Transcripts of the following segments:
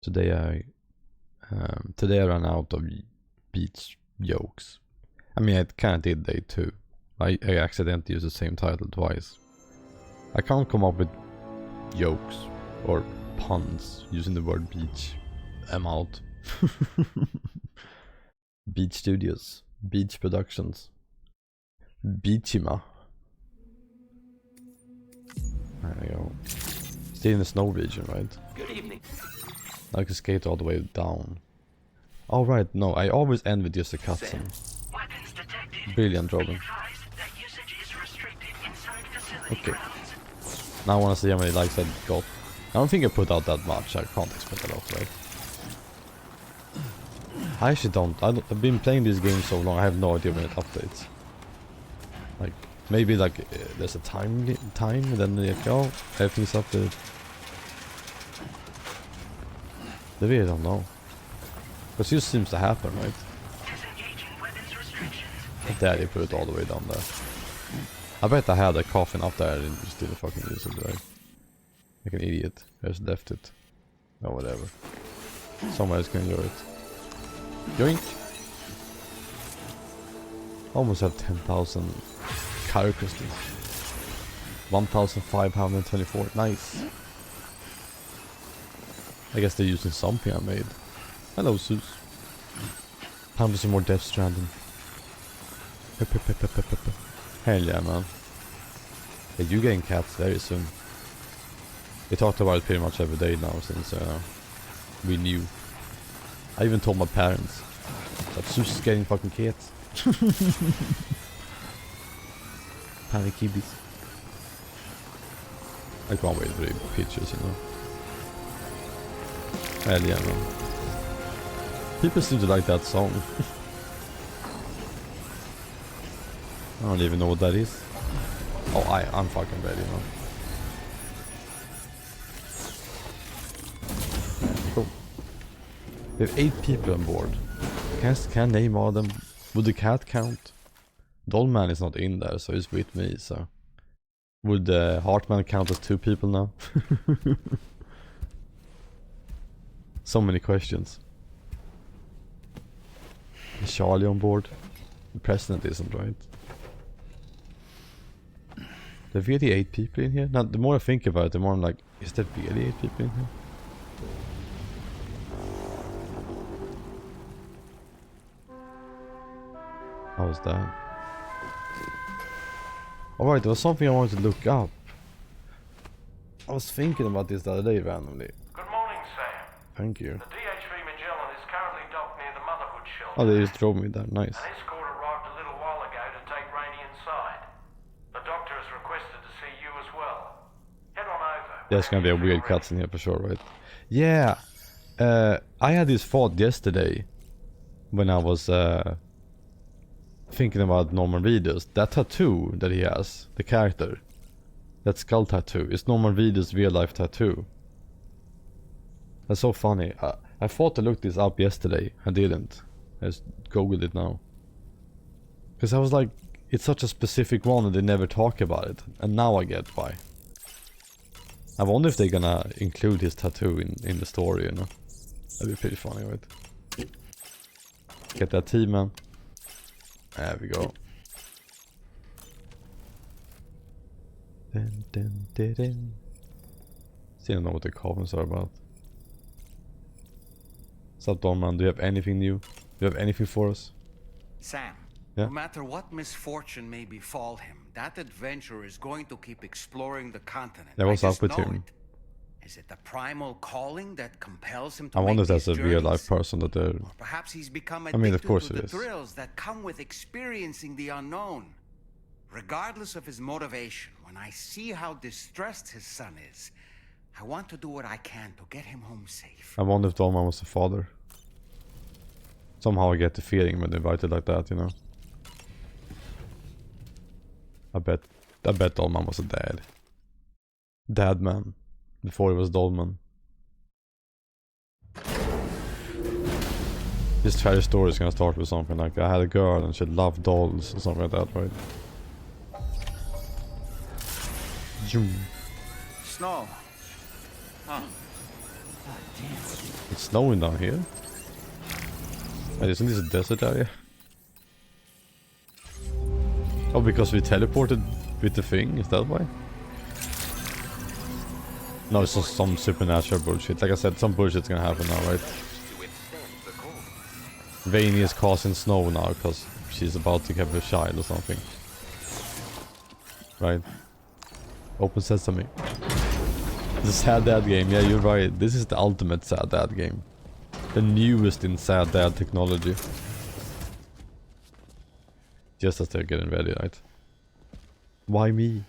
Today I ran out of beach jokes. I mean, I kind of did day 2. I accidentally used the same title twice. I can't come up with jokes or puns using the word beach. I'm out. Beach Studios, Beach Productions, Beachima. There we go. Still in the snow region, right? Good evening. I can skate all the way down. Oh right, no, I always end with just a cutscene. Brilliant, Robin. Okay. Now I wanna see how many likes I got. I don't think I put out that much, I can't expect a lot, right? I actually don't. I've been playing this game so long, I have no idea when it updates. Like, maybe like there's a time, and then like, oh, everything's updated. I really don't know. Because it just seems to happen, right? There they put it all the way down there. I bet I had a coffin up there and just didn't fucking use it, right? Like an idiot. I just left it. Or whatever. Someone else can enjoy it. Yoink! Almost have 10,000 carry crystals. 1,524. Nice. I guess they're using something I made. Hello, Zeus. Time for some more Death Stranding. Hell yeah, man. Hey, you getting cats very soon. We talked about it pretty much every day now since we knew. I even told my parents that Zeus is getting fucking cats. Panic kibbies. I can't wait for the pictures, you know. Hell yeah, man. People seem to like that song. I don't even know what that is. Oh, I'm fucking ready now. Cool. We have 8 people on board. Can name all of them. Would the cat count? Dollman is not in there, so he's with me, so... Would Heartman count as 2 people now? So many questions. Is Charlie on board? The president isn't, right? There are really 8 people in here? Now, the more I think about it, the more I'm like, is there really 8 people in here? How was that? Alright, there was something I wanted to look up. I was thinking about this the other day randomly. Good morning, Sam. Thank you. The DH3 Magellan is currently docked near the Motherhood shelter. Oh, they just drove me there. Nice. An escort arrived a little while ago to take Rainey inside. The doctor has requested to see you as well. Head on over. There's gonna be a weird cutscene here for sure, right? Yeah. I had this thought yesterday when I was thinking about Norman Reedus. That tattoo that he has, the character, that skull tattoo, is Norman Reedus' real life tattoo. That's so funny. I thought to look this up yesterday. I didn't. I just googled it now. Because I was like, it's such a specific one and they never talk about it. And now I get why. I wonder if they're gonna include his tattoo in the story, you know. That'd be pretty funny, right? Get that tea, man. There we go. Dun, dun, dun, dun. Still don't know what the coffins are about. What's up, Don, man? Do you have anything new? Do you have anything for us? Sam, Yeah? no matter what misfortune may befall him, that adventurer is going to keep exploring the continent. Yeah, what's I up just with know him? it. Is it the primal calling that compels him to I wonder make if that's a these real life journeys? person that they're... Or perhaps he's become I addicted mean, of course to it the is. thrills that come with experiencing the unknown. Regardless of his motivation, when I see how distressed his son is, I want to do what I can to get him home safe. I wonder if Dolman was the father. Somehow I get the feeling when they write it like that, you know. I bet Dolman was a dad. Dad man. Before he was Dolman. This fairy story is gonna start with something like, I had a girl and she loved dolls or something like that, right? Zoom. Snow. Huh. God damn. It's snowing down here. Wait, isn't this a desert area? Oh, because we teleported with the thing? Is that why? No, it's just some supernatural bullshit. Like I said, some bullshit's gonna happen now, right? Vaney is causing snow now because she's about to have a child or something. Right? Open Sesame. It's a sad dad game. Yeah, you're right. This is the ultimate sad dad game. The newest in sad dad technology. Just as they're getting ready, right? Why me?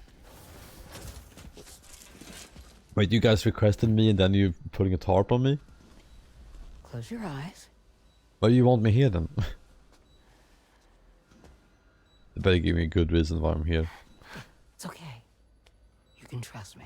Wait, you guys requested me and then you putting a tarp on me? Close your eyes. Why do you want me here then? You better give me a good reason why I'm here. It's okay. You can trust me.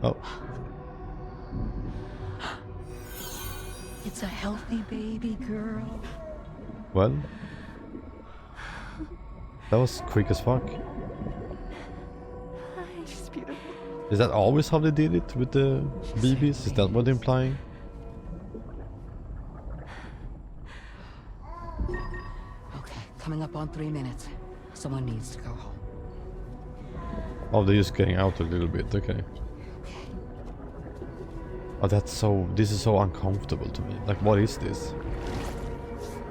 Oh. It's a healthy baby girl. Well. That was quick as fuck. She's beautiful. Is that always how they did it with the BBs? Is that what they're implying? Okay, coming up on 3 minutes. Someone needs to go home. Oh, they're just getting out a little bit, okay. Oh, that's so... This is so uncomfortable to me. Like, what is this?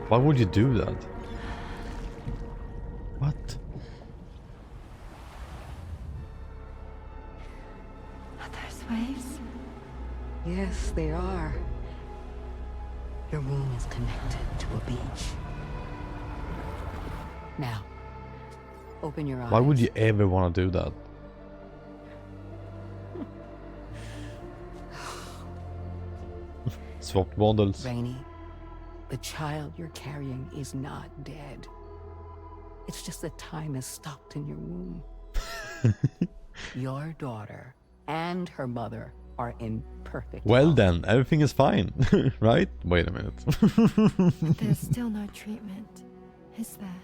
Why would you do that? What? Are those waves? Yes, they are. Your womb is connected to a beach. Now, open your eyes. Why would you ever want to do that? Swap models. Rainy, the child you're carrying is not dead. It's just that time has stopped in your womb. Your daughter and her mother are in perfect Well health. then, everything is fine, right? Wait a minute. There's still no treatment, is there?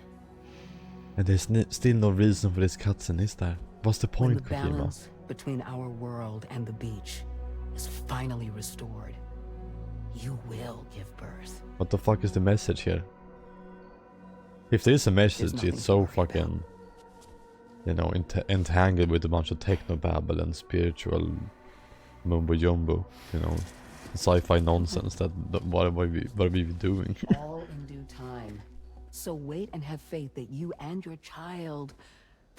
And there's still no reason for this cutscene, is there? What's the When point, the Kojima? balance between our world and the beach is finally restored, you will give birth. What the fuck is the message here? If there is a message, nothing it's to so worry fucking... You know, entangled with a bunch of techno-babble and spiritual mumbo-jumbo, you know, sci-fi nonsense that what are we doing? All in due time. So wait and have faith that you and your child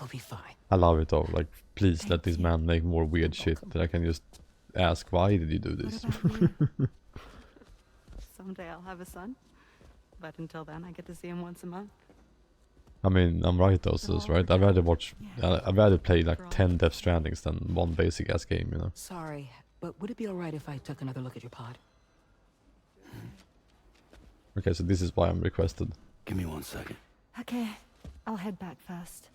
will be fine. I love it though, like, please let Thank this you. man make more weird shit that I can just ask, why did you do this? What about you? Someday I'll have a son, but until then I get to see him once a month. I mean, I'm right though, sis, right? I'd rather watch, I'd rather play like 10 Death Strandings than one basic ass game, you know? Sorry, but would it be alright if I took another look at your pod? Okay, so this is why I'm requested. Give me 1 second. Okay, I'll head back first.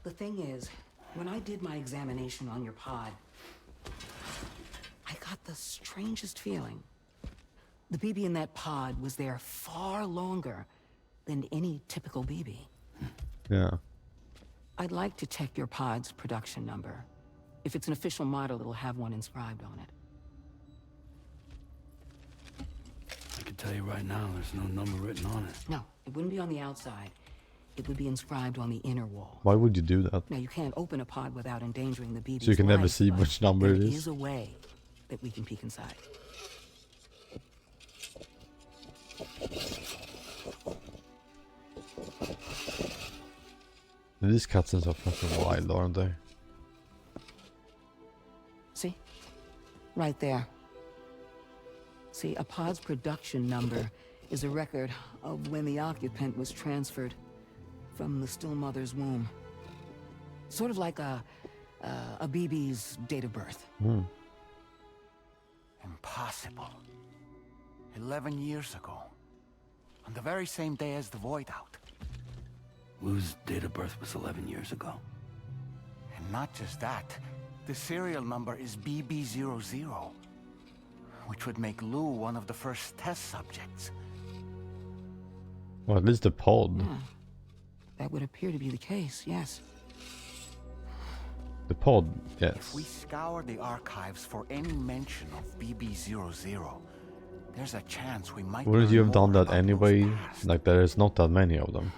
The thing is, when I did my examination on your pod, I got the strangest feeling. The BB in that pod was there far longer than any typical BB. Yeah. I'd like to check your pod's production number. If it's an official model, it'll have one inscribed on it. I can tell you right now, there's no number written on it. No, it wouldn't be on the outside. It would be inscribed on the inner wall. Why would you do that? Now, you can't open a pod without endangering the BB's So you can never life, see but which number it there is? is a way that we can peek inside. These cutscenes are fucking wild, aren't they? See? Right there. See, a pod's production number is a record of when the occupant was transferred from the still mother's womb. Sort of like a BB's date of birth. Impossible. 11 years ago. On the very same day as the Void Out. Wu's date of birth was 11 years ago. And not just that, The serial number is BB00, which would make Lou one of the first test subjects. Well, at least the pod. Yeah. That would appear to be the case, yes. The pod, If yes. we scour the archives for any mention of BB00, there's a chance we might. Wouldn't learn you have done more that about Lou's anyway? past. Like, there is not that many of them.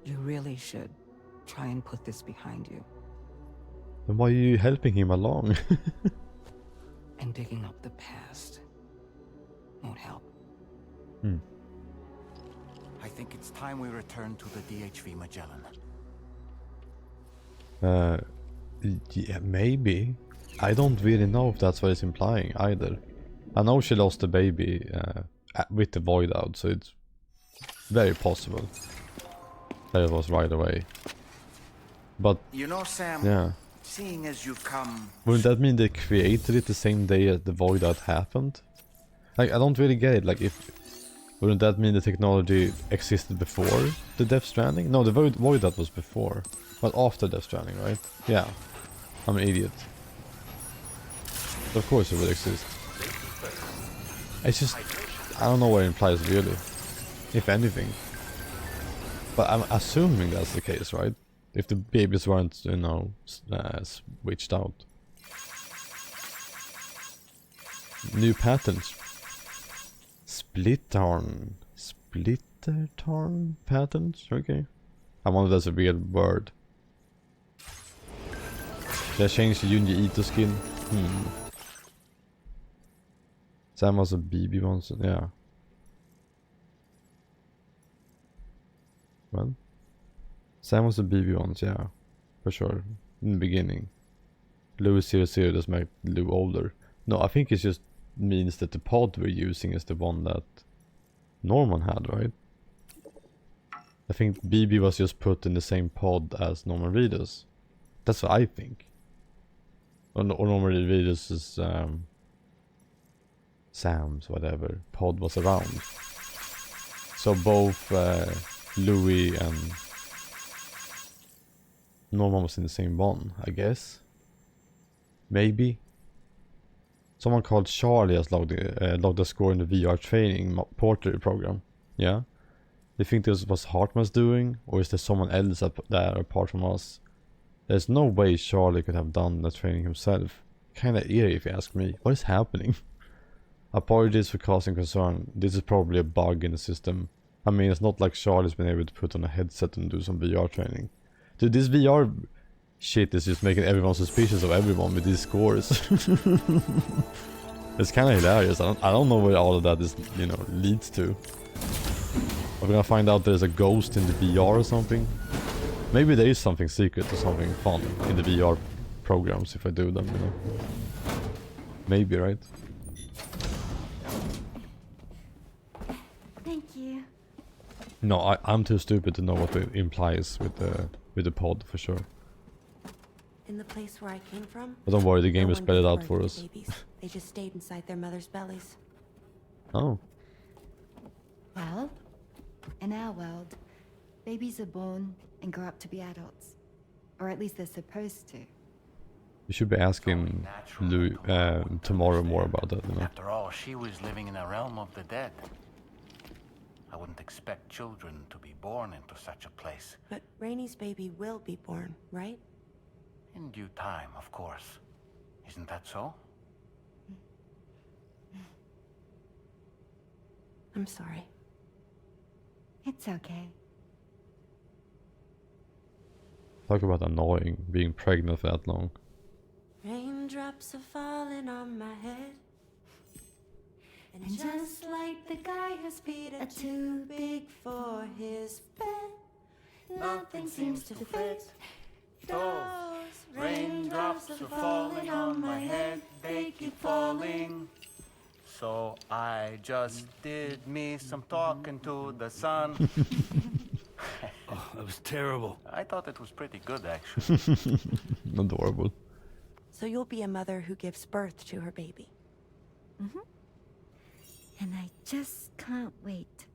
You really should try and put this behind you. Then why are you helping him along? And digging up the past won't help. I think it's time we return to the DHV Magellan. Yeah, maybe. I don't really know if that's what it's implying either. I know she lost the baby with the void out, so it's very possible that it was right away. But You know, Sam, yeah, seeing as you've come, wouldn't that mean they created it the same day as the void out happened? Like, I don't really get it. Like, if wouldn't that mean the technology existed before the Death Stranding? No, the void out was before, but after Death Stranding, right? Yeah, I'm an idiot. Of course it would exist. It's just, I don't know what it implies really, if anything. But I'm assuming that's the case, right? If the babies weren't, you know, switched out. New patterns. Splittarn. Splittertarn patterns? Okay. I wonder if that's a real word. Should I change the Junji Ito skin? Sam was a BB once, yeah. Well, Sam was a BB once, yeah. For sure. In the beginning. Lou is 00 does make Lou older. No, I think it just means that the pod we're using is the one that Norman had, right? I think BB was just put in the same pod as Norman Reedus. That's what I think. Or Norman Reedus is Sam's, whatever, pod was around. So both Louis and Norman was in the same one, I guess. Maybe. Someone called Charlie has logged a score in the VR training porter program. Yeah? Do you think this was Hartman's doing? Or is there someone else up there apart from us? There's no way Charlie could have done the training himself. Kinda eerie if you ask me. What is happening? Apologies for causing concern. This is probably a bug in the system. I mean, it's not like Charlie's been able to put on a headset and do some VR training. Dude, this VR shit is just making everyone suspicious of everyone with these scores. It's kind of hilarious. I don't know where all of that is, you know, leads to. Are we gonna find out there's a ghost in the VR or something? Maybe there is something secret or something fun in the VR programs if I do them, you know. Maybe, right? Thank you. No, I'm too stupid to know what it implies with the pod for sure. In the place where I came from, But don't worry, the game no will one spell it gave out birth for to us. babies. They just stayed inside their mothers' bellies. Oh. Well, in our world, babies are born and grow up to be adults. Or at least they're supposed to. You should be asking Louis tomorrow more about that, you know. after all, she was living in a realm of the dead. I wouldn't expect children to be born into such a place. But Rainey's baby will be born, right? In due time, of course. Isn't that so? I'm sorry. It's okay. Talk about annoying, being pregnant for that long. Raindrops are falling on my head. And just like the guy whose feet are too big for his bed, nothing seems to fit. Those raindrops are falling on my head, they keep falling. So I just did me some talking to the sun. Oh, that was terrible. I thought it was pretty good, actually. Adorable. So you'll be a mother who gives birth to her baby. And I just can't wait.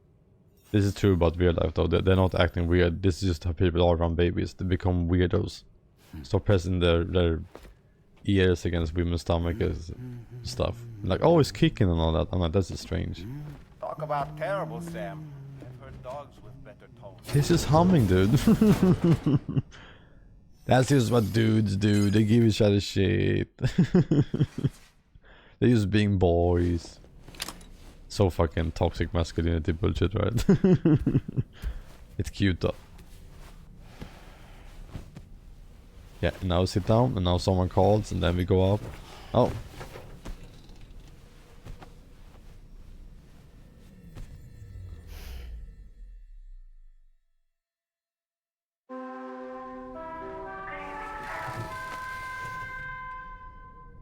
This is true about real life though. They're not acting weird. This is just how people are around babies. They become weirdos. Stop pressing their ears against women's stomach is stuff. Like, oh, it's kicking and all that. I'm like, that's just strange. Talk about terrible, Sam. I've heard dogs with better tone. This is humming, dude. That's just what dudes do. They give each other shit. They're just being boys. So fucking toxic masculinity bullshit, right? It's cute though. Yeah, now sit down and now someone calls and then we go up. Oh.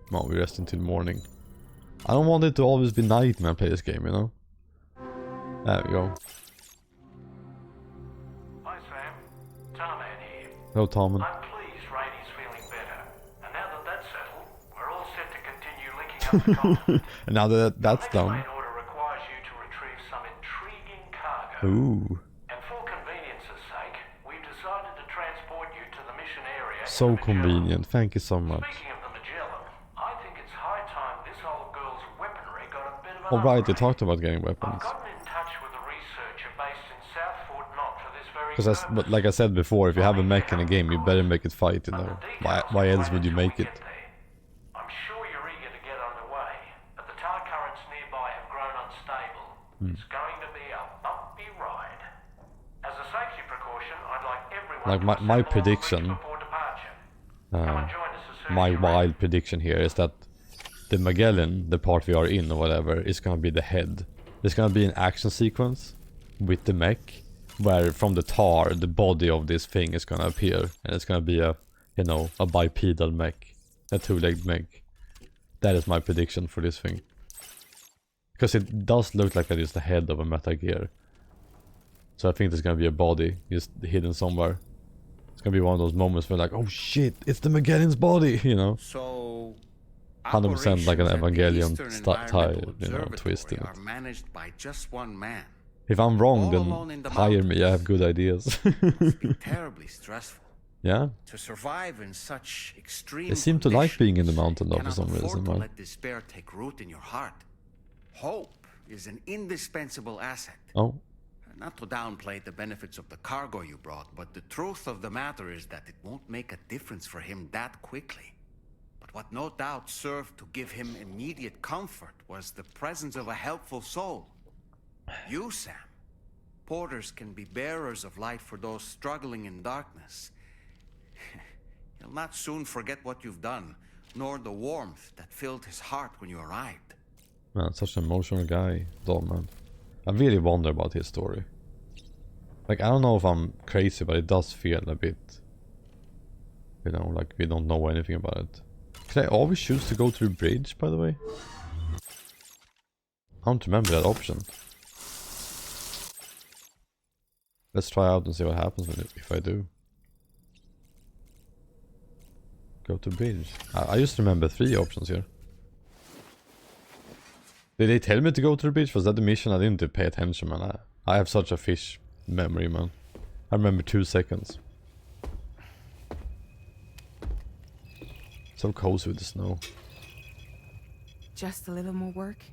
No, we rest until morning. I don't want it to always be night when I play this game, you know? There we go. Hi Sam, Tarman here. Hello, Tommen. I'm pleased Rainey's feeling better. And now that that's settled, we're all set to continue linking up the continent. And now that that's The next done. main order requires you to retrieve some intriguing cargo. Ooh. And for convenience's sake, we've decided to transport you to the mission area. So in Magellan. convenient. Thank you so much. Speaking of the Magellan, I think it's high time this old girl's weaponry got a bit of an Oh right, they upgrade. talked about getting I've weapons. gotten in touch with a researcher based in South Fort Knott for this very Because but like I said before, if you have a mech in a game, you better make it fight, you know. Why else would you make it? I'm sure you're eager to get underway, but the tar currents nearby have grown unstable. It's going to be a bumpy ride. As a safety precaution, I'd like everyone Like to my assemble on the prediction, bridge before departure. Come and join us as soon my as you're ready. wild prediction here is that the Magellan, the part we are in or whatever, is gonna be the head. There's gonna be an action sequence with the mech, where from the tar, the body of this thing is gonna appear, and it's gonna be a, you know, a bipedal mech, a two-legged mech. That is my prediction for this thing. Because it does look like it is the head of a Metal Gear. So I think there's gonna be a body just hidden somewhere. It's gonna be one of those moments where like, oh shit, it's the Magellan's body, you know? So 100% like an operations at the Evangelion Eastern style, Environmental you know, twist in Observatory it. are managed by just one man. If I'm wrong, All alone in then the hire me, I have good ideas. Must be terribly stressful. Yeah? To survive in such extreme They seem to like being in the mountain though for cannot some afford reason, to man. let despair take root in your heart. Hope is an indispensable asset. Oh, Not to downplay the benefits of the cargo you brought, but the truth of the matter is that it won't make a difference for him that quickly. But what no doubt served to give him immediate comfort was the presence of a helpful soul. You, Sam. Porters can be bearers of light for those struggling in darkness. He'll not soon forget what you've done, nor the warmth that filled his heart when you arrived. man, such an emotional guy, though, man. I really wonder about his story. Like, I don't know if I'm crazy, but it does feel a bit, you know, like we don't know anything about it. Can I always choose to go through bridge, by the way? I don't remember that option. Let's try out and see what happens if I do. Go to bridge. I just remember 3 options here. Did they tell me to go to the bridge? Was that the mission? I didn't pay attention, man. I have such a fish memory, man. I remember 2 seconds. So cozy with the snow. Just a little more work,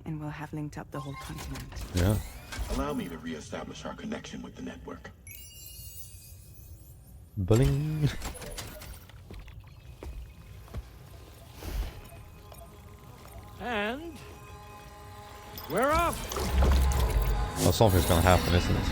and we'll have linked up the whole continent. Yeah. Allow me to reestablish our connection with the network. Bling. And we're off. Well, something's gonna happen, isn't it?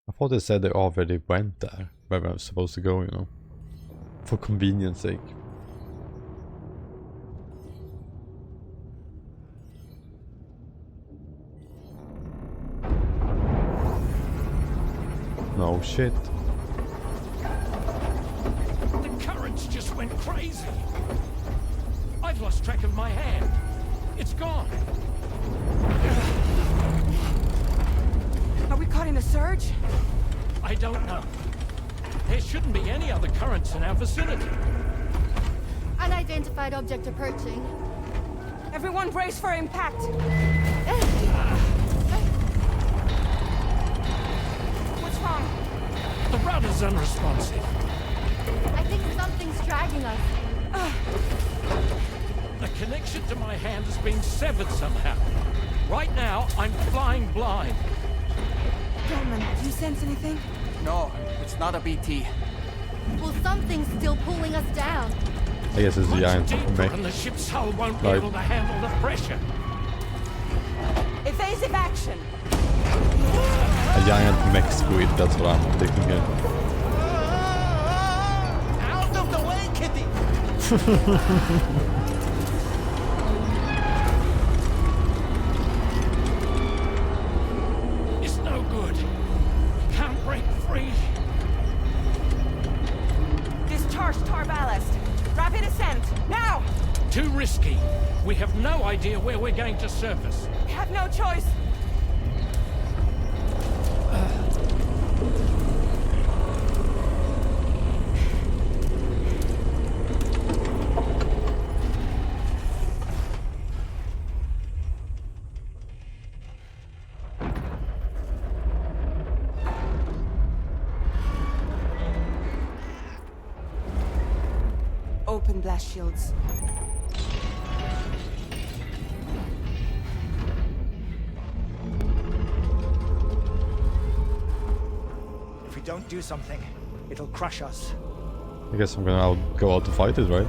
I thought they said they already went there, where I was supposed to go, you know. For convenience sake. No shit. The currents just went crazy. I've lost track of my hand. It's gone. Are we caught in a surge? I don't know. There shouldn't be any other currents in our vicinity. Unidentified object approaching. Everyone brace for impact. What's wrong? The rudder's unresponsive. I think something's dragging us. The connection to my hand has been severed somehow. Right now, I'm flying blind. Gentlemen, do you sense anything? No, it's not a BT. Well, something's still pulling us down. I guess it's a Much giant deeper mech. and the ship's hull won't be Right. able to handle the pressure. Evasive action. A giant mech squid, that's what I'm thinking here. Out of the way, kitty! It's no good. Can't break free. Discharge tar ballast. Rapid ascent. Now! Too risky. We have no idea where we're going to surface. We have no choice. Open blast shields. If we don't do something, it'll crush us. I guess I'm gonna go out to fight it, right?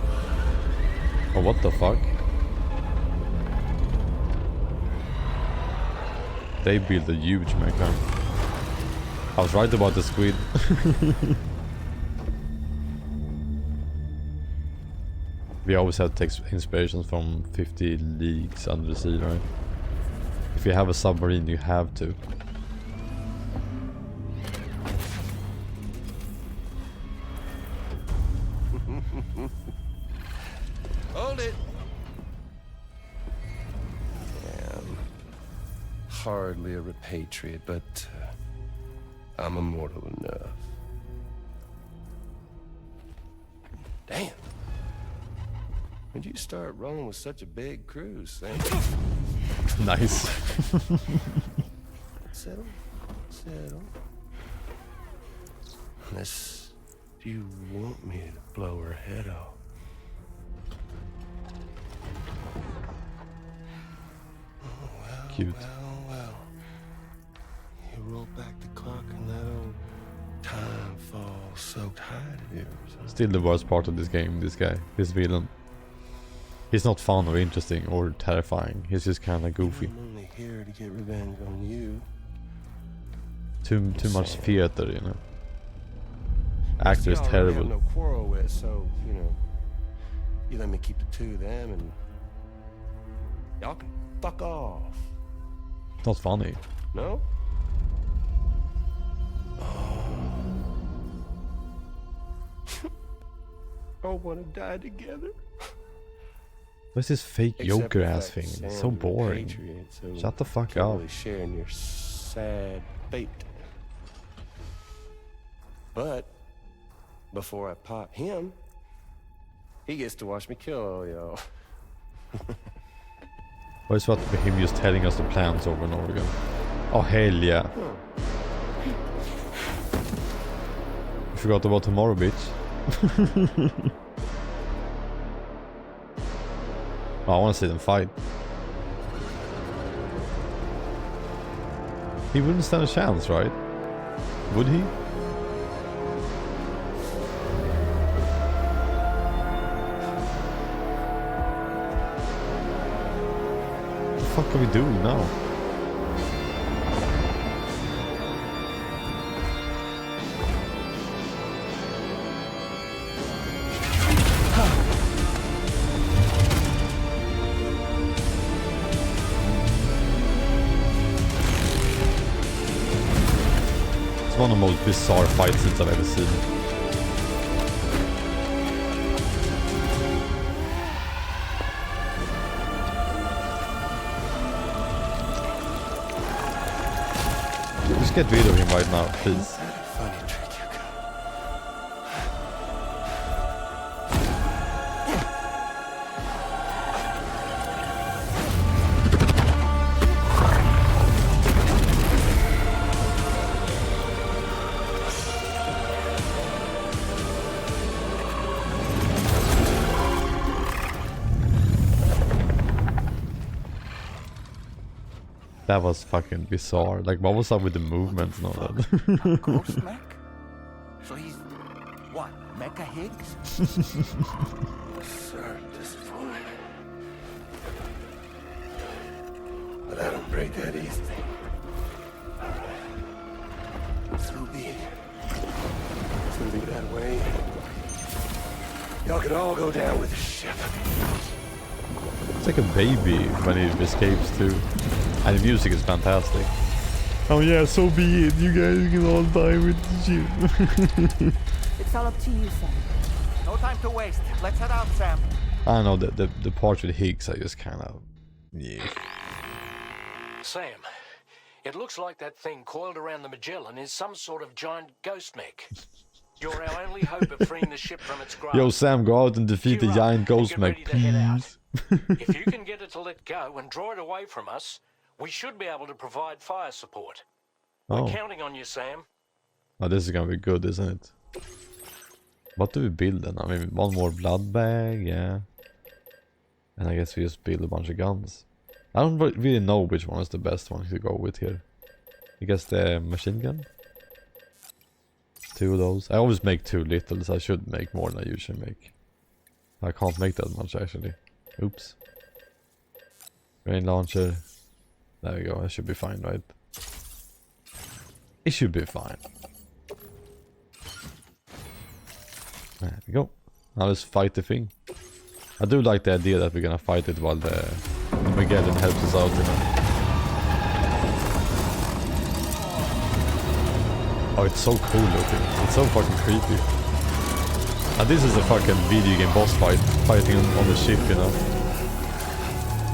Oh, what the fuck? They built a huge mecha. I was right about the squid. We always have to take inspirations from 50 leagues under the sea, right? If you have a submarine, you have to. Hold it. I'm hardly a repatriate, but I'm immortal enough. Damn. When'd you start rolling with such a big crew, Sam? Nice. Settle. Unless you want me to blow her head off. Cute. Well. You roll back the clock and that old time fall soaked hide of yours. Huh? Still the worst part of this game, this guy, this villain. He's not fun or interesting or terrifying. He's just kind of goofy. I'm only here to get revenge on you. Too much theater, you know. Actor is terrible. I have no quarrel with, so you know, you let me keep the two of them, and y'all can fuck off. Not funny. No? I want to die together. What's this fake Except Joker the ass fact thing? Sam's It's so a boring. patriot, so Shut the fuck can't up. really share in your sad fate. But before I pop him, he gets to watch me kill all y'all. Or it's what him just telling us the plans over and over again. Oh hell yeah. You forgot about tomorrow, bitch. Oh, I want to see them fight. He wouldn't stand a chance, right? Would he? What the fuck are we doing now? It's one of the most bizarre fight scenes I've ever seen. Just get rid of him right now, please. Funny trick you got. That was fucking bizarre. Like, what was up with the movements and all that? Ghost mech? So he's what? Mecha Higgs? Sir, disappointed. But I don't break that easy. So be it. It's gonna be that way. Y'all could all go down with the ship. It's like a baby when he escapes too. And the music is fantastic. Oh yeah, so be it. You guys can all die with the ship. It's all up to you, Sam. No time to waste. Let's head out, Sam. I don't know, the part with Higgs, I just kind of... Yeah. Sam, it looks like that thing coiled around the Magellan is some sort of giant ghost mech. You're our only hope of freeing the ship from its grasp. Yo, Sam, go out and defeat the giant ghost mech, please. If you can get it to let go and draw it away from us, we should be able to provide fire support. We're counting on you, Sam. Oh, this is gonna be good, isn't it? What do we build then? I mean, one more blood bag, yeah. And I guess we just build a bunch of guns. I don't really know which one is the best one to go with here. I guess the machine gun? 2 of those. I always make too little, so I should make more than I usually make. I can't make that much actually. Oops. Rain launcher. There we go, that should be fine, right? It should be fine. There we go. Now let's fight the thing. I do like the idea that we're gonna fight it while the Magellan helps us out, you know. Oh, it's so cool looking. It's so fucking creepy. And this is a fucking video game boss fight. Fighting on the ship, you know.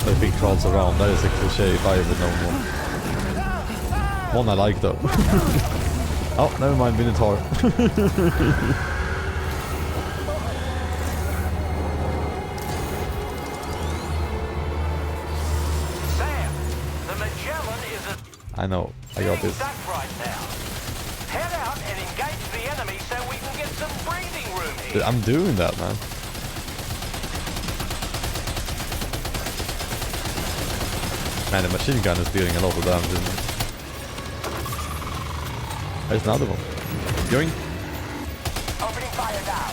The thing crawls around. That is a cliche if I ever know one. One I like though. Oh, never mind, Minotaur. Sam, the Magellan is I know, I got this. stuck right now. Head out and engage the enemy so we can get some breathing room here. Dude, I'm doing that, man. Man, the machine gun is dealing a lot of damage, isn't it? There's another one. Going. Opening fire now.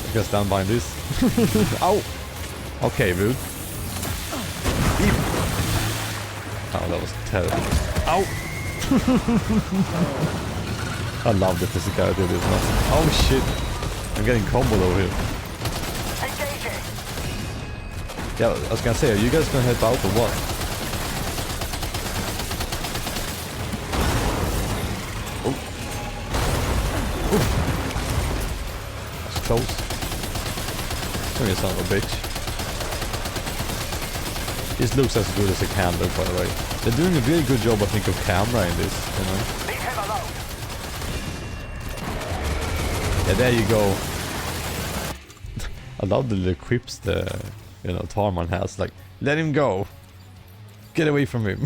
I guess stand behind this. Ow! Okay, rude. Oh, that was terrible. Ow! I love the physicality of this man. Oh shit! I'm getting comboed over here. Yeah, I was gonna say, are you guys gonna help out or what? Oh. That's close. Come here, son of a bitch. This looks as good as it can look, by the way. They're doing a really good job, I think, of camera in this, you know? Yeah, there you go. I love the little quips the, you know, Tarman has, like, let him go. Get away from him.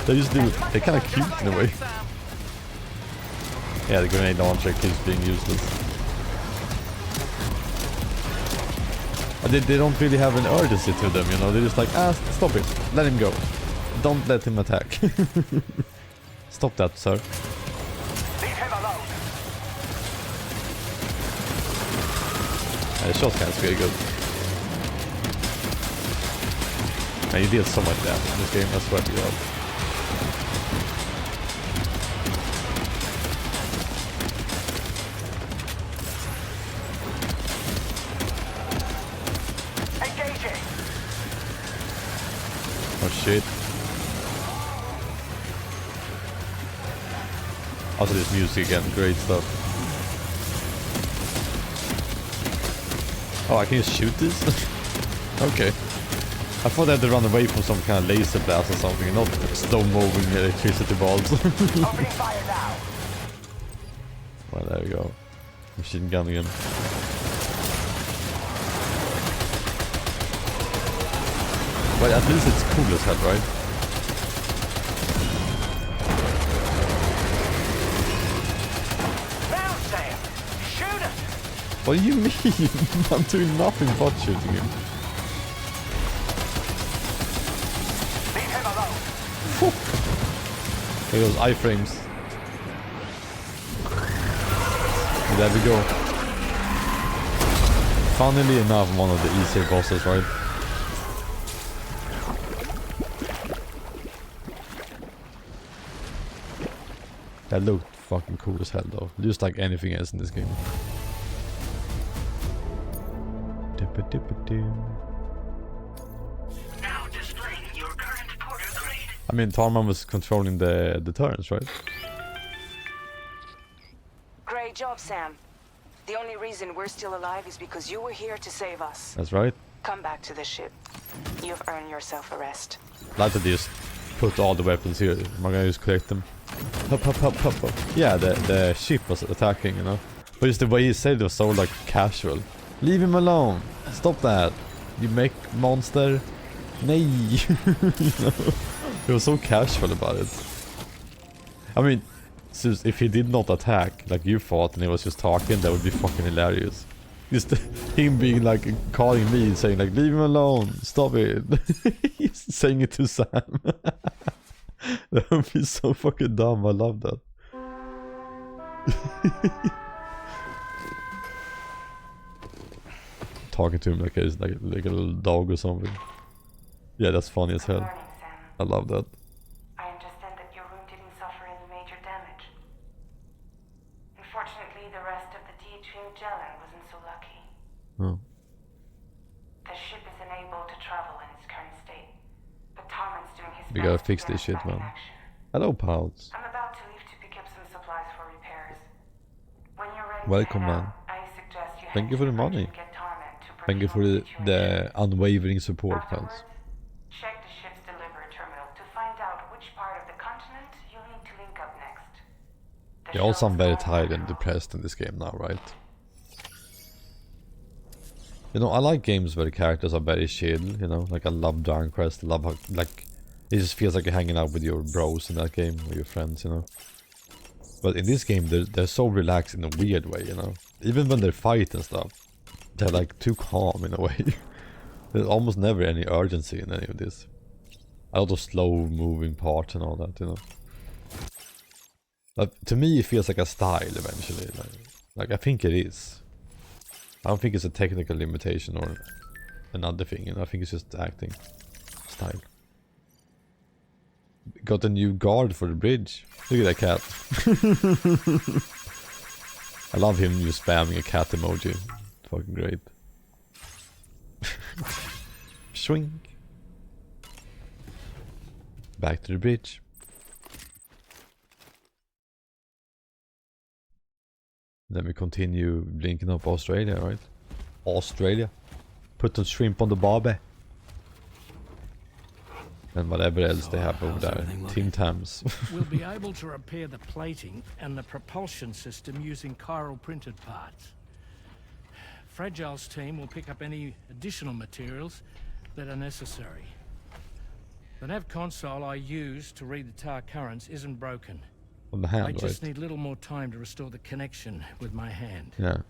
They just do it. They're kind of cute in a way. Yeah, the grenade launcher keeps being useless. They don't really have an urgency to them, you know. They're just like, stop it. Let him go. Don't let him attack. Stop that, sir. Leave him alone. The shotgun's really good. Man, you deal so much damage in this game, I swear to God. Engaging. Oh shit. Also this music again, great stuff. Oh, I can just shoot this? Okay. I thought I had to run away from some kind of laser blast or something, not slow-moving electricity balls. Opening fire now. Well, there we go. Machine gun again. Well, at least it's cool as hell, right? Now, Sam, shoot it. What do you mean? I'm doing nothing but shooting him. Leave him alone. Here goes iframes. There we go. Funnily enough, one of the easier bosses, right? That looked fucking cool as hell though. Just like anything else in this game. Now displaying your current porter grade. I mean, Tarman was controlling the turns, right? Great job, Sam. The only reason we're still alive is because you were here to save us. That's right. Come back to the ship. You've earned yourself a rest. Like to just put all the weapons here. I'm gonna just collect them. Hop, hop, hop, hop, hop. Yeah, the ship was attacking, you know. But just the way he said it was so like casual. Leave him alone. Stop that. You make monster. Nay. You know? He was so casual about it. I mean, if he did not attack like you thought and he was just talking, that would be fucking hilarious. Just him being like calling me, saying like, leave him alone, stop it. He's saying it to Sam. That would be so fucking dumb. I love that. Talking to him like a little dog or something. Yeah, that's funny as hell. I love that. I understand that your room didn't suffer any major damage. Unfortunately, the rest of the Team Magellan wasn't so lucky. Oh. The ship is unable to travel in its current state, but Tarman's doing his We best gotta to fix get this us shit, back in man. action. Hello, pals. I'm about to leave to pick up some supplies for repairs. When you're ready Welcome, to head man. out, I suggest you Thank head you for to the bridge money. and get Tarman to brief Thank you you for on the unwavering support, pals. Afterwards, check the ship's delivery terminal to find out which part of the continent you'll need to link up next. The You all shuttle sound very is tired and depressed in this game now, right? You know, I like games where the characters are very chill, you know, like I love Dragon Quest, I love how, like, it just feels like you're hanging out with your bros in that game, or your friends, you know. But in this game, they're so relaxed in a weird way, you know. Even when they fight and stuff, they're like too calm in a way. There's almost never any urgency in any of this. A lot of slow moving parts and all that, you know. But to me, it feels like a style eventually. Like I think it is. I don't think it's a technical limitation or another thing, you know. I think it's just acting style. Got a new guard for the bridge. Look at that cat. I love him just spamming a cat emoji. Fucking great. Swing. Back to the bridge. Then we continue blinking up Australia, right? Australia. Put some shrimp on the barbie. And whatever else they have over there. Tim Tams. We'll be able to repair the plating and the propulsion system using chiral printed parts. Fragile's team will pick up any additional materials that are necessary. The nav console I use to read the tower currents isn't broken. On the hand, I just right? need a little more time to restore the connection with my hand. Yeah.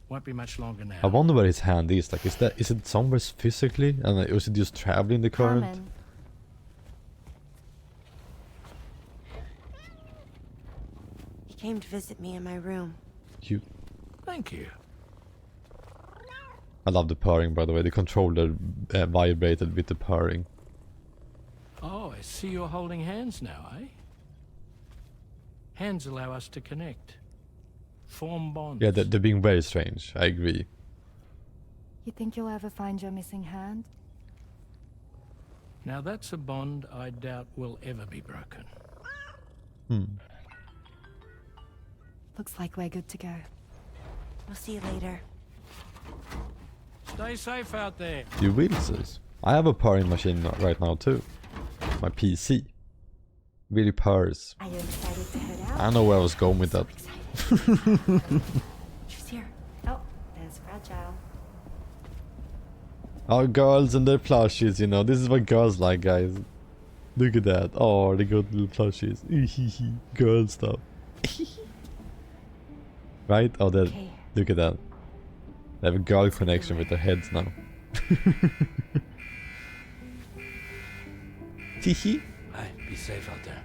Won't be much longer now. I wonder where his hand is. Like, is it somewhere physically? And like, was it just traveling the current? Carmen. He came to visit me in my room. Cute. Thank you. I love the purring, by the way. The controller vibrated with the purring. Oh, I see you're holding hands now, eh? Hands allow us to connect. Form bonds. Yeah, they're being very strange. I agree. You think you'll ever find your missing hand? Now that's a bond I doubt will ever be broken. Looks like we're good to go. We'll see you later. Stay safe out there. You will, sis. I have a purring machine right now too. My PC. Really purrs. Are you excited to head out? I know where I was going with that. She's here. Oh, there's Fragile. Oh, girls and their plushies, you know. This is what girls like, guys. Look at that. Oh, they got little plushies. Girl stuff. Right? Oh, that. Okay, Look at that. They have a girl connection with their heads now. Hihi. Hey, be safe out there.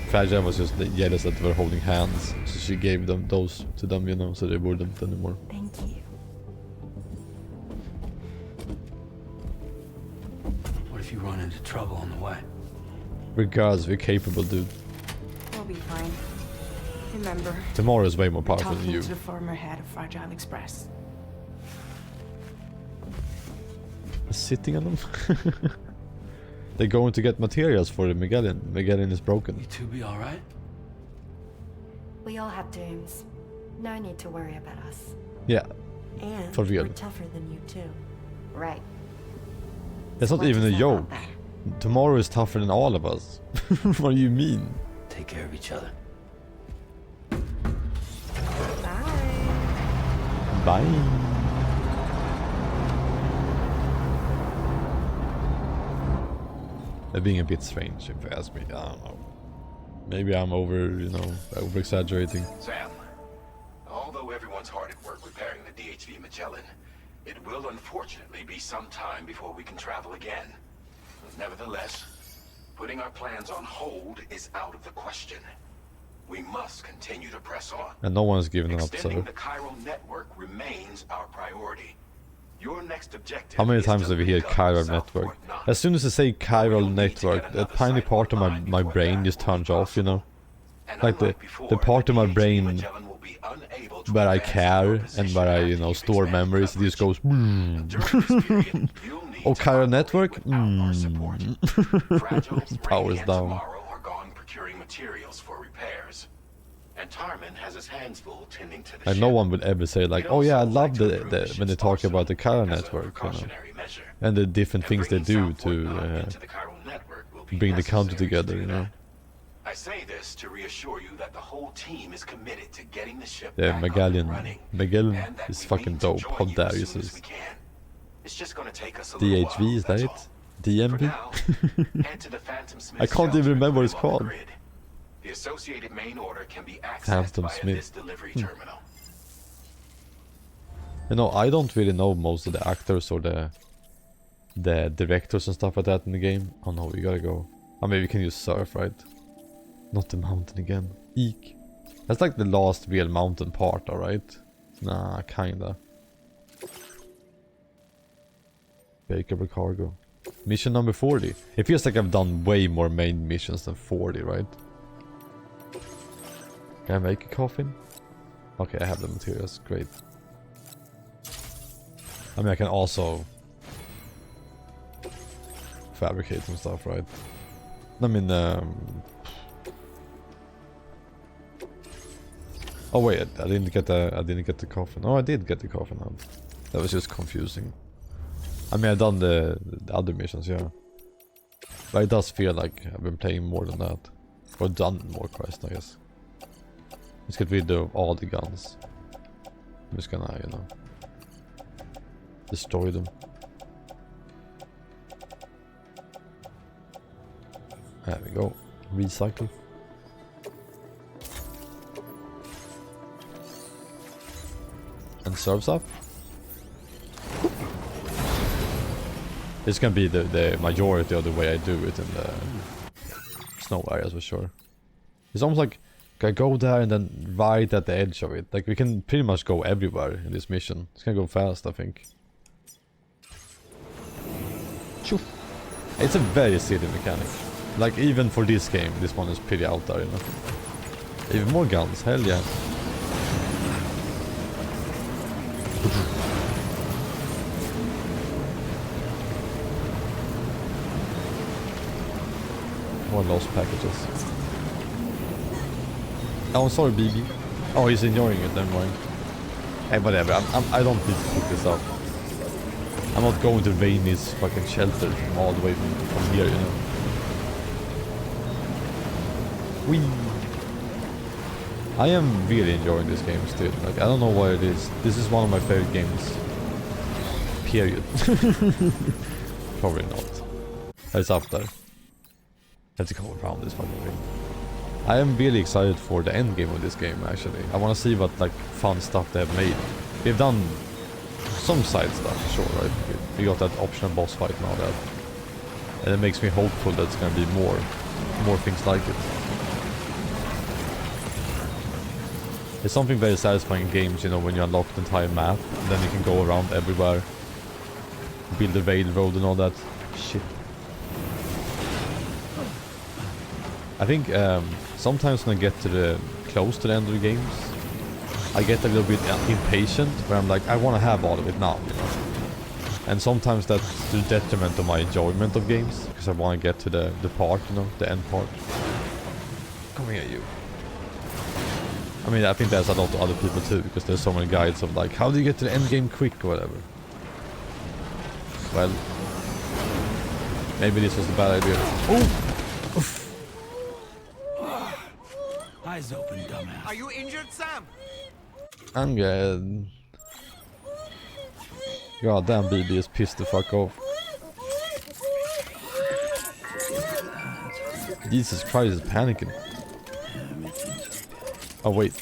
Fragile was just jealous that they were holding hands, so she gave them those to them, you know, so they wouldn't anymore. Thank you. What if you run into trouble on the way? Regardless, we're capable, dude. We'll be fine. Remember, Tomorrow is way more we're powerful than talking you. to the former head of Fragile Express. Sitting on them? They're going to get materials for the Magellan. Magellan is broken. You two be alright? We all have dooms. No need to worry about us. Yeah. And for real. we're tougher than you too. Right. It's not even a joke. Tomorrow is tougher than all of us. What do you mean? Take care of each other. Bye. They're being a bit strange, if you ask me. I don't know. Maybe I'm over exaggerating. Sam, although everyone's hard at work repairing the DHV Magellan, it will unfortunately be some time before we can travel again. Nevertheless, putting our plans on hold is out of the question. We must continue to press on. And no one's giving up, Extending so... the chiral network remains our priority. Your next objective. How many times have we heard chiral network? As soon as I say chiral network, a tiny part of my brain just turns off, you know? Like the part of my brain where I care and where I, you know, store memories, it just goes... Oh, chiral network? Powers down. And Tarman has his hands full tending to the Like no one would ever say like, oh yeah, I love the when they talk about the chiral network, you know, and the different things they do to bring the country together, you know. I say this to reassure you that the whole team is committed to getting the ship Yeah, back Magellan. up and running. Magellan is fucking dope. How dare you say this? It's just gonna take us a little while, DHV, is that it? that's DMV? Head to the Phantom Smith I can't even shelter remember what it's on the called. grid. The associated main order can be accessed Phantom via Smith. this delivery terminal. You know, I don't really know most of the actors or the directors and stuff like that in the game. Oh no, we gotta go. I mean, we can use surf, right? Not the mountain again. Eek. That's like the last real mountain part, alright? Nah, kinda. Bakeable cargo. Mission number 40. It feels like I've done way more main missions than 40, right? Can I make a coffin? Okay, I have the materials. Great. I mean, I can also fabricate some stuff, right? I mean, oh wait, I didn't get the coffin. Oh, I did get the coffin out. That was just confusing. I mean, I've done the other missions, yeah. But it does feel like I've been playing more than that. Or done more quests, I guess. Let's get rid of all the guns. I'm just gonna, you know, destroy them. There we go. Recycle. And serves up. It's gonna be the majority of the way I do it in the snow areas for sure. It's almost like I go there and then right at the edge of it. Like we can pretty much go everywhere in this mission. It's gonna go fast, I think. Shoo. It's a very silly mechanic. Like even for this game, this one is pretty out there, you know. Even more guns, hell yeah. More lost packages. Oh, I'm sorry, BB. Oh, he's enjoying it, never mind. Hey, whatever, I don't need to pick this up. I'm not going to Rainey's fucking shelter from all the way from here, you know. Whee! I am really enjoying this game still. Like, I don't know why it is. This is one of my favorite games. Period. Probably not. It's up there. Let's go around this fucking thing. I am really excited for the end game of this game actually. I want to see what like fun stuff they have made. They've done some side stuff, sure, right? We got that optional boss fight now, that, and it makes me hopeful that it's gonna be more things like it. It's something very satisfying in games, you know, when you unlock the entire map, and then you can go around everywhere, build a railroad and all that shit. I think sometimes when I get to the close to the end of the games, I get a little bit impatient, where I'm like, I want to have all of it now, you know. And sometimes that's to the detriment of my enjoyment of games, because I want to get to the part, you know, the end part. Come here, you. I mean, I think there's a lot of other people too, because there's so many guides of like, how do you get to the end game quick or whatever. Well, maybe this was a bad idea. Oh! Oof. Eyes open, dumbass. Are you injured, Sam? I'm good. God damn, BB is pissed the fuck off. Jesus Christ, is panicking. Oh wait.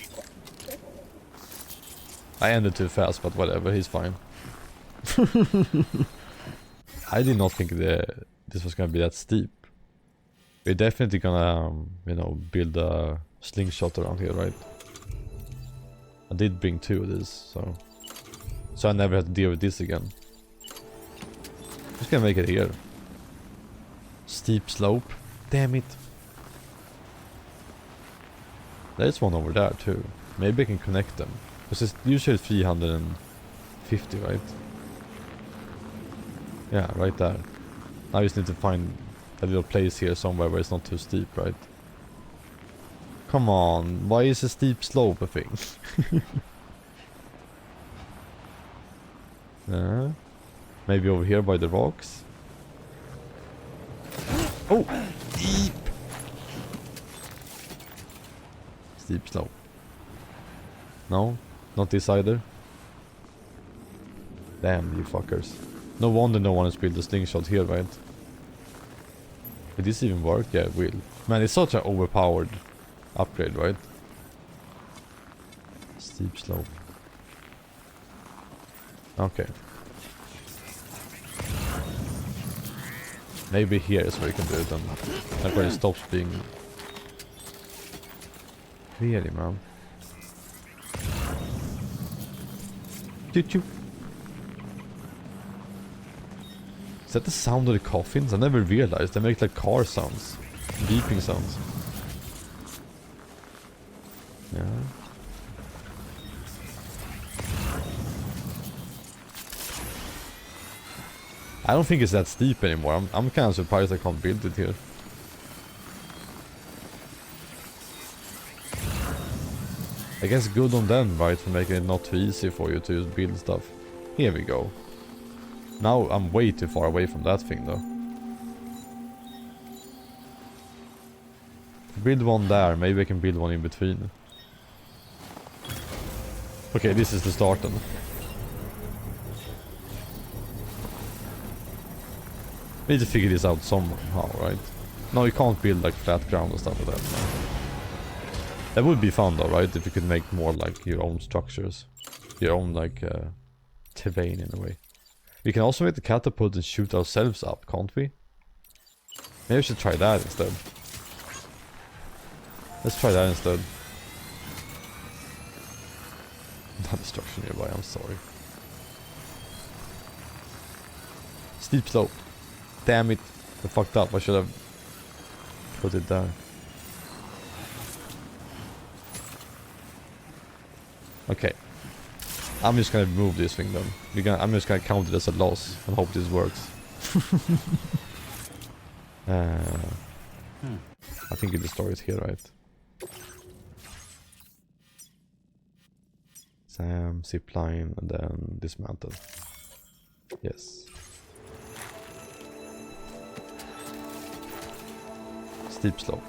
I ended too fast, but whatever, he's fine. I did not think this was gonna be that steep. We're definitely gonna, you know, build a slingshot around here, right? I did bring 2 of these, so I never had to deal with this again. Just gonna make it here. Steep slope. Damn it. There's one over there too. Maybe I can connect them. Because it's usually 350, right? Yeah, right there. I just need to find a little place here somewhere where it's not too steep, right? Come on, why is a steep slope a thing? Maybe over here by the rocks? Oh! Deep! Steep slope. No? Not this either? Damn, you fuckers. No wonder no one has built a slingshot here, right? Will this even work? Yeah, it will. Man, it's such an overpowered upgrade, right? Steep slope. Okay. Maybe here is where you can do it, and like where it stops being... Really, man. Choo-choo. Is that the sound of the coffins? I never realized. They make like car sounds. Beeping sounds. Yeah. I don't think it's that steep anymore. I'm kind of surprised I can't build it here. I guess good on them, right, for making it not too easy for you to just build stuff. Here we go. Now I'm way too far away from that thing though. Build one there, maybe I can build one in between. Okay, this is the start then. We need to figure this out somehow, right? No, you can't build like flat ground and stuff like that. No. That would be fun though, right? If you could make more like your own structures. Your own like terrain in a way. We can also make the catapult and shoot ourselves up, can't we? Maybe we should try that instead. Let's try that instead. Not destruction nearby, I'm sorry. Steep slope. Damn it. I fucked up. I should have put it there. Okay. I'm just gonna remove this thing then. I'm just gonna count it as a loss and hope this works. I think it destroys here, right? Sam, zipline, and then dismantle. Yes. Steep slope.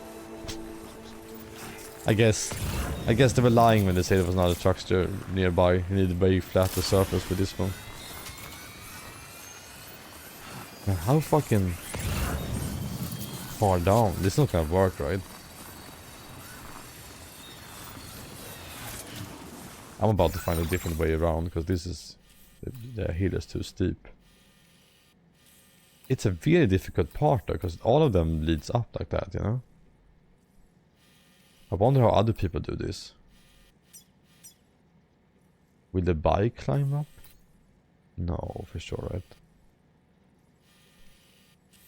I guess they were lying when they said there was another structure nearby. You need a very flat surface for this one. Man, how fucking far down? This is not gonna work, right? I'm about to find a different way around because this is... the hill is too steep. It's a very difficult part though, because all of them leads up like that, you know? I wonder how other people do this. Will the bike climb up? No, for sure, right?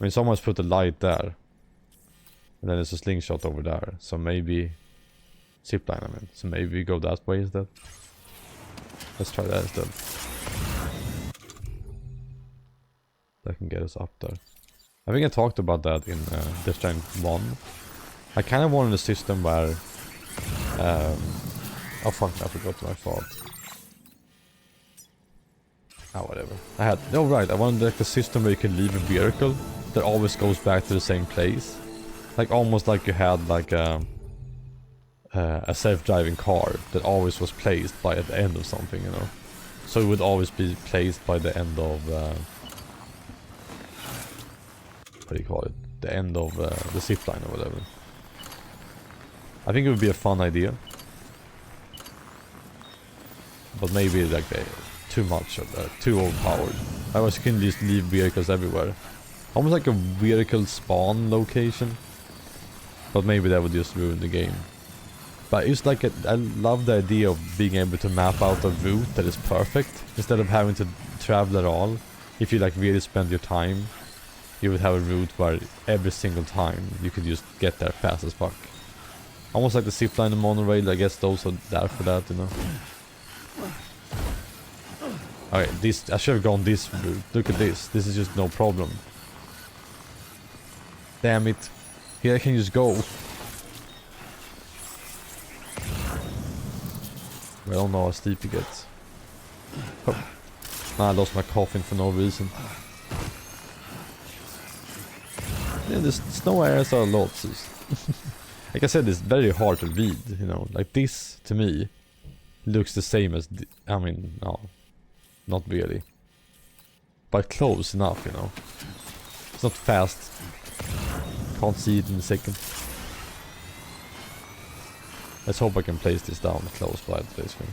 I mean, someone's put a light there. And then there's a slingshot over there. So maybe... zipline, I mean. So maybe we go that way instead. Let's try that instead. That can get us up there. I think I talked about that in Death Stranding 1. I kind of wanted a system where... oh fuck, I forgot my fault. Oh, whatever. I had... oh right, I wanted like a system where you can leave a vehicle that always goes back to the same place. Like almost like you had like a self-driving car that always was placed by at the end of something, you know. So it would always be placed by the end of... what do you call it? The end of the zipline or whatever. I think it would be a fun idea. But maybe like too much of that, too overpowered. Otherwise you can just leave vehicles everywhere. Almost like a vehicle spawn location. But maybe that would just ruin the game. But it's like I love the idea of being able to map out a route that is perfect. Instead of having to travel at all. If you like really spend your time, you would have a route where every single time you could just get there fast as fuck. Almost like the zipline and monorail, I guess those are there for that, you know. Okay, this, I should have gone this route. Look at this. This is just no problem. Damn it. Here I can just go. I don't know how steep it gets. Oh. I lost my coffin for no reason. Yeah, the snow areas are lots. Like I said, it's very hard to read, you know. Like this, to me, looks the same as... I mean, no. Not really. But close enough, you know. It's not fast. Can't see it in a second. Let's hope I can place this down close by the place thing.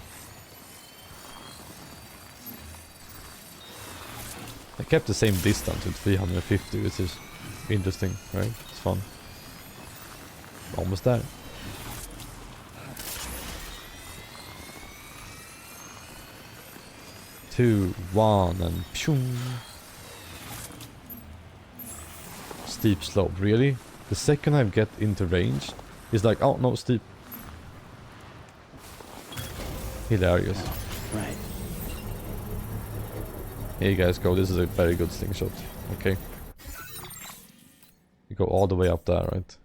I kept the same distance with 350, which is interesting, right? It's fun. Almost there. Two, one, and pshung. Steep slope, really? The second I get into range, it's like, oh no, steep. Hilarious. Right. Here you guys go, this is a very good slingshot. Okay. You go all the way up there, right?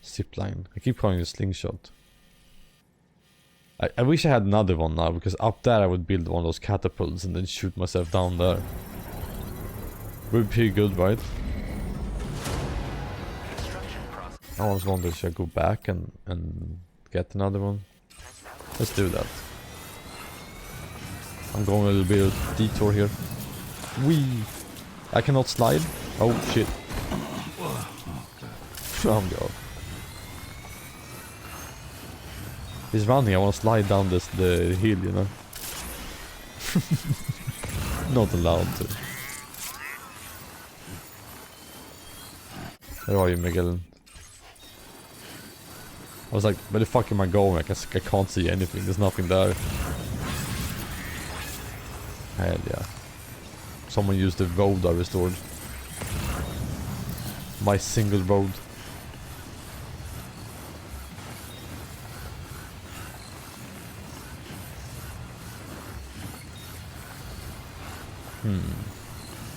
Zipline. I keep calling it a slingshot. I wish I had another one now, because up there I would build one of those catapults and then shoot myself down there. Would be pretty good, right? I always wondered, should I go back and get another one? Let's do that. I'm going a little bit of detour here. Whee! I cannot slide. Oh shit. Oh god. He's running, I want to slide down the hill, you know. Not allowed to. Where are you, Miguel? I was like, where the fuck am I going? I can't see anything, there's nothing there. Hell yeah. Someone used the road I restored. My single road.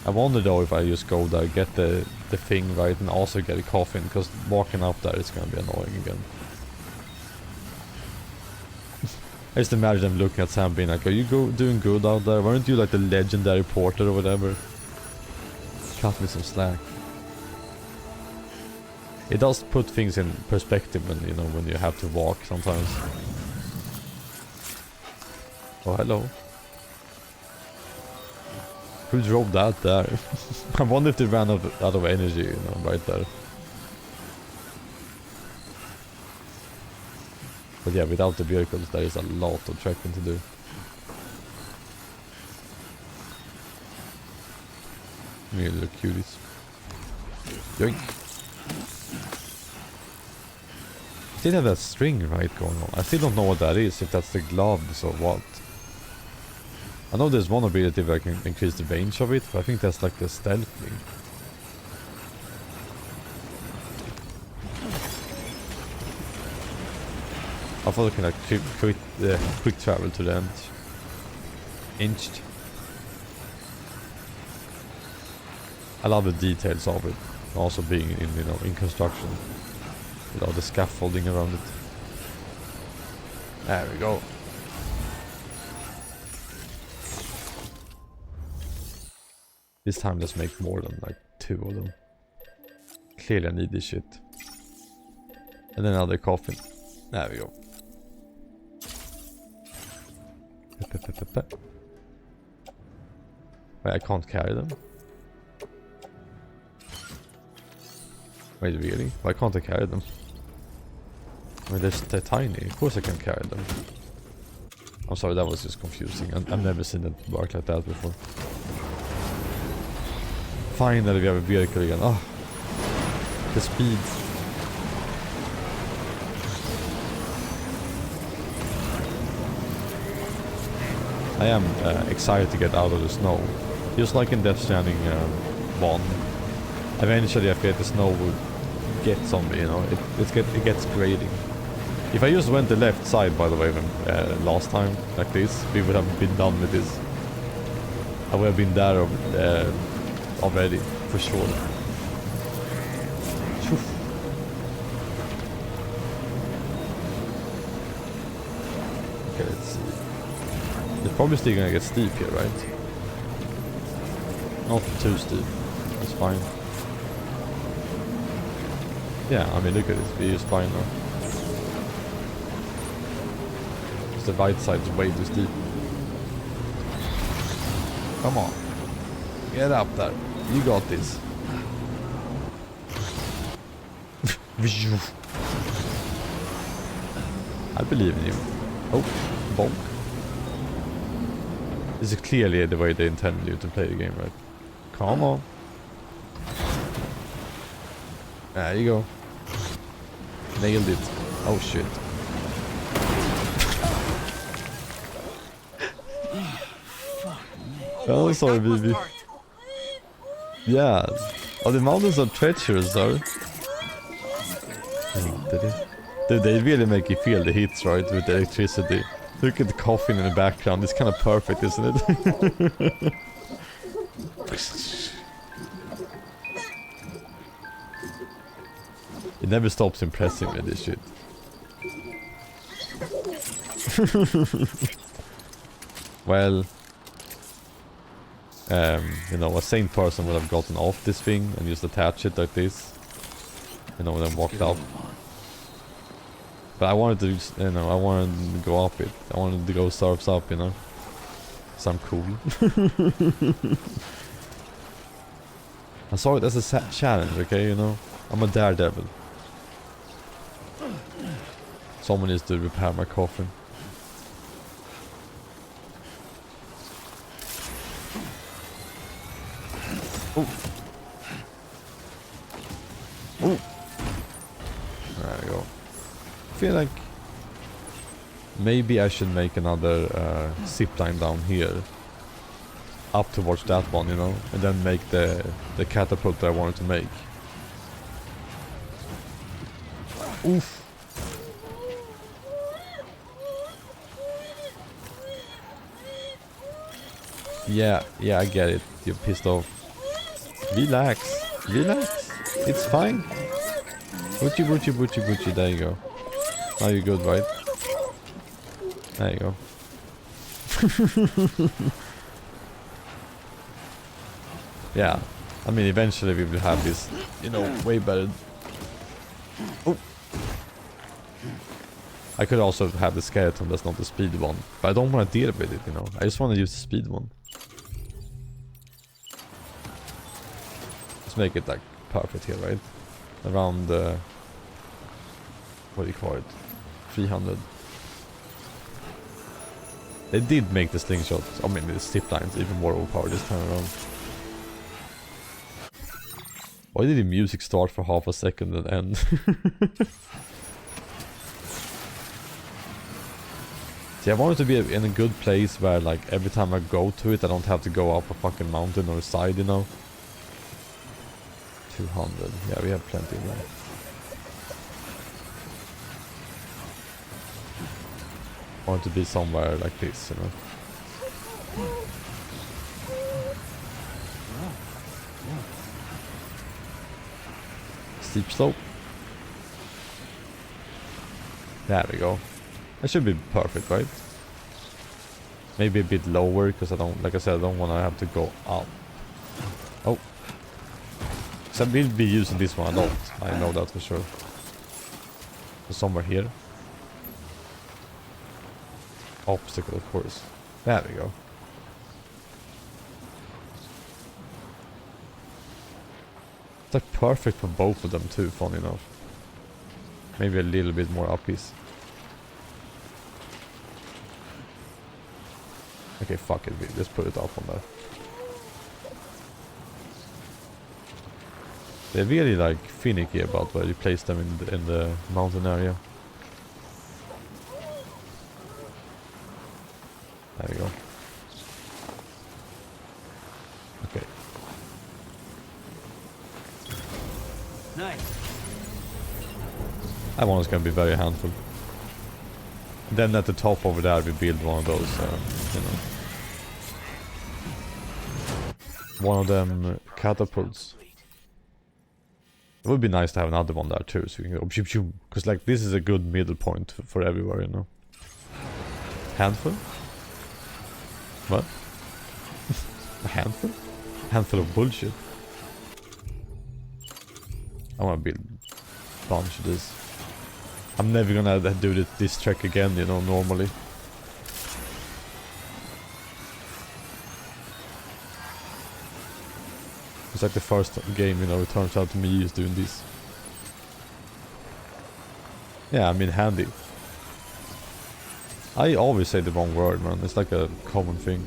I wonder though if I just go there, get the thing right and also get a coffin, because walking up there is gonna be annoying again. I just imagine them looking at Sam being like, are you doing good out there? Weren't you like the legendary porter or whatever? Cut me some slack. It does put things in perspective when, you know, when you have to walk sometimes. Oh, hello. Who drove that there? I wonder if they ran out of energy, you know, right there. But yeah, without the vehicles there is a lot of trekking to do. Really little cuties. Yoink. Still have that string right going on. I still don't know what that is, if that's the gloves or what. I know there's one ability where I can increase the range of it, but I think that's like the stealth thing. I thought I can like quick travel to the end. Inched. I love the details of it. Also being in, you know, in construction. With all the scaffolding around it. There we go. This time let's make more than like 2 of them. Clearly I need this shit. And then another coffin. There we go. Wait, I can't carry them? Wait, really? Why can't I carry them? I mean, they're tiny. Of course I can carry them. I'm sorry, that was just confusing. I've never seen it work like that before. Finally we have a vehicle again. Oh, the speed. I am excited to get out of the snow. Just like in Death Stranding 1. Eventually I feel like the snow would get on me, you know. It gets grating. If I just went the left side, by the way, when, last time, like this, we would have been done with this. I would have been there already, for sure. Okay, let's see. It's probably still gonna get steep here, right? Not too steep. That's fine. Yeah, I mean, look at this. We're just fine now. The right side is way too steep. Come on. Get up there. You got this. I believe in you. Oh, bonk. This is clearly the way they intended you to play the game, right? Come on. There you go. Nailed it. Oh shit. Oh, sorry, baby. Yeah. Oh, the mountains are treacherous, though. Dude, they really make you feel the hits, right? With the electricity. Look at the coffin in the background. It's kind of perfect, isn't it? It never stops impressing me, this shit. Well... you know, a sane person would have gotten off this thing and just attached it like this. You know, and then walked up. But I wanted to, you know, I wanted to go up it. I wanted to go surfs up, you know. So I'm cool. I saw it as a challenge, okay, you know. I'm a daredevil. Someone needs to repair my coffin. Oh. Oh. There we go. I feel like maybe I should make another zip line down here. Up towards that one, you know, and then make the catapult that I wanted to make. Oof. Yeah, I get it. You're pissed off. Relax. Relax. It's fine. Boochie, boochie, boochie, boochie. There you go. Now you're good, right? There you go. Yeah. I mean, eventually we will have this, you know, way better. Oh. I could also have the skeleton that's not the speed one. But I don't want to deal with it, you know. I just want to use the speed one. Let's make it like perfect here, right? Around what do you call it? 300. They did make the slingshot, I mean the zip lines even more overpowered this time around. Why did the music start for half a second and end? See, I want it to be in a good place where like every time I go to it I don't have to go up a fucking mountain or a side, you know. 200, yeah, we have plenty of that. I want it to be somewhere like this, you know. Steep slope. There we go. That should be perfect, right? Maybe a bit lower because I don't, like I said, I don't want to have to go up. Oh. So I will be using this one a lot. I know that for sure. So somewhere here. Obstacle, of course. There we go. It's like perfect for both of them too, funny enough. Maybe a little bit more uppies. Okay, fuck it, we just put it up on there. They're really like finicky about where you place them in the mountain area. There we go. Okay. Nice. That one is gonna be very handful. Then at the top over there we build one of those, you know. One of them catapults. It would be nice to have another one there too, so you can go shoop shoop. Because like this is a good middle point for everywhere, you know. Handful? What? A handful? A handful of bullshit. I wanna build a bunch of this. I'm never gonna do this trek again, you know, normally. It's like the first game, you know, it turns out to me is doing this. Yeah, I mean handy. I always say the wrong word, man. It's like a common thing.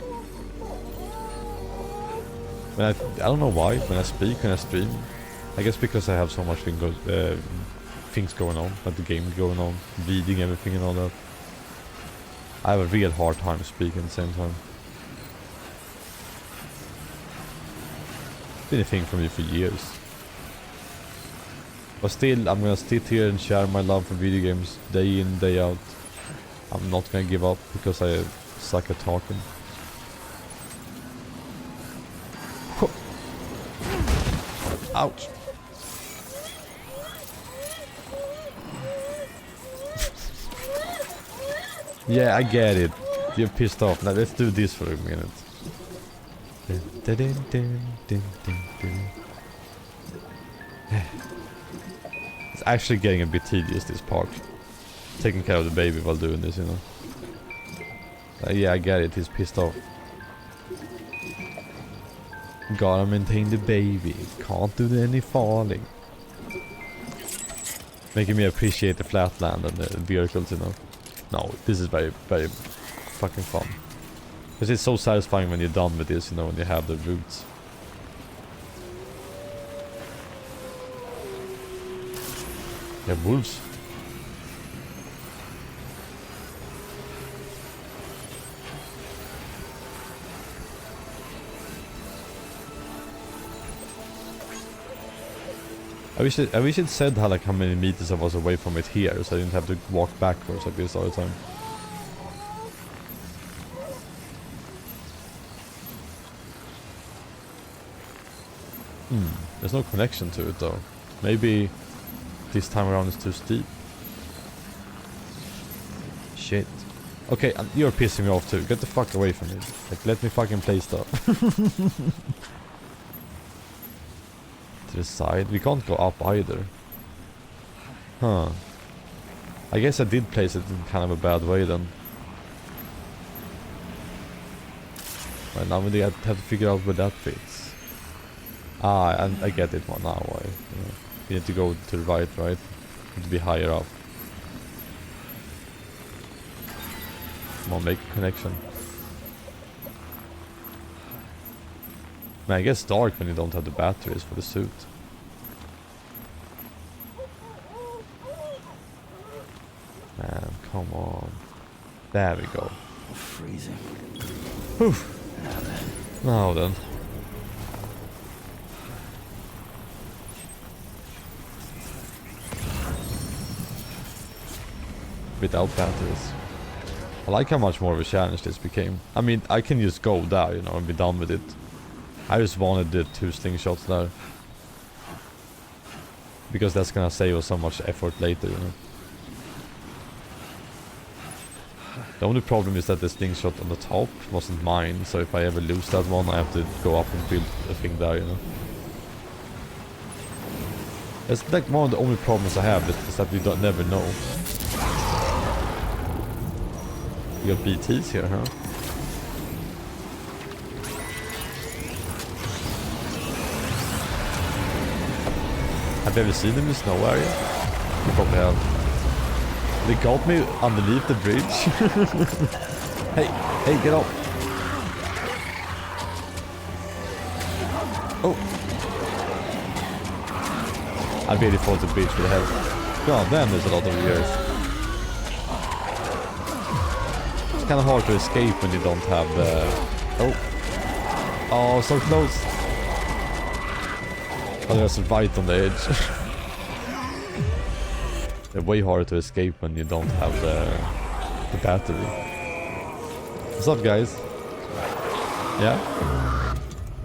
When I don't know why, when I speak, when I stream. I guess because I have so much things going on, like the game going on, reading everything and all that. I have a real hard time speaking at the same time. It's been a thing for me for years. But still, I'm gonna sit here and share my love for video games day in, day out. I'm not gonna give up because I suck at talking. Ouch. Yeah, I get it. You're pissed off. Now let's do this for a minute. It's actually getting a bit tedious, this part. Taking care of the baby while doing this, you know. Yeah, I get it. He's pissed off. Gotta maintain the baby. Can't do any falling. Making me appreciate the flatland and the vehicles, you know. No, this is very, very fucking fun. Because it's so satisfying when you're done with this, you know, when you have the roots. Yeah, wolves. I wish it said how many meters I was away from it here, so I didn't have to walk backwards like this all the time. There's no connection to it though. Maybe this time around it's too steep. Shit. Okay, you're pissing me off too. Get the fuck away from me. Like, let me fucking play stuff. To the side. We can't go up either. Huh. I guess I did place it in kind of a bad way then. Right, now we have to figure out where that fits. Ah, and I get it now. You need to go to the right? To be higher up. Come on, make a connection. Man, it gets dark when you don't have the batteries for the suit. Man, come on. There we go. Freezing. Whew. Now then. Without batteries. I like how much more of a challenge this became. I mean, I can just go there, you know, and be done with it. I just wanted the 2 slingshots there. Because that's gonna save us so much effort later, you know. The only problem is that the slingshot on the top wasn't mine, so if I ever lose that one, I have to go up and build a thing there, you know. It's like one of the only problems I have is that we don't never know. We got BTs here, huh? Have you ever seen them in the snow area? You probably have. They got me underneath the bridge. Hey, get up. Oh. I really fought the bridge with the head. God damn, there's a lot of years. It's kind of hard to escape when you don't have the... Oh, so close. Oh, there's a right on the edge. They're way harder to escape when you don't have the battery. What's up, guys? Yeah?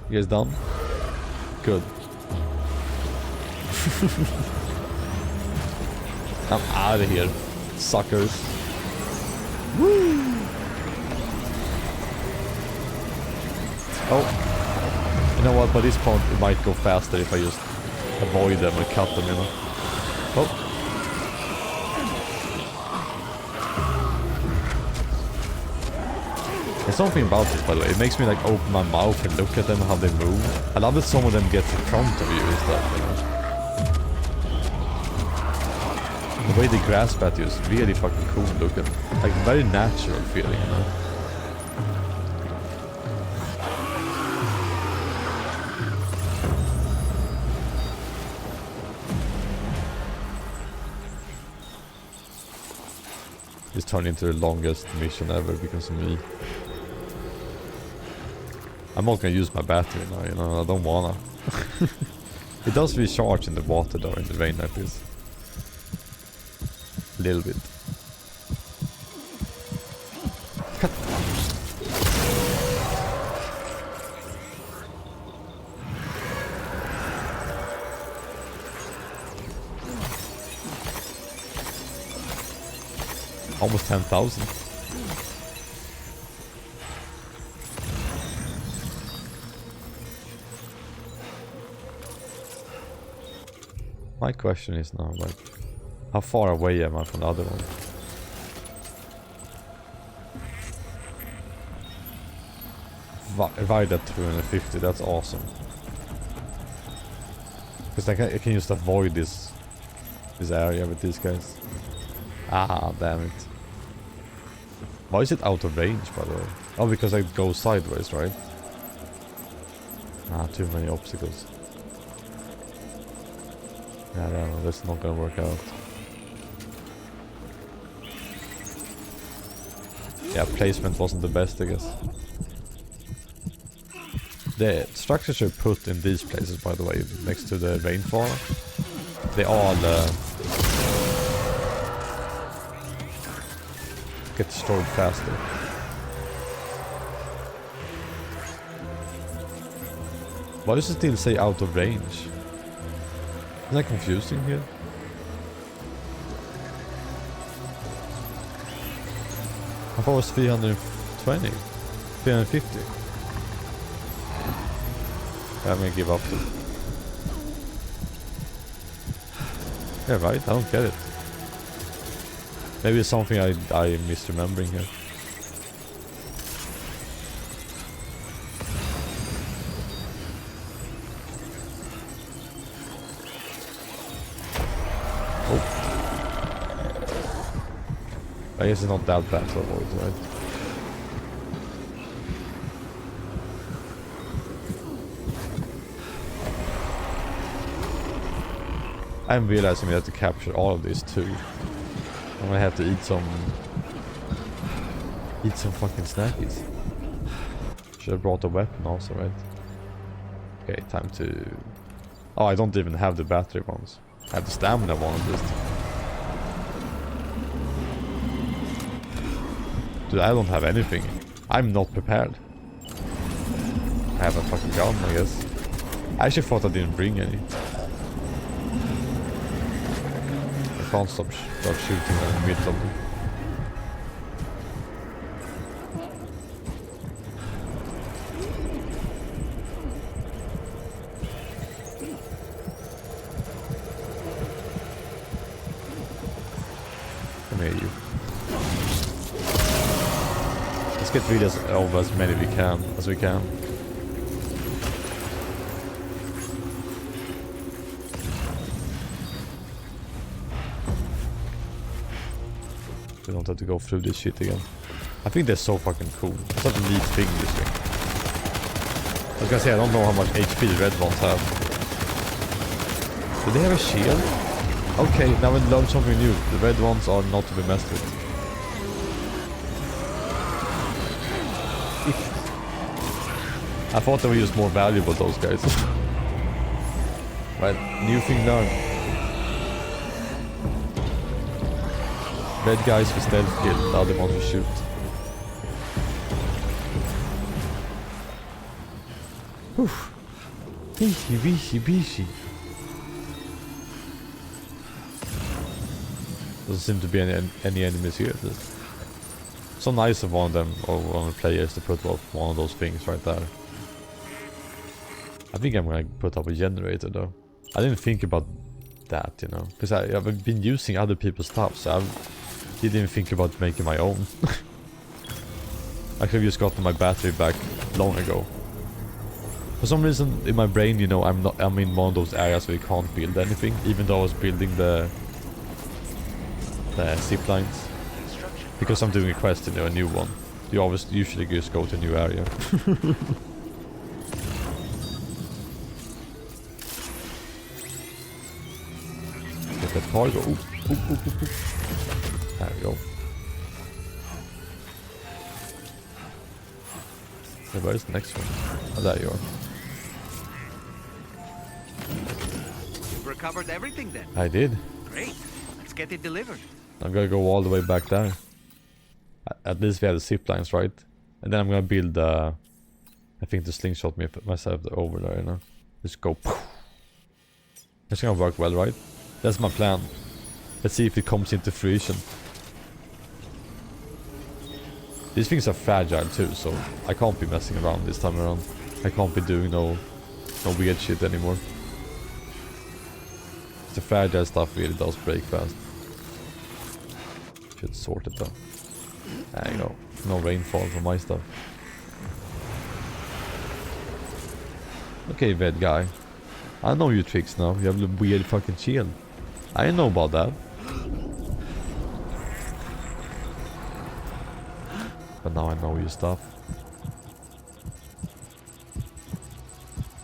You guys done? Good. I'm out of here, suckers. Woo! Oh. You know what, by this point it might go faster if I just avoid them and cut them, you know. Oh. There's something about this, by the way. It makes me like open my mouth and look at them, how they move. I love that some of them get in front of you and stuff, you know. The way they grasp at you is really fucking cool looking. Like very natural feeling, you know. This turned into the longest mission ever because of me. I'm not gonna use my battery now, you know, I don't wanna. It does recharge in the water though, in the rain like this. A little bit. Cut. Almost 10,000. My question is now, like, how far away am I from the other one? Right at 250, that's awesome. Because I can just avoid this area with these guys. Ah, damn it. Why is it out of range, by the way? Oh, because I go sideways, right? Ah, too many obstacles. Yeah, no, that's not gonna work out. Yeah, placement wasn't the best, I guess. The structures are put in these places, by the way, next to the rainfall. They all get destroyed faster. Why does it still say out of range? Isn't that confusing here? I thought it was 320. 350. I'm gonna give up. Yeah, right, I don't get it. Maybe it's something I'm misremembering here. I guess it's not that bad to avoid, right? I'm realizing we have to capture all of this too. I'm gonna have to eat some fucking snackies. Should have brought a weapon also, right? Okay, time to... Oh, I don't even have the battery ones. I have the stamina one at least. Dude, I don't have anything. I'm not prepared. I have a fucking gun, I guess. I actually thought I didn't bring any. I can't start shooting in the middle of them. Come here, you. Let's get rid of as many as we can. We don't have to go through this shit again. I think they're so fucking cool. It's such a neat thing, this thing. I was gonna say, I don't know how much HP the red ones have. Do they have a shield? Okay, now we learned something new. The red ones are not to be messed with. I thought they were just more valuable, those guys. Right, new thing learned. Red guys for stealth kill, the other ones we shoot. Whew. Easy, beasy, beasy. Doesn't seem to be any enemies here. So nice of one of them, or one of the players, to put up one of those things right there. I think I'm gonna put up a generator though. I didn't think about that, you know, because I've been using other people's stuff, so I didn't even think about making my own. I could have just gotten my battery back long ago. For some reason in my brain, you know, I'm in one of those areas where you can't build anything, even though I was building the zip lines. Because I'm doing a quest, you know, a new one. You usually just go to a new area. Get that cargo. Oop, oop, oop, oop, oop. There we go. So where's the next one? Oh, there you are. You've recovered everything then? I did. Great. Let's get it delivered. I'm gonna go all the way back there. At least we have the zip lines, right? And then I'm gonna build I think the slingshot myself over there, you know. Just go. It's gonna work well, right? That's my plan. Let's see if it comes into fruition. These things are fragile too, so I can't be messing around this time around. I can't be doing no weird shit anymore. The fragile stuff really does break fast. Should sort it though. There you go. No rainfall for my stuff. Okay, red guy. I know your tricks now. You have a weird fucking shield. I didn't know about that. But now I know your stuff.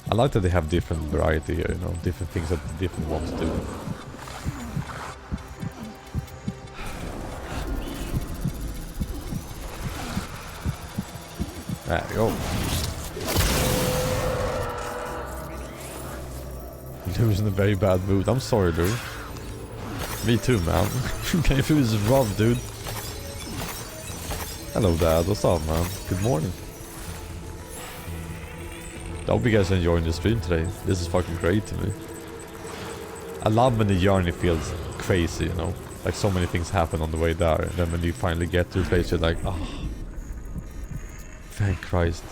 I like that they have different variety here, you know, different things that different ones do. There we go. Lou's in a very bad mood. I'm sorry, Lou. Me too, man. Going through this is rough, dude. Hello, Dad. What's up, man? Good morning. I hope you guys are enjoying the stream today. This is fucking great to me. I love when the journey feels crazy, you know? Like so many things happen on the way there. And then when you finally get to the place, you're like, oh. Thank Christ.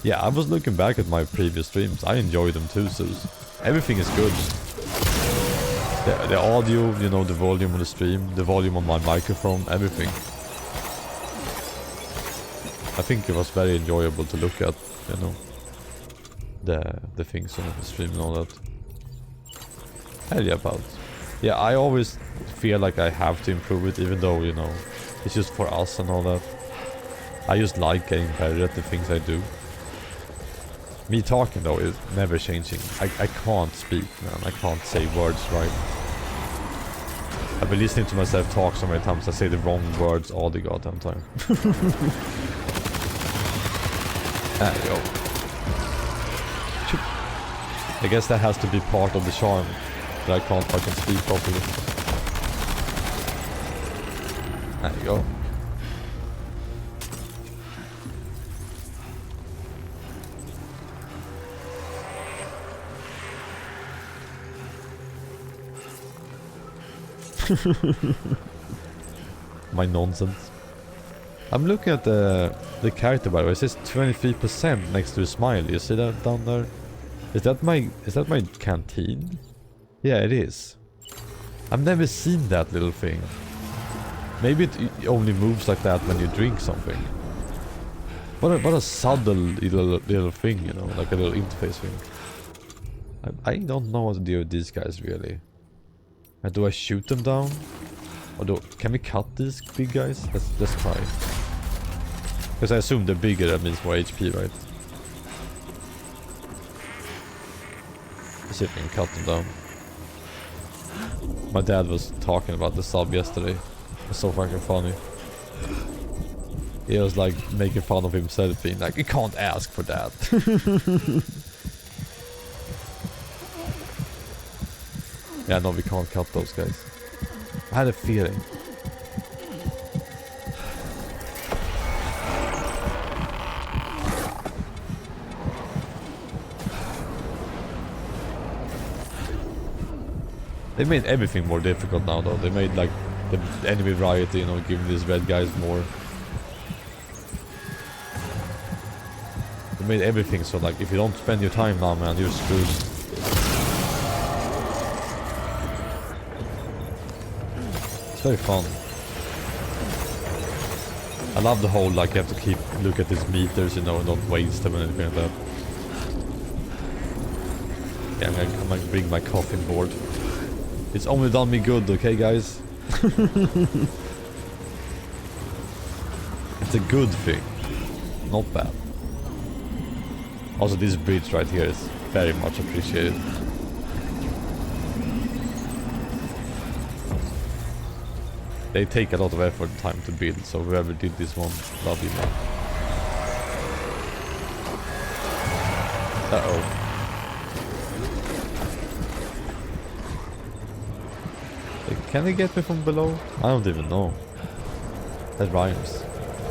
Yeah, I was looking back at my previous streams. I enjoyed them too, so everything is good. The audio, you know, the volume on the stream, the volume on my microphone, everything. I think it was very enjoyable to look at, you know, the things on the stream and all that. Hell yeah, pal. Yeah, I always feel like I have to improve it, even though, you know, it's just for us and all that. I just like getting better at the things I do. Me talking though is never changing. I can't speak, man. I can't say words right. I've been listening to myself talk so many times I say the wrong words all the goddamn time. There you go. I guess that has to be part of the charm, that I can't fucking speak properly. There you go. My nonsense. I'm looking at the character, by the way. It says 23% next to the smiley. You see that down there? Is that my canteen? Yeah, it is. I've never seen that little thing. Maybe it only moves like that when you drink something. What a subtle little thing, you know, like a little interface thing. I don't know what to do with these guys really. Do I shoot them down? Or can we cut these big guys? Let's try. Because I assume they're bigger, that means more HP, right? Let's see if we can cut them down. My dad was talking about the sub yesterday. It's so fucking funny. He was like making fun of himself, being like, you can't ask for that. Yeah, no, we can't cut those guys. I had a feeling. They made everything more difficult now though. They made like the enemy variety, you know, giving these red guys more. They made everything so like if you don't spend your time now, man, you're screwed. It's very fun. I love the whole like you have to keep look at these meters, you know, and don't waste them and anything like that. Yeah, I'm gonna bring my coffin board. It's only done me good, okay guys? It's a good thing. Not bad. Also this bridge right here is very much appreciated. They take a lot of effort and time to build, so whoever did this one, love you man. Uh-oh. Can they get me from below? I don't even know. That rhymes.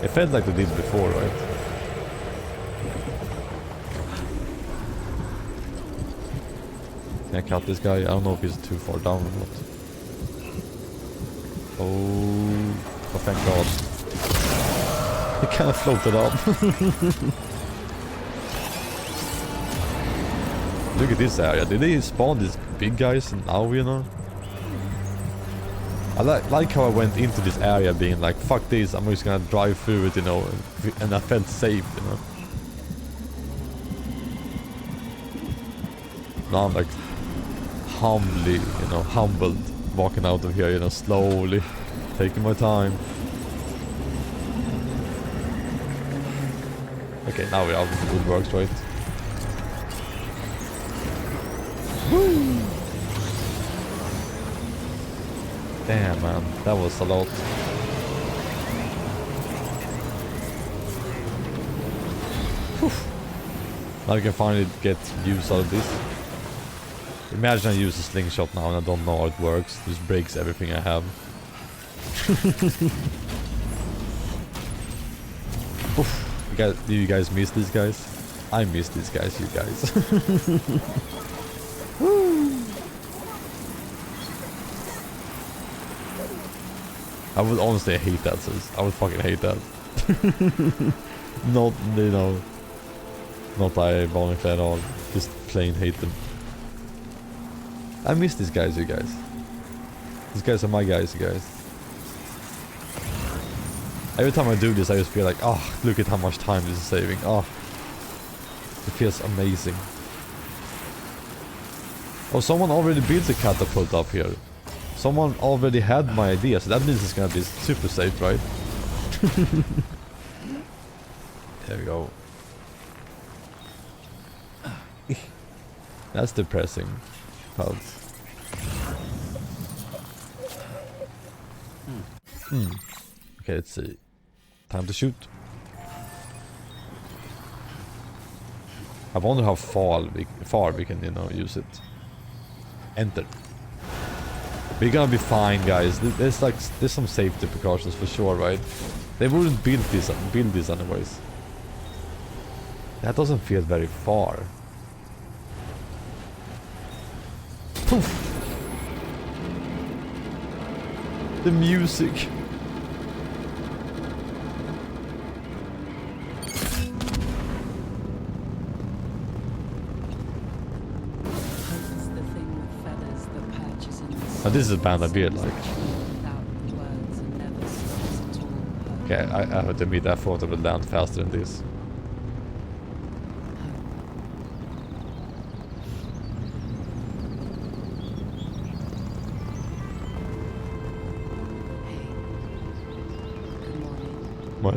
It felt like they did before, right? Can I cut this guy? I don't know if he's too far down or not. Oh thank god. He kind of floated up. Look at this area. Did they spawn these big guys now, you know? I like how I went into this area being like, fuck this, I'm just gonna drive through it, you know, and I felt safe, you know. Now I'm like humbly, you know, humbled, walking out of here, you know, slowly, taking my time. Okay, now we're out of the woodworks, right? Woo! Damn man, that was a lot. Whew. Now we can finally get use out of this. Imagine I use a slingshot now and I don't know how it works. This breaks everything I have. Do you guys miss these guys? I miss these guys, you guys. I would honestly hate that, sis. I would fucking hate that. Not, you know, not ironically at all. Just plain hate them. I miss these guys, you guys. These guys are my guys, you guys. Every time I do this, I just feel like, oh, look at how much time this is saving. Oh, it feels amazing. Oh, someone already built a catapult up here. Someone already had my idea, so that means it's gonna be super safe, right? There we go. That's depressing. Pulse. Okay, let's see. Time to shoot. I wonder how far we can, you know, use it. Enter. We're gonna be fine, guys. There's some safety precautions for sure, right? They wouldn't build this anyways. That doesn't feel very far. Poof. The music. Oh, this is a band I really like. Okay, I have to admit I thought I would land faster than this. What?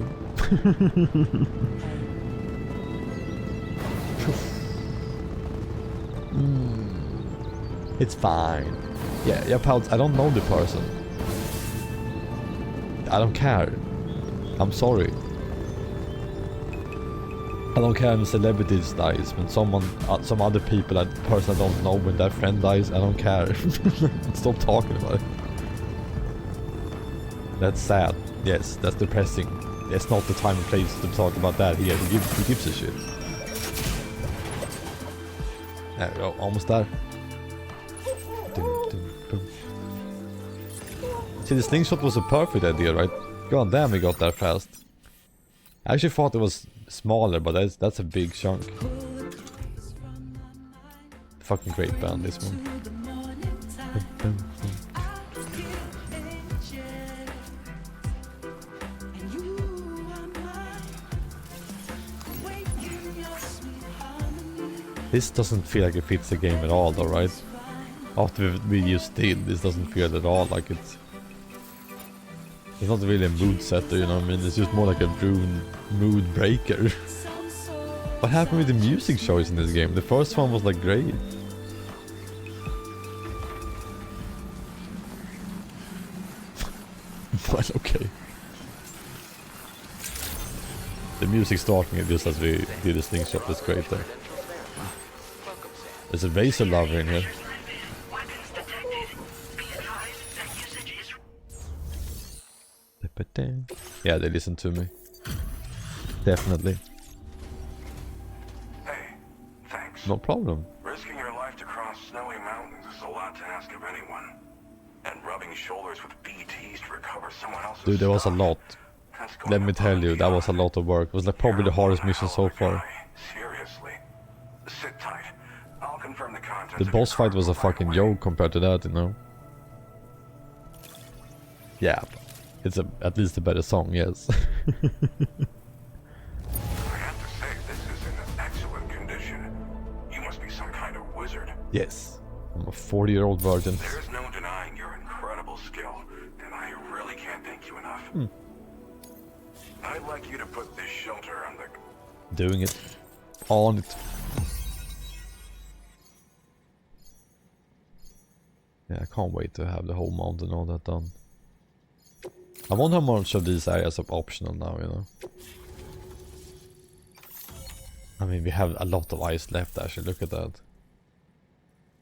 It's fine. Yeah, pals, I don't know the person. I don't care. I'm sorry. I don't care when celebrities dies, when some other people, that person I don't know, when their friend dies, I don't care. Stop talking about it. That's sad. Yes, that's depressing. It's not the time and place to talk about that here. Who gives a shit? There we go, almost there. See, the slingshot was a perfect idea, right? God damn, we got there fast. I actually thought it was smaller, but that's a big chunk. Fucking great band, this one. This doesn't feel like it fits the game at all, though, right? After we used Steel, this doesn't feel at all like it's not really a mood setter, you know what I mean? It's just more like a mood breaker. What happened with the music choice in this game? The first one was like great. Well, okay. The music starting it just as we did the slingshot is great there. There's a razor lover in here. Yeah, they listen to me. Definitely. Hey, thanks. No problem. Risking your life to cross snowy mountains is a lot to ask of anyone. And rubbing shoulders with BTs to recover someone else's Dude, there was a stuff. lot. Let me tell you, that was a lot of work. It was like probably the hardest mission so far. Seriously. Sit tight. I'll confirm the contents. The boss fight was a fucking joke compared to that, you know. Yeah, it's at least a better song, yes. I have to say, this is in excellent condition. You must be some kind of wizard. Yes, I'm a 40-year-old virgin. There's no denying your incredible skill, and I really can't thank you enough. I'd like you to put this shelter on the... Doing it. On it. Yeah, I can't wait to have the whole mountain and all that done. I wonder how much of these areas are optional now, you know. I mean, we have a lot of ice left actually, look at that.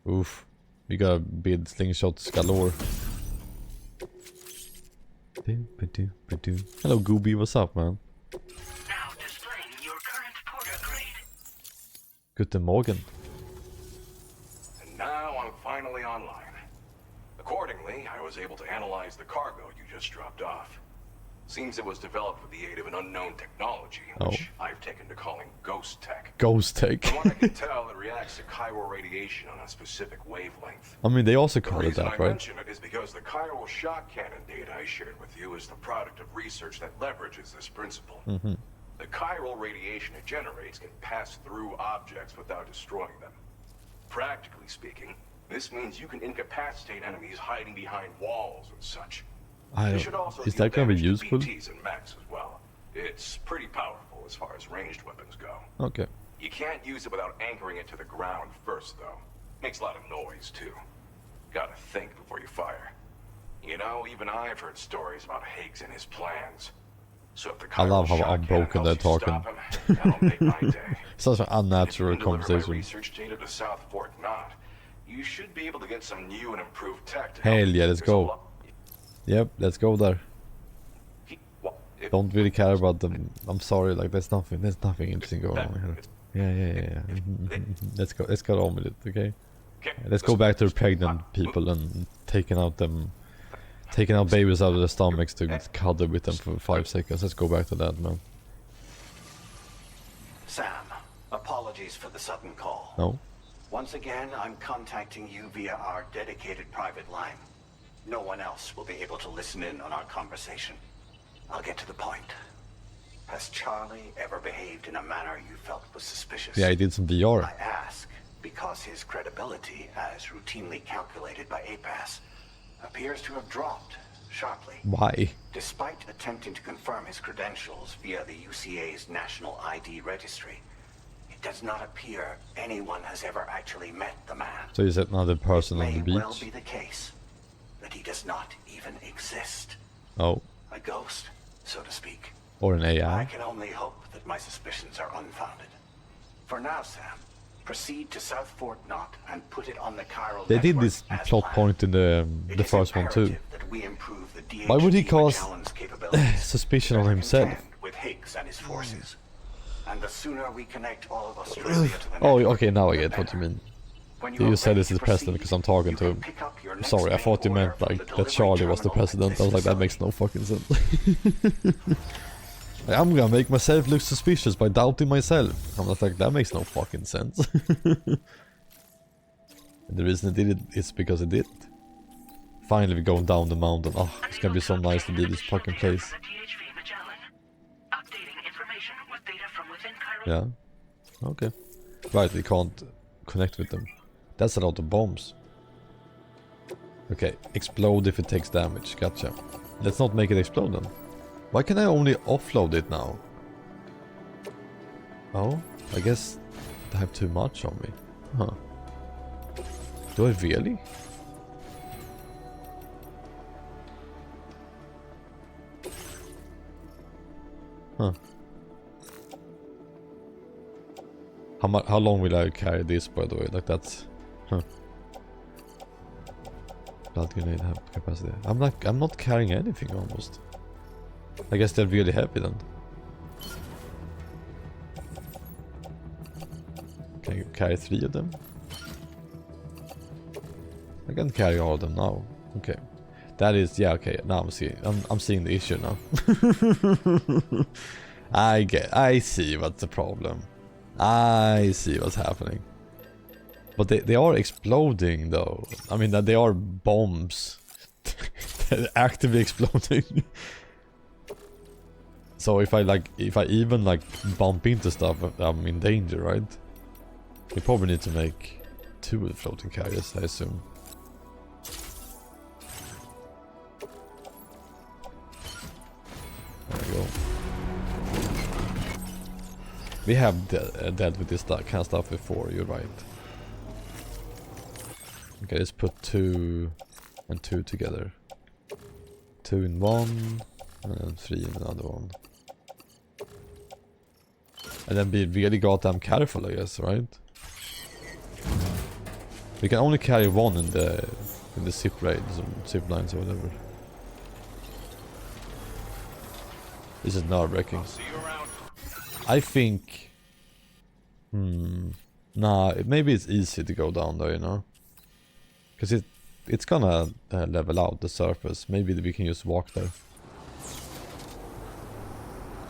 Oof. We gotta build slingshots galore. Hello Gooby, what's up, man? Now displaying your current porter grade. Guten Morgen. And now I'm finally online. Accordingly, I was able to analyze the cargo you just dropped off. Seems it was developed with the aid of an unknown technology, which I've taken to calling ghost tech. Ghost tech. From what I can tell, it reacts to chiral radiation on a specific wavelength. I mean, they also call it reason that, I right? mention it is because the chiral shock cannon data I shared with you is the product of research that leverages this principle. The chiral radiation it generates can pass through objects without destroying them. Practically speaking, this means you can incapacitate enemies hiding behind walls and such. Is that gonna be useful? BTs and mechs as well. It's pretty powerful as far as ranged weapons go. Okay. You can't use it without anchoring it to the ground first, though. Makes a lot of noise, too. Gotta think before you fire. You know, even I've heard stories about Higgs and his plans. So if the I love how chiral shock cannon unbroken they're helps you talking. stop him, that'll make my day. Such an unnatural If you can deliver my conversation. research data to South Fort Knot, you should be able to get some new and improved tech to Hell help. yeah, let's There's a go. lot- Yep, let's go there. if- Don't really care about them. I'm sorry, like there's nothing interesting going on here. Yeah. Let's go on with it, okay? Let's go back to the pregnant people and taking out babies out of their stomachs to cuddle with them for 5 seconds. Let's go back to that, man. Sam, apologies for the sudden call. No? Once again, I'm contacting you via our dedicated private line. No one else will be able to listen in on our conversation. I'll get to the point. Has Charlie ever behaved in a manner you felt was suspicious? Yeah, I did some VR. I ask because his credibility, as routinely calculated by APAS, appears to have dropped sharply. Why? Despite attempting to confirm his credentials via the UCA's National ID Registry, it does not appear anyone has ever actually met the man. So is that another person on the It may well beach? be the case that he does not even exist. Oh, A ghost, so to speak. or an I AI? can only hope that my suspicions are unfounded. For now, Sam, proceed to South Fort Knot and put it on the chiral They did network this as plot planned. point in the It is first one too. imperative that we improve the Why would he DHD cause Magellan's capabilities suspicion on himself? with Higgs and his forces. And the sooner we connect all of Australia to the Oh, network, okay, now I the get what better. you mean. When You are said this ready is to president proceed, because I'm talking to you him. can pick up your I'm next sorry, I main thought you order meant from like the that delivery Charlie was the terminal at president. this I was like, that facility. makes no fucking sense. Like, I'm gonna make myself look suspicious by doubting myself. I'm just like, that makes no fucking sense. And the reason it did it is because it did. Finally we're going down the mountain. Oh, it's gonna be so nice to leave this fucking place. Yeah. Okay. Right, we can't connect with them. That's a lot of bombs. Okay, explode if it takes damage. Gotcha. Let's not make it explode then. Why can I only offload it now? Oh, I guess I have too much on me. Huh. Do I really? Huh. How long will I carry this, by the way? Like that's... Huh. Blood grenade have capacity. I'm not carrying anything almost. I guess they're really heavy then. Can you carry 3 of them? I can carry all of them now. Okay. That is, yeah, okay, now I'm seeing the issue now. I see what's the problem. I see what's happening. But they are exploding though. I mean that they are bombs. They're actively exploding. So if I even bump into stuff, I'm in danger, right? We probably need to make 2 floating carriers, I assume. There we go. We have dealt with this kind of stuff before, you're right. Okay, let's put 2 and 2 together. 2 in one, and then 3 in another one. And then be really goddamn careful, I guess, right? We can only carry 1 in the zip raids or zip lines or whatever. This is nerve-wracking. I think... Nah, maybe it's easy to go down there, you know? Because it's gonna level out the surface. Maybe we can just walk there.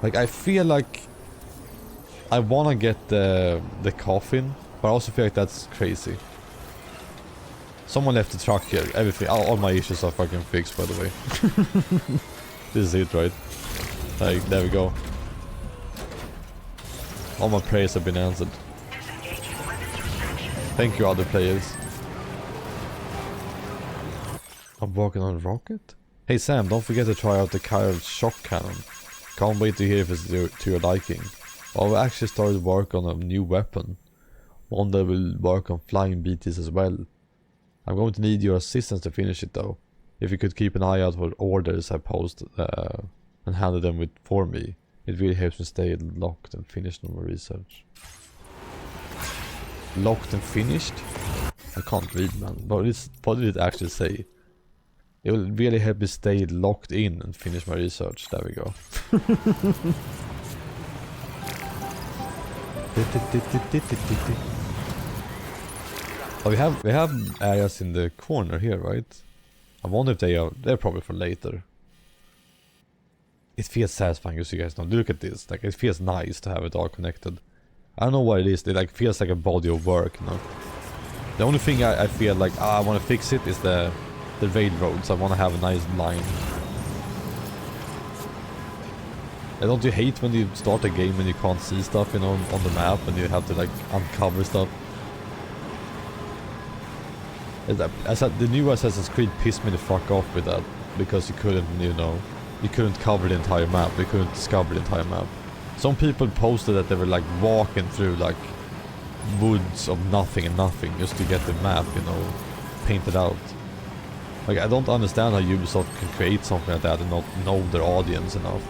Like, I feel like... I wanna get the coffin, but I also feel like that's crazy. Someone left the truck here. Everything, all my issues are fucking fixed, by the way. This is it, right? Like, there we go. All my prayers have been answered. Thank you, other players. I'm walking on a rocket? Hey Sam, don't forget to try out the chiral shock cannon. Can't wait to hear if it's to your liking. Oh, I actually started work on a new weapon. One that will work on flying BTs as well. I'm going to need your assistance to finish it though. If you could keep an eye out for orders I post and handle them for me. It really helps me stay locked and finished on my research. Locked and finished? I can't read, man. But what did it actually say? It will really help me stay locked in and finish my research. There we go. Oh, we have areas in the corner here, right? I wonder if they're probably for later. It feels satisfying, as you guys know. Look at this. Like, it feels nice to have it all connected. I don't know what it is. It like feels like a body of work, you know. The only thing I feel like I want to fix it is the railroads. I want to have a nice line. And don't you hate when you start a game and you can't see stuff, you know, on the map and you have to like uncover stuff? I said the new Assassin's Creed pissed me the fuck off with that because you couldn't, you know, you couldn't cover the entire map. You couldn't discover the entire map. Some people posted that they were like walking through like woods of nothing and nothing just to get the map, you know, painted out. Like, I don't understand how Ubisoft can create something like that and not know their audience enough.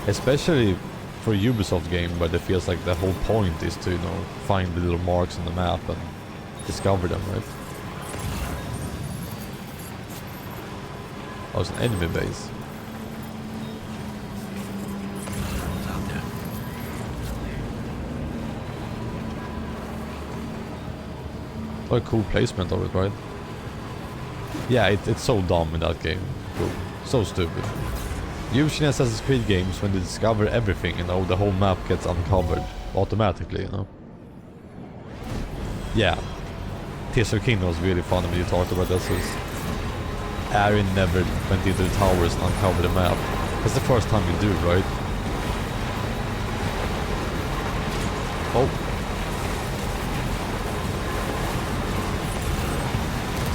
Especially for a Ubisoft game where it feels like the whole point is to, you know, find the little marks on the map and discover them, right? Oh, it's an enemy base. What a cool placement of it, right? Yeah, it's so dumb in that game. Cool. So stupid. Usually in Assassin's Creed games, when they discover everything, you know, the whole map gets uncovered automatically, you know. Yeah. Tears of the Kingdom was really fun when you talked about this. Aaron never went into the towers and uncovered the map. That's the first time you do it, right? Oh.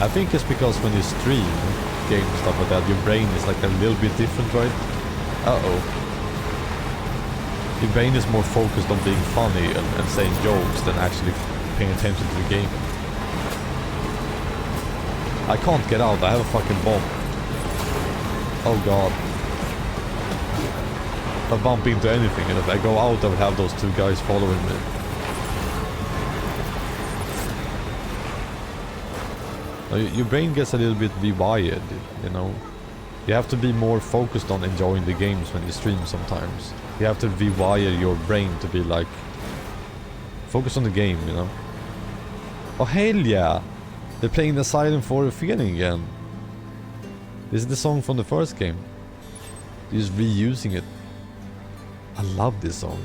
I think it's because when you stream games and stuff like that, your brain is like a little bit different, right? Uh-oh. Your brain is more focused on being funny and saying jokes than actually paying attention to the game. I can't get out, I have a fucking bomb. Oh god. If I bump into anything and if I go out I would have those two guys following me. Your brain gets a little bit rewired, you know. You have to be more focused on enjoying the games when you stream sometimes. You have to rewire your brain to be like... focus on the game, you know. Oh hell yeah! They're playing the Silent for a Feeling again. This is the song from the first game. They're just reusing it. I love this song.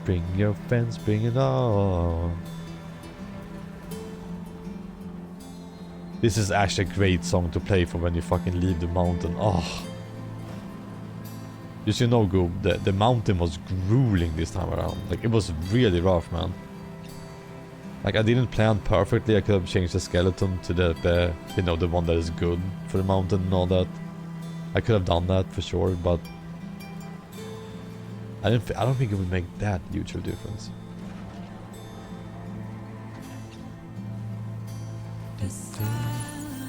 Bring your friends, bring it on. This is actually a great song to play for when you fucking leave the mountain. Oh. Just, you know, Goob, the mountain was grueling this time around. Like, it was really rough, man. Like, I didn't plan perfectly. I could have changed the skeleton to the you know, the one that is good for the mountain and all that. I could have done that for sure, but I don't think it would make that huge of a difference.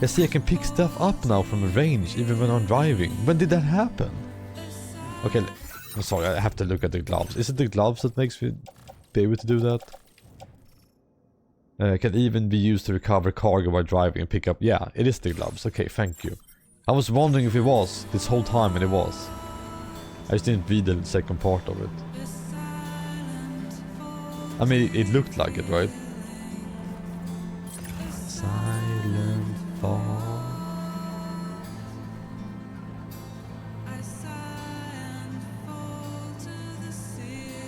I see I can pick stuff up now from a range even when I'm driving. When did that happen? Okay, I'm sorry, I have to look at the gloves. Is it the gloves that makes me be able to do that? Can even be used to recover cargo while driving and pick up... Yeah, it is the gloves. Okay, thank you. I was wondering if it was this whole time, and it was. I just didn't read the second part of it. I mean, it looked like it, right? Silent fall.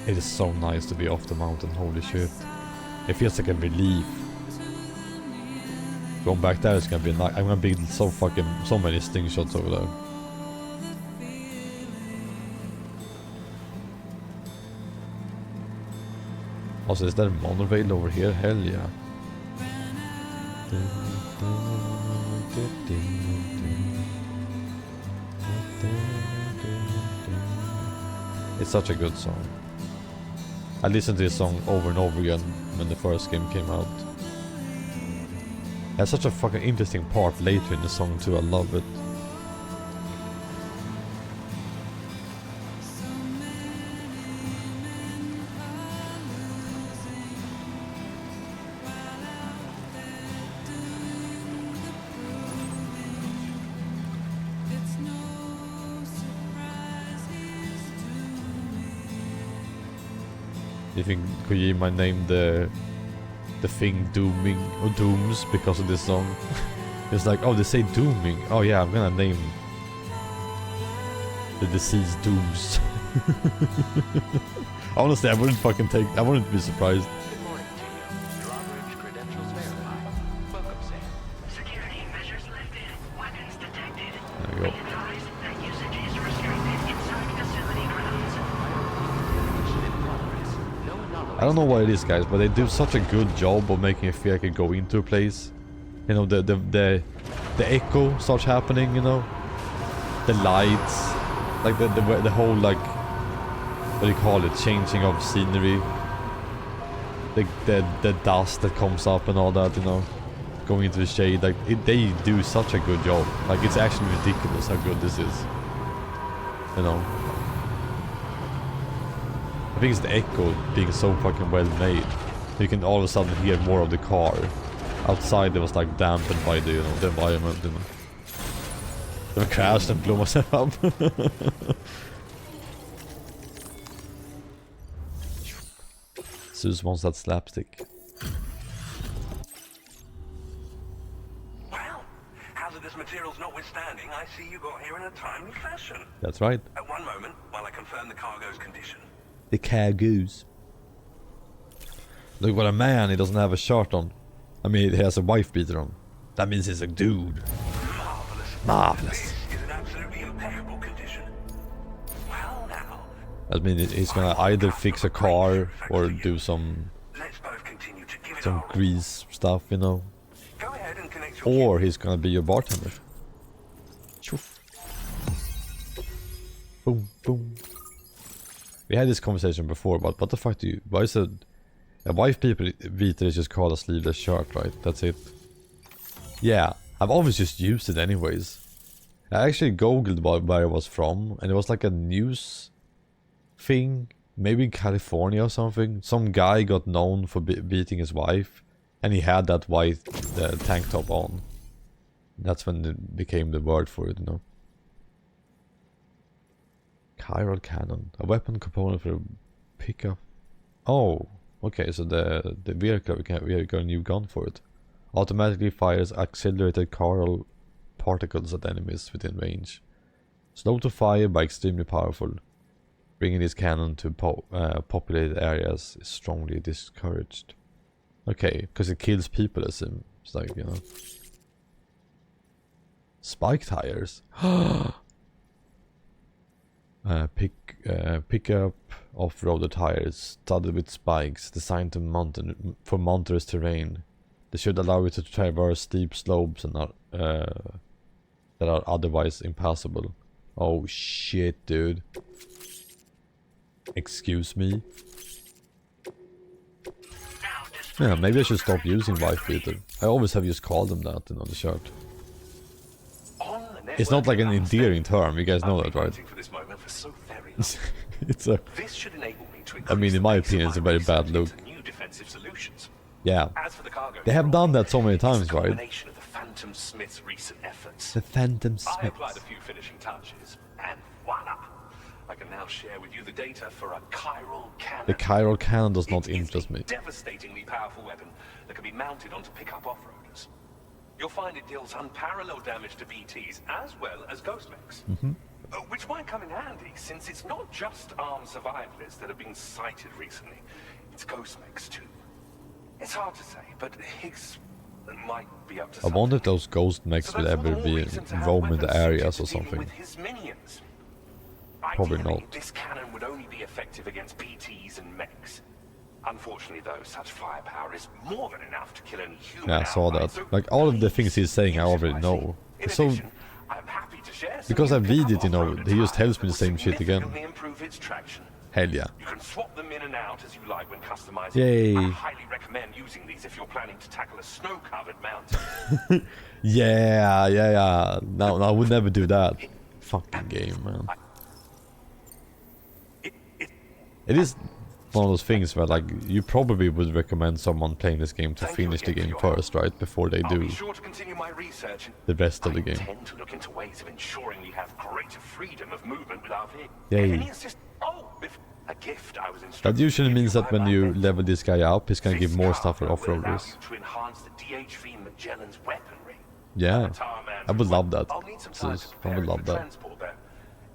It is so nice to be off the mountain, holy shit. It feels like a relief. Going back there is gonna be nice. I'm gonna build so many sting shots over there. Also, is there a monorail over here? Hell yeah. It's such a good song. I listened to this song over and over again when the first game came out. It has such a fucking interesting part later in the song too, I love it. You think Kojima named the thing Dooming or Dooms because of this song? It's like, oh, they say Dooming. Oh yeah, I'm gonna name the disease Dooms. Honestly, I wouldn't fucking I wouldn't be surprised. Good morning to you. Your average credentials verified. Welcome, Sam. Security measures lifted. Weapons detected. There we go. Be advised that usage is restricted inside facility grounds. I don't know what it is, guys, but they do such a good job of making it feel like you go into a place. You know, the echo starts happening, you know, the lights, like the whole, like, what do you call it, changing of scenery, the dust that comes up and all that, you know, going into the shade. Like they do such a good job. Like, it's actually ridiculous how good this is, you know. I think it's the echo being so fucking well made. You can all of a sudden hear more of the car. Outside it was like dampened by the, you know, the environment, you know. Then I crashed and blew myself up. Zeus wants that slapstick. Well, hazardous materials notwithstanding, I see you got here in a timely fashion. That's right. At one moment, while I confirm the cargo's condition. The cargoes. Look what a man, he doesn't have a shirt on. I mean, he has a wife beater on. That means he's a dude. Marvelous. This is in absolutely impeccable condition. Well now. I mean, he's gonna either fix a car or do some grease stuff, you know. Go ahead and connect your Or he's gonna be your bartender. Choof. Boom, boom. We had this conversation before, but what the fuck do you... Why is a wife beater is just called a sleeveless shirt, right? That's it. Yeah, I've always just used it anyways. I actually googled where it was from, and it was like a news thing. Maybe in California or something. Some guy got known for beating his wife, and he had that white tank top on. That's when it became the word for it, you know. Chiral cannon, a weapon component for a pickup. Oh, okay, so the vehicle, we got a new gun for it. Automatically fires accelerated chiral particles at enemies within range. Slow to fire but extremely powerful. Bringing this cannon to populated areas is strongly discouraged. Okay, because it kills people, it seems like, you know. Spike tires. Pick up off-roader tires studded with spikes designed to for mountainous terrain. They should allow you to traverse steep slopes and that are otherwise impassable. Oh shit, dude. Excuse me? Yeah, maybe I should stop using wife beater. I always have just called them that on the shirt. It's not like an endearing term, you guys know that, right? It's a... I mean, in my opinion, it's a very bad look. Yeah. They have done that so many times, right? The Phantom Smith's recent efforts. The Phantom Smiths. I applied a few finishing touches, and voila! I can now share with you the data for a chiral cannon. The chiral cannon does not interest me. Devastatingly powerful weapon that can be mounted onto pickup off-roaders. You'll find it deals unparalleled damage to BTs as well as ghost mechs. Which might come in handy, since it's not just armed survivalists that have been sighted recently. It's ghost mechs too. It's hard to say, but Higgs might be up to something. I wonder if those ghost mechs will ever be roaming the areas or something. With his minions. Probably Ideally, not. This cannon would only be effective against BTs and mechs. Unfortunately, though, such firepower is more than enough to kill any human. Yeah, I saw that. Like, all of the things he's saying I already know. So, because I read it, you know, he just tells me the same shit again. Improve its traction Hell yeah. You can swap them in and out as you like when customizing. Yay. I highly recommend using these if you're planning to tackle a snow-covered mountain. Yeah. No, I would never do that. Fucking game, man. It is one of those things where, like, you probably would recommend someone playing this game to finish the game first, right? Before they do the rest of the game. I intend to look into ways of ensuring we have greater freedom of movement with our vehicle. Yay. A gift I was That usually means that when you level this guy up, he's gonna give more stuff for off-roaders. to enhance the DHV Magellan's weaponry. Yeah, I would love that. I would love that. Transport them.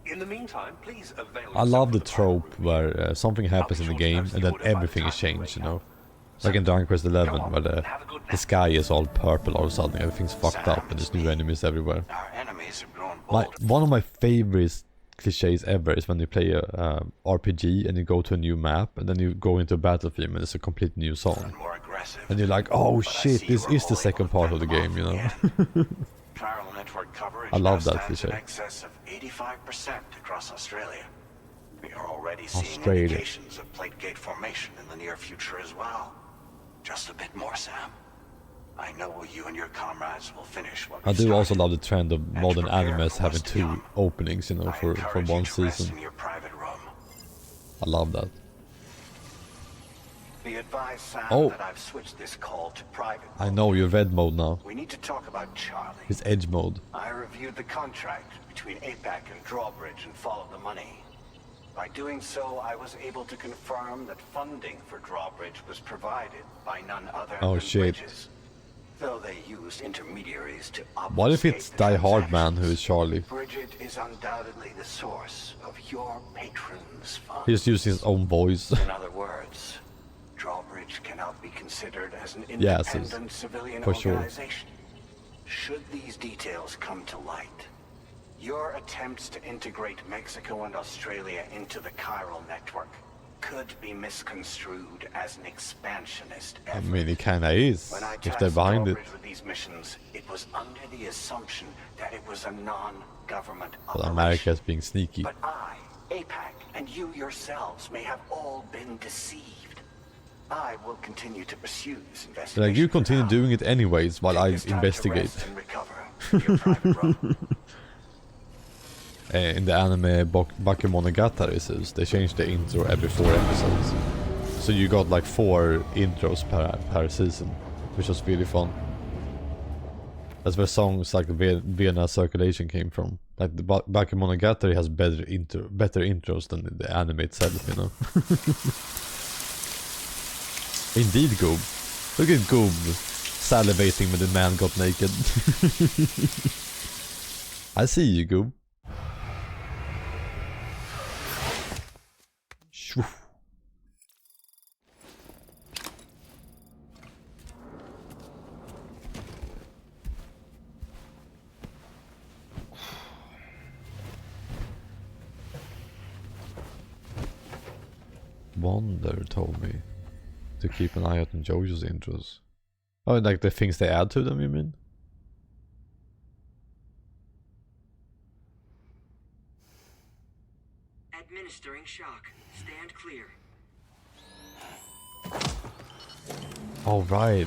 In the meantime, please avail I love the trope where something happens in the game and then everything is changed, you know? Like in Dragon Quest 11, where the sky is all purple all of a sudden, everything's fucked up and there's new enemies everywhere. One of my favorite cliches ever is when you play a RPG and you go to a new map and then you go into a battlefield and it's a complete new song. And you're like, oh shit, this is the second part of the game, you know? Chiral network coverage I love now that stands cliche. in excess of 85% across Australia. We are already seeing Australia. indications of plate gate formation in the near future as well. Just a bit more, Sam. I know you and your comrades will finish what I we do started. also love the trend of modern animes having two openings, you know, for one season. In your private room. I love that. Be advised, Sam, Oh. that I've switched this call to private. I know you're red mode now. We need to talk about Charlie. It's edge mode. I reviewed the contract between APAC and Drawbridge and followed the money. By doing so, I was able to confirm that funding for Drawbridge was provided by none other Oh, than shit. Bridges. Though they used intermediaries to What if obfuscate it's the Die Hard transaction, Man who is Charlie? Bridget is undoubtedly the source of your patron's funds. He's using his own voice. In other words, Drawbridge cannot be considered as an Yes, independent civilian for sure. organization. Should these details come to light, your attempts to integrate Mexico and Australia into the chiral network could be misconstrued as an expansionist I effort. mean, it kinda is, When I if they're tasked behind it. Drawbridge with these missions, it was under the assumption that it was a non-government But operation. America is being sneaky. But I, APAC, and you yourselves may have all been deceived. I will continue to pursue this investigation. Like, you continue doing it anyways while I investigate. Rest and recover in your private room. In the anime Bakemonogatari series, they changed the intro every 4 episodes. So you got like 4 intros per season, which was really fun. That's where songs like Vienna Circulation came from. Like the Bakemonogatari has better intros than the anime itself, you know. Indeed, Goob. Look at Goob salivating when the man got naked. I see you, Goob. Shoo. Wonder told me to keep an eye out on JoJo's intros. Oh, like the things they add to them, you mean? Administering shock. Stand clear. Oh, right.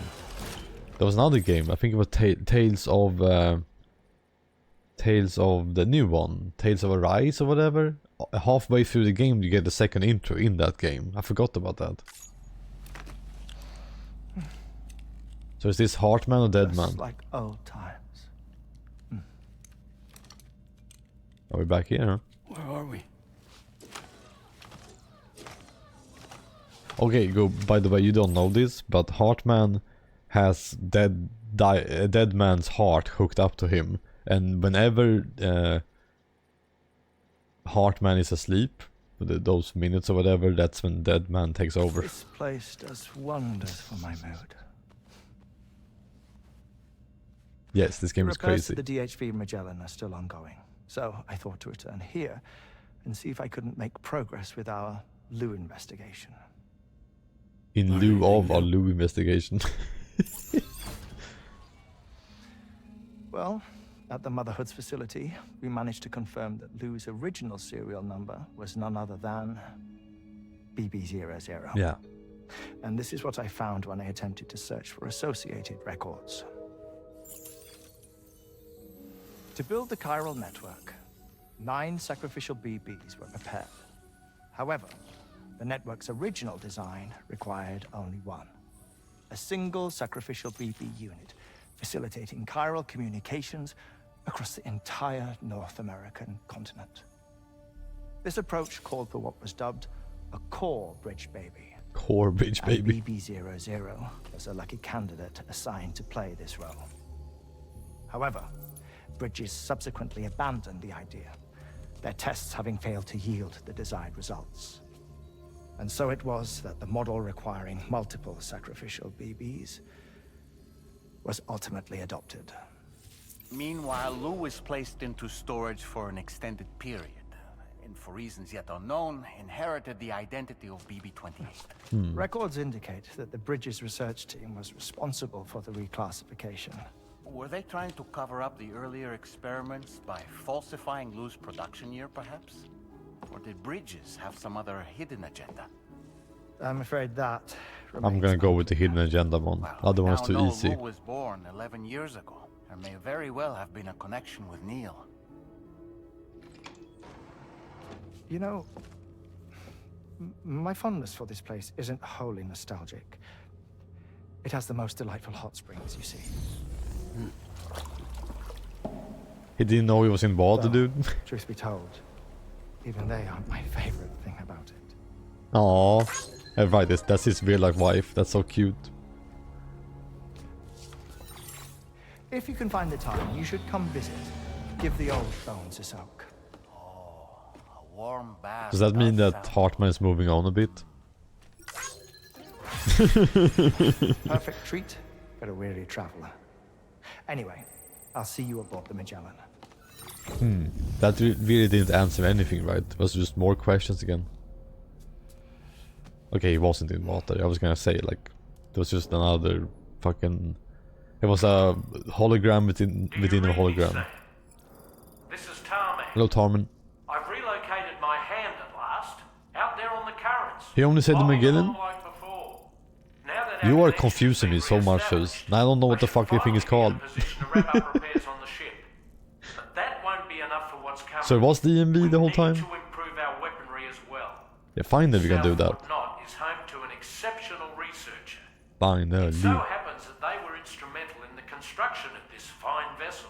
There was another game. I think it was Tales of the new one. Tales of Arise or whatever. Halfway through the game you get the second intro in that game. I forgot about that. So is this Heartman or Deadman? Just like old times. Are we back here, huh? Where are we? Okay, go. By the way, you don't know this, but Heartman has dead man's heart hooked up to him, and whenever Heartman is asleep, for those minutes or whatever, that's when dead man takes over. This place does wonders for my mood. Yes, this game is Repairs crazy. to the DHV Magellan are still ongoing, so I thought to return here and see if I couldn't make progress with our Lou investigation. In lieu of our Lou investigation. Well, at the Motherhood's facility, we managed to confirm that Lou's original serial number was none other than BB00. Yeah. And this is what I found when I attempted to search for associated records. To build the chiral network, 9 sacrificial BBs were prepared. However, the network's original design required only 1. A single sacrificial BB unit, facilitating chiral communications across the entire North American continent. This approach called for what was dubbed a core bridge baby. Core bridge baby. And BB00 was a lucky candidate assigned to play this role. However, Bridges subsequently abandoned the idea, their tests having failed to yield the desired results. And so it was that the model requiring multiple sacrificial BBs was ultimately adopted. Meanwhile, Lou was placed into storage for an extended period, and for reasons yet unknown, inherited the identity of BB-28. Records indicate that the Bridges research team was responsible for the reclassification. Were they trying to cover up the earlier experiments by falsifying Lou's production year, perhaps? Or did Bridges have some other hidden agenda? I'm afraid that I'm gonna go with the hidden agenda one. Other one's too easy. Lou was born 11 years ago. There may very well have been a connection with Neil. You know, my fondness for this place isn't wholly nostalgic. It has the most delightful hot springs, you see. He didn't know he was in water, dude. Truth be told, even they aren't my favorite thing about it. Aww. Right, that's his real life wife. That's so cute. If you can find the time, you should come visit. Give the old bones a soak. A warm bath. Does that mean that Hartman is moving on a bit? Perfect treat for a weary traveler. Anyway, I'll see you aboard the Magellan. That really didn't answer anything, right? It was just more questions again. Okay, he wasn't in water. I was gonna say, like, it was just another fucking... It was a hologram within a hologram. This is Tarman. Hello, Tarman. I've relocated my hand at last, out there on the currents. He only said the Magellan? Like before. Now that You are confusing me so much, Fizz. I don't know what the fuck you think is called. So it was DMV the whole time? Yeah, finally we can do that. Is home to an exceptional researcher. Finally. It so happens that they were instrumental in the construction of this fine vessel,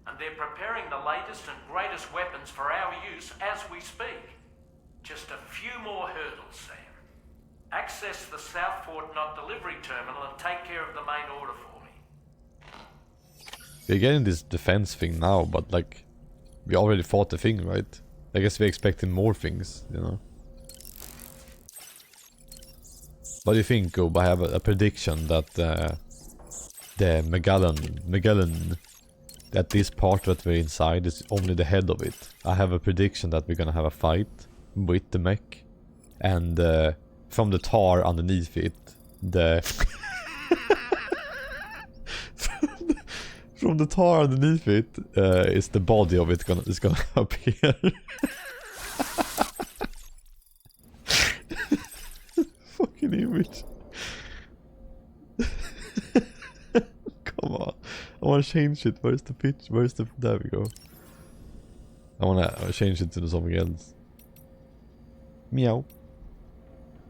and they're preparing the latest and greatest weapons for our use as we speak. Just a few more hurdles, Sam. Access the South Fort Knot delivery terminal and take care of the main order for me. We're getting this defense thing now, but like, we already fought the thing, right? I guess we're expecting more things, you know? What do you think, Gob? I have a prediction that the Magellan, that this part that we're inside is only the head of it. I have a prediction that we're gonna have a fight with the mech, and from the tar underneath it, from the tar underneath it is the body of it is gonna appear. Fucking image. Come on. I wanna change it. Where's the pitch? Where's the... There we go. I wanna change it to something else. Meow.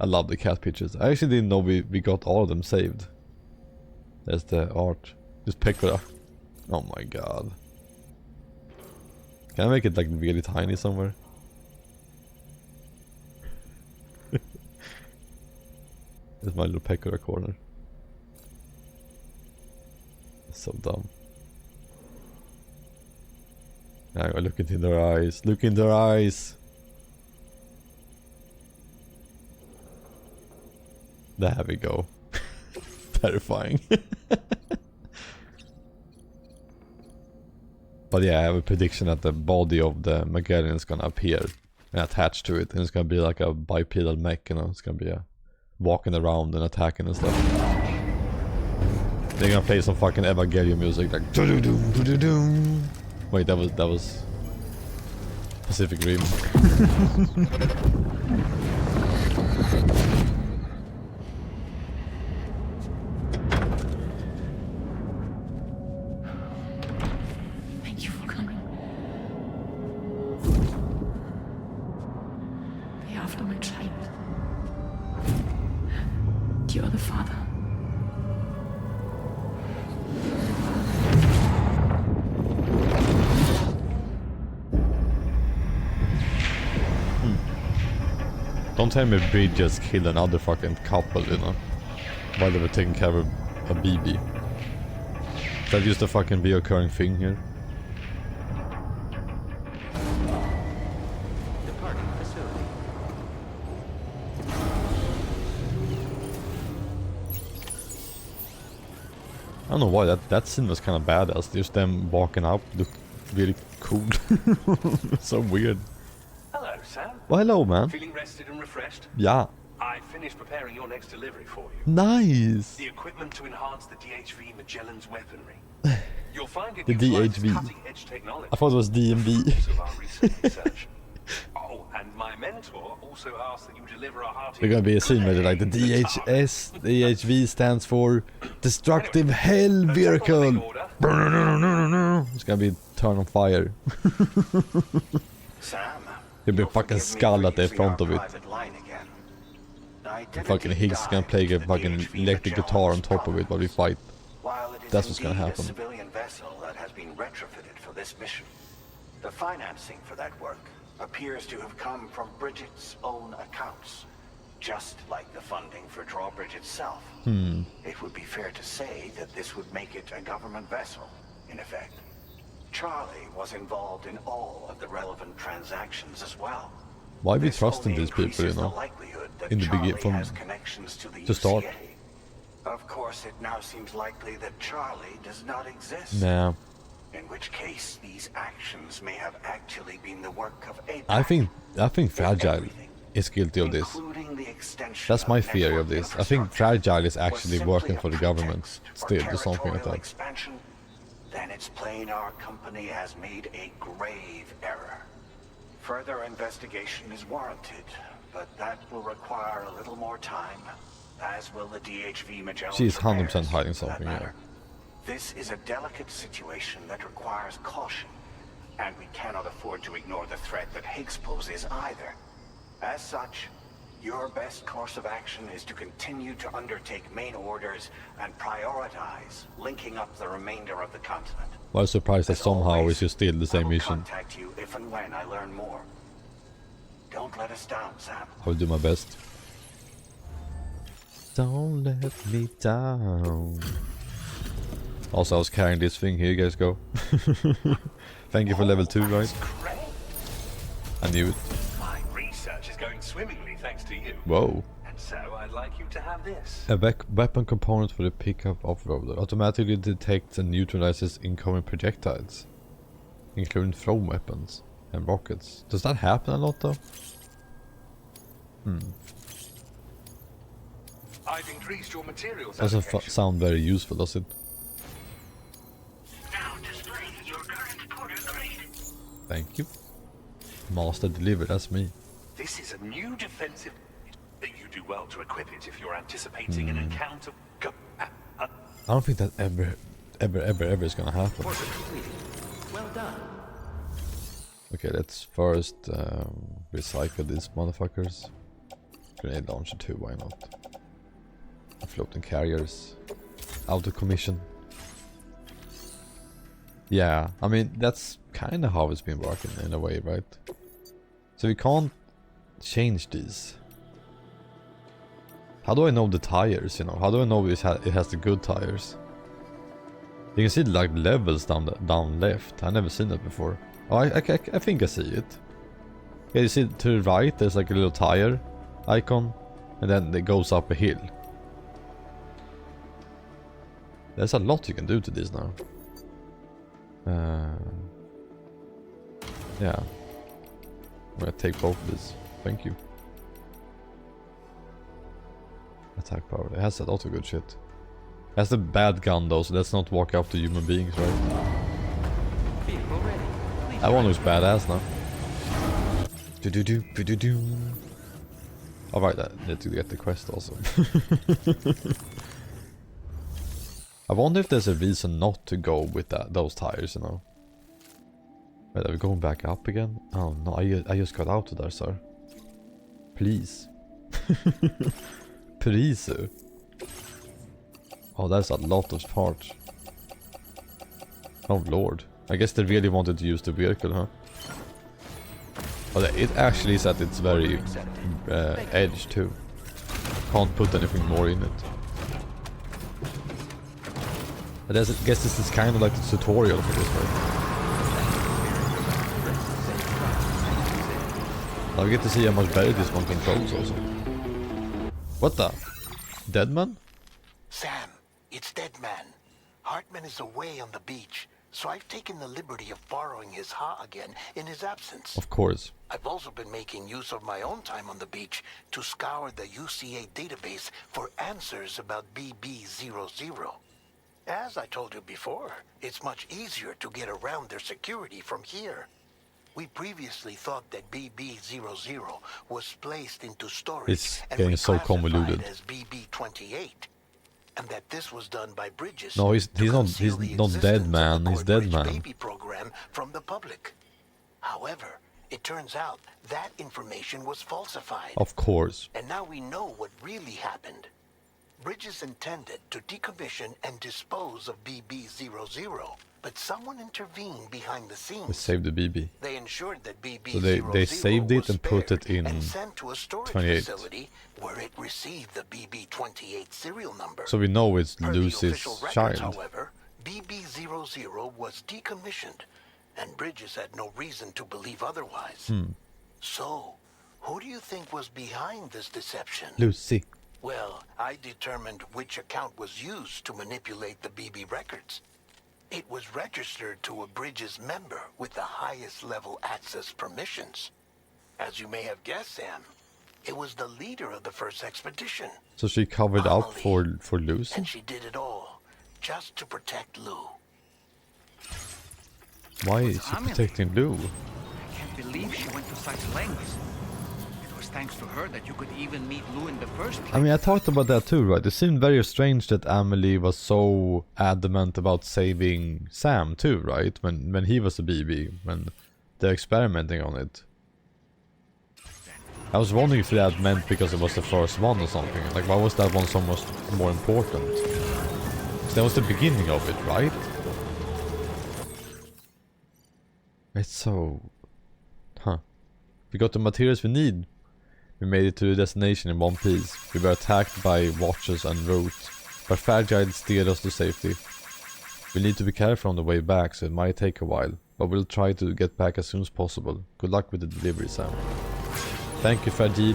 I love the cat pictures. I actually didn't know we got all of them saved. There's the art. This Pekora. Oh my god. Can I make it like really tiny somewhere? There's my little Pekora corner. So dumb. Now I look into their eyes. Look in their eyes. There we go. Terrifying. But yeah, I have a prediction that the body of the Magellan is gonna appear and attach to it, and it's gonna be like a bipedal mech, you know. It's gonna be a walking around and attacking and stuff. They're gonna play some fucking Evangelion music like doo-doo-doom, doo-doo-doom. Wait, that was Pacific Rim. Thank you for coming. Wir auf dem Entscheid. You're the father. Don't tell me Bree just killed another fucking couple, you know, while they were taking care of a baby. Is that just a fucking reoccurring thing here? Departing facility. I don't know why that scene was kind of badass. Just them walking up looked really cool. So weird. Hello, Sam. Well, hello, man. Feeling rested and refreshed? Yeah. I finished preparing your next delivery for you. Nice. The equipment to enhance the DHV Magellan's weaponry. You'll find it The DHV. cutting-edge technology. I thought it was DMV. Of our recent research. Oh, and my mentor also asked that you deliver a hearty. There's gonna be a scene where they're like the DHS, DHV stands for Destructive Hell Vehicle. It's gonna be turn on fire. Sam, There'll be a fucking skull at the front of it. And fucking Higgs is gonna play a fucking electric guitar on top of it while we fight. That's what's gonna happen. A civilian vessel that has been retrofitted for this mission. The financing for that work appears to have come from Bridget's own accounts, just like the funding for Drawbridge itself. It would be fair to say that this would make it a government vessel, in effect. Charlie was involved in all of the relevant transactions as well. Why are we trusting these people, you know? In the beginning, from the start. Of course, it now seems likely that Charlie does not exist. Nah. In which case, these actions may have actually been the work of APAC. I think Fragile is guilty of this. That's my theory of this. I think Fragile is actually working for the government still, or something like that. Expansion, then it's plain our company has made a grave error. Further investigation is warranted, but that will require a little more time, as will the DHV Magellan. She's 100% hiding something here. This is a delicate situation that requires caution, and we cannot afford to ignore the threat that Higgs poses either. As such, your best course of action is to continue to undertake main orders and prioritize linking up the remainder of the continent. Well, I was surprised that somehow it's just still the same mission. Contact you if and when I learn more. Don't let us down, Sam. I will do my best. Don't let me down. Also, I was carrying this thing. Here you guys go. Thank you for level 2, right? I knew it. My research is going swimmingly thanks to you. Whoa. And so I'd like you to have this. A weapon component for the pickup off-roader. Automatically detects and neutralizes incoming projectiles, including thrown weapons and rockets. Does that happen a lot though? I've increased your materials. Doesn't sound very useful, does it? Now displaying your current porter grade. Thank you. Master delivered, that's me. This is a new defensive. You do well to equip it if you're anticipating an encounter. I don't think that ever is gonna happen. Well done. Okay, let's first recycle these motherfuckers. Grenade launcher too, why not? Floating carriers. Out of commission. Yeah, I mean, that's kind of how it's been working in a way, right? So we can't change these. How do I know the tires, you know? How do I know it has the good tires? You can see like levels down left. I've never seen that before. Oh, I think I see it. Yeah, you see to the right, there's like a little tire icon. And then it goes up a hill. There's a lot you can do to this now. Yeah. I'm gonna take both of these. Thank you. Attack power. It has a lot of good shit. It has the bad gun though, so let's not walk up to human beings, right? That one looks badass now. Alright, I need to get the quest also. I wonder if there's a reason not to go with those tires, you know. Wait, are we going back up again? Oh no, I just got out of there, sir. Please. Please. Oh, that's a lot of parts. Oh lord. I guess they really wanted to use the vehicle, huh? Oh, it actually is at its very edge too. Can't put anything more in it. I guess this is kind of like the tutorial for this, right? Now we get to see how much better this one controls also. What the? Deadman? Sam, it's Deadman. Hartman is away on the beach, so I've taken the liberty of borrowing his Ha again in his absence. Of course. I've also been making use of my own time on the beach to scour the UCA database for answers about BB00. As I told you before, it's much easier to get around their security from here. We previously thought that BB00 was placed into storage It's and getting so convoluted. as BB28, and that this was done by Bridges. No, he's not dead, man. He's dead, man. Baby program from the public. However, it turns out that information was falsified. Of course. And now we know what really happened. Bridges intended to decommission and dispose of BB00, but someone intervened behind the scenes. They saved the BB. They ensured that BB00 So they saved it and put it in and sent to a storage 28. facility where it received the BB28 serial number. So we know it's Per the Lucy's official records, child. however, BB00 was decommissioned, and Bridges had no reason to believe otherwise. So, who do you think was behind this deception? Lucy. Well, I determined which account was used to manipulate the BB records. It was registered to a Bridges member with the highest level access permissions. As you may have guessed, Sam, it was the leader of the first expedition. So she covered up for Lucy? And she did it all just to protect Lou. Why is she protecting Lou? I can't believe she went to such lengths. It was thanks to her that you could even meet Lou in the first place. I mean, I talked about that too, right? It seemed very strange that Amelie was so adamant about saving Sam too, right? When he was a BB, when they're experimenting on it. I was wondering if that meant because it was the first one or something. Like, why was that one so much more important? 'Cause that was the beginning of it, right? It's so... Huh. We got the materials we need. We made it to the destination in one piece. We were attacked by watchers en route, but Fragile steered us to safety. We need to be careful on the way back, so it might take a while, but we'll try to get back as soon as possible. Good luck with the delivery, Sam. Thank you, Fragile.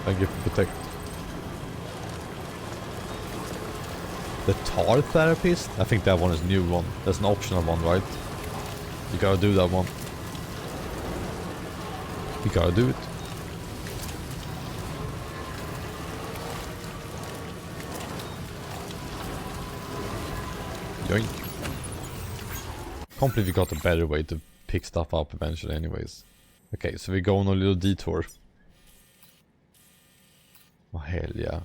Thank you for protect. The tar therapist? I think that one is a new one. That's an optional one, right? You gotta do that one. You gotta do it. Yoink. Can't believe we got a better way to pick stuff up eventually anyways. Okay, so we go on a little detour. Oh hell yeah.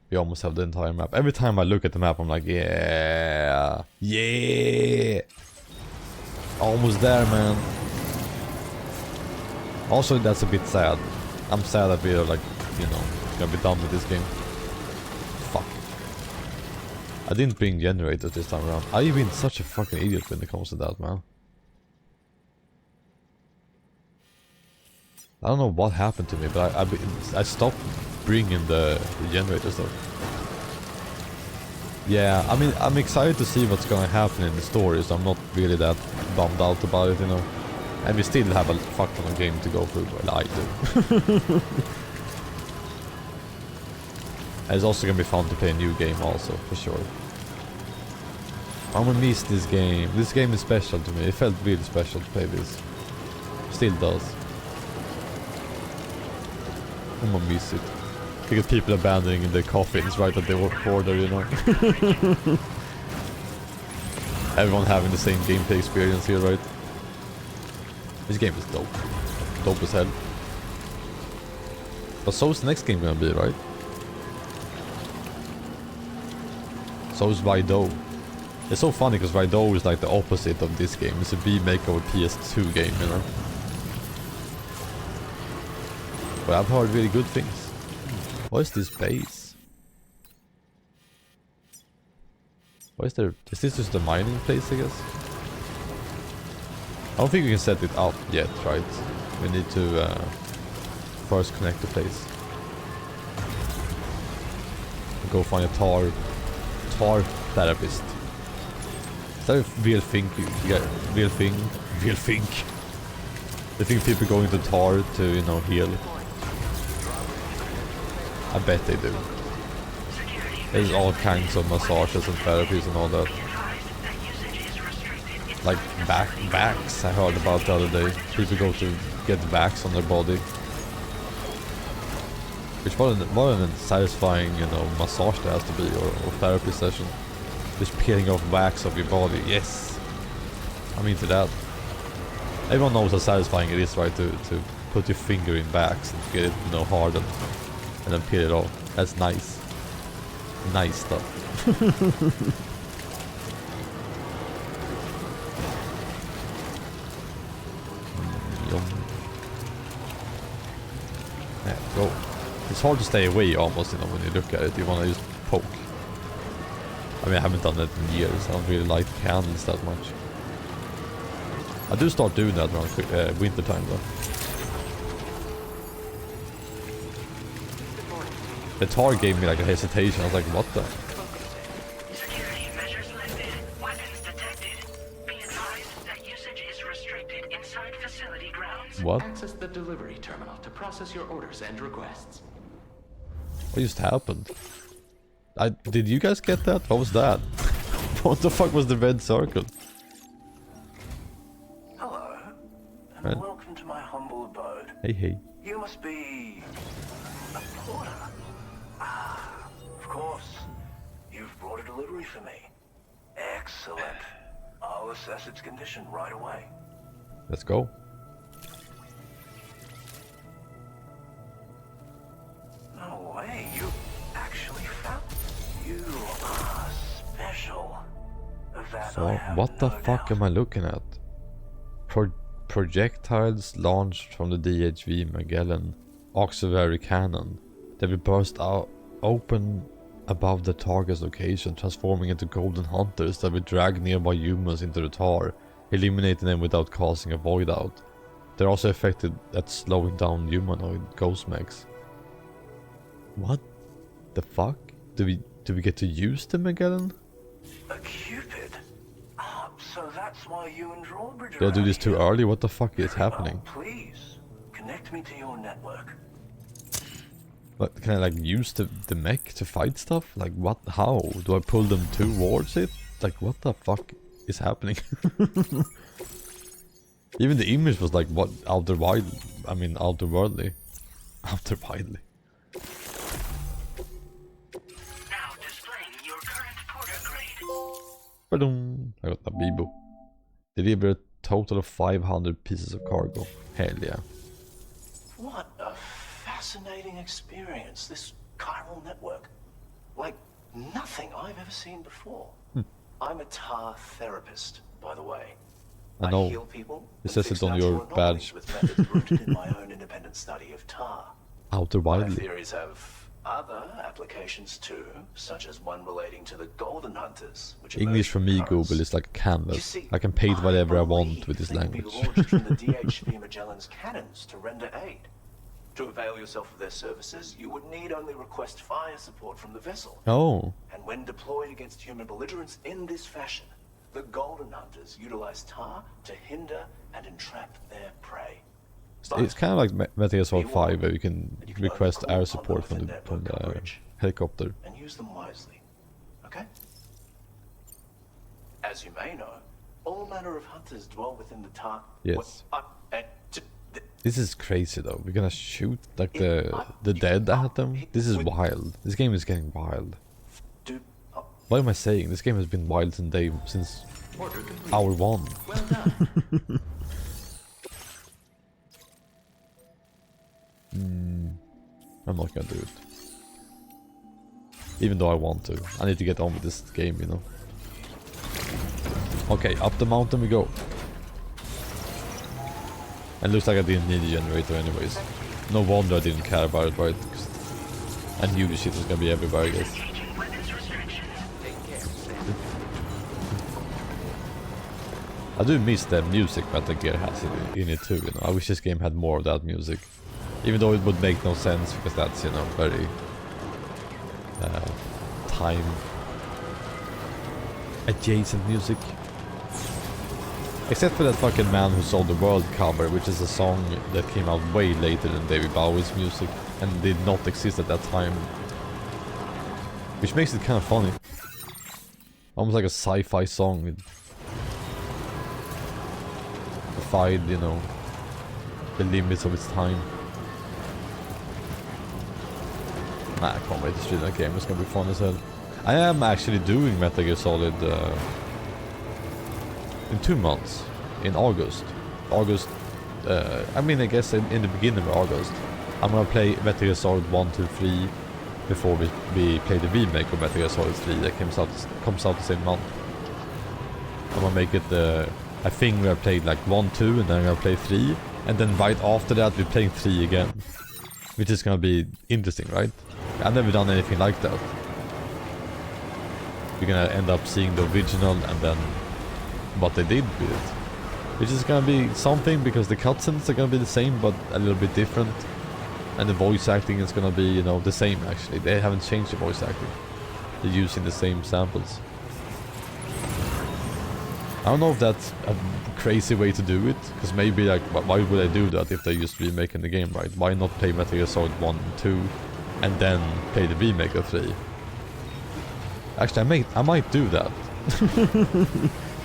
We almost have the entire map. Every time I look at the map I'm like, yeah. Yeah. Almost there, man. Also, that's a bit sad. I'm sad that we're like, you know, gonna be done with this game. Fuck. I didn't bring generators this time around. I've been such a fucking idiot when it comes to that, man. I don't know what happened to me, but I stopped bringing the generators though. Yeah, I mean, I'm excited to see what's gonna happen in the story, so I'm not really that bummed out about it, you know. And we still have a fuck ton of game to go through, well, I do. And it's also gonna be fun to play a new game also, for sure. I'm gonna miss this game. This game is special to me. It felt really special to play this. Still does. I'm gonna miss it. Because people abandoning their coffins right at the border, you know. Everyone having the same gameplay experience here, right? This game is dope. dope as hell. But so is the next game gonna be, right? So is Raido. It's so funny because Raido is like the opposite of this game. It's a remake of a PS2 game, you know. But I've heard really good things. What is this base? What is there? Is this just a mining place, I guess? I don't think we can set it up yet, right? We need to first connect the place. Go find a tar therapist. Is that a real thing? Real thing? They think people go into tar to, you know, heal. I bet they do. There's all kinds of massages and therapies and all that. Like backs I heard about the other day. People go to get backs on their body. Which what an satisfying, you know, massage there has to be, or therapy session. Just peeling off wax of your body. Yes! I'm into that. Everyone knows how satisfying it is, right? To put your finger in wax and get it, you know, hardened. And then peel it off. That's nice. Nice stuff. Yeah, go. It's hard to stay away almost, you know, when you look at it. You want to just poke. I mean, I haven't done that in years. I don't really like candles that much. I do start doing that around winter time though. The tar gave me like a hesitation. I was like, what the? Security measures lifted. Weapons detected. Be advised that usage is restricted inside facility grounds. What? Access the delivery terminal to process your orders and requests. What just happened? Did you guys get that? What was that? What the fuck was the red circle? Hello, and welcome to my humble abode. Hey. You must be a porter. Ah, of course. You've brought a delivery for me. Excellent. I'll assess its condition right away. Let's go. No way, you actually found... You are special. So, what the fuck am I looking at? Projectiles launched from the DHV Magellan auxiliary cannon. They will burst out open above the target's location, transforming into golden hunters that will drag nearby humans into the tar, eliminating them without causing a void out. They're also effective at slowing down humanoid ghost mechs. What the fuck? Do we get to use the Magellan? A Cupid? Ah, so that's why you and Drawbridge Did I do this too early? What the fuck is happening? Please, connect me to your network. But can I like use the mech to fight stuff? Like what? How? Do I pull them towards it? Like what the fuck is happening? Even the image was like what? Outerworldly. Outerworldly. Ba-dum. I got the Bibo. Deliver a total of 500 pieces of cargo. Hell yeah. What a fascinating experience, this chiral network. Like nothing I've ever seen before. I'm a tar therapist, by the way. I know. heal people. It says it on your badge. With methods rooted in my own independent study of tar. Outer My Wildly. theories have other applications too, such as one relating to the golden hunters, which English for me, Google, is like a canvas. I can paint whatever I want with this be language. launched from the DHV Magellan's cannons to render aid. To avail yourself of their services, you would need only request fire support from the vessel. Oh. And when deployed against human belligerents in this fashion, the golden hunters utilize tar to hinder and entrap their prey. It's kind of like Metal Gear Solid 5, where you can request air support from the helicopter. And use them wisely, okay? As you may know, all manner of hunters dwell within the tar. Yes. This is crazy though. We're gonna shoot like the dead at them. This is wild. This game is getting wild. What am I saying? This game has been wild since hour one. Well done. I'm not gonna do it. Even though I want to. I need to get on with this game, you know. Okay, up the mountain we go. And looks like I didn't need a generator anyways. No wonder I didn't care about it, right? I knew the shit was gonna be everywhere, I guess. I do miss the music Metal Gear has in it too, you know. I wish this game had more of that music. Even though it would make no sense, because that's, you know, very... time... adjacent music. Except for that fucking Man Who Sold the World cover, which is a song that came out way later than David Bowie's music, and did not exist at that time. Which makes it kind of funny. Almost like a sci-fi song. It defied, you know, the limits of its time. Nah, I can't wait to stream that game, it's gonna be fun as hell. I am actually doing Metal Gear Solid in 2 months, in August. I mean, I guess in the beginning of August. I'm gonna play Metal Gear Solid 1, 2, 3 before we play the remake of Metal Gear Solid 3 that comes out the same month. I'm gonna make it I think we have played like 1, 2 and then I'm gonna play 3, and then right after that we're playing 3 again. Which is gonna be interesting, right? I've never done anything like that. We're gonna end up seeing the original and then what they did with it. Which is gonna be something, because the cutscenes are gonna be the same but a little bit different. And the voice acting is gonna be, you know, the same actually. They haven't changed the voice acting. They're using the same samples. I don't know if that's a crazy way to do it, because maybe like, why would I do that if they're just remaking the game, right? Why not play Metal Gear Solid 1 and 2 and then play the remake of 3? Actually, I might do that.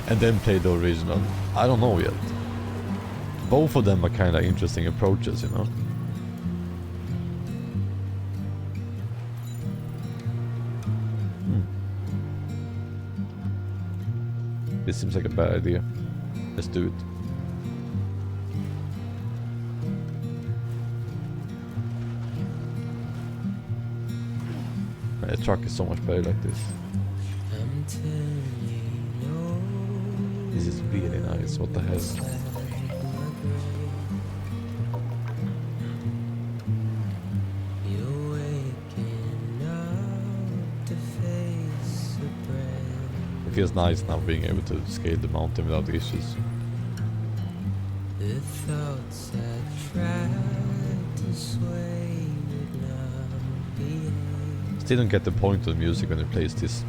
And then play the original. I don't know yet. Both of them are kind of interesting approaches, you know. This seems like a bad idea. Let's do it. Man, the truck is so much better like this. This is really nice, what the hell. It feels nice now being able to scale the mountain without issues. The thoughts I tried to sway would not be. Still don't get the point of the music when it plays this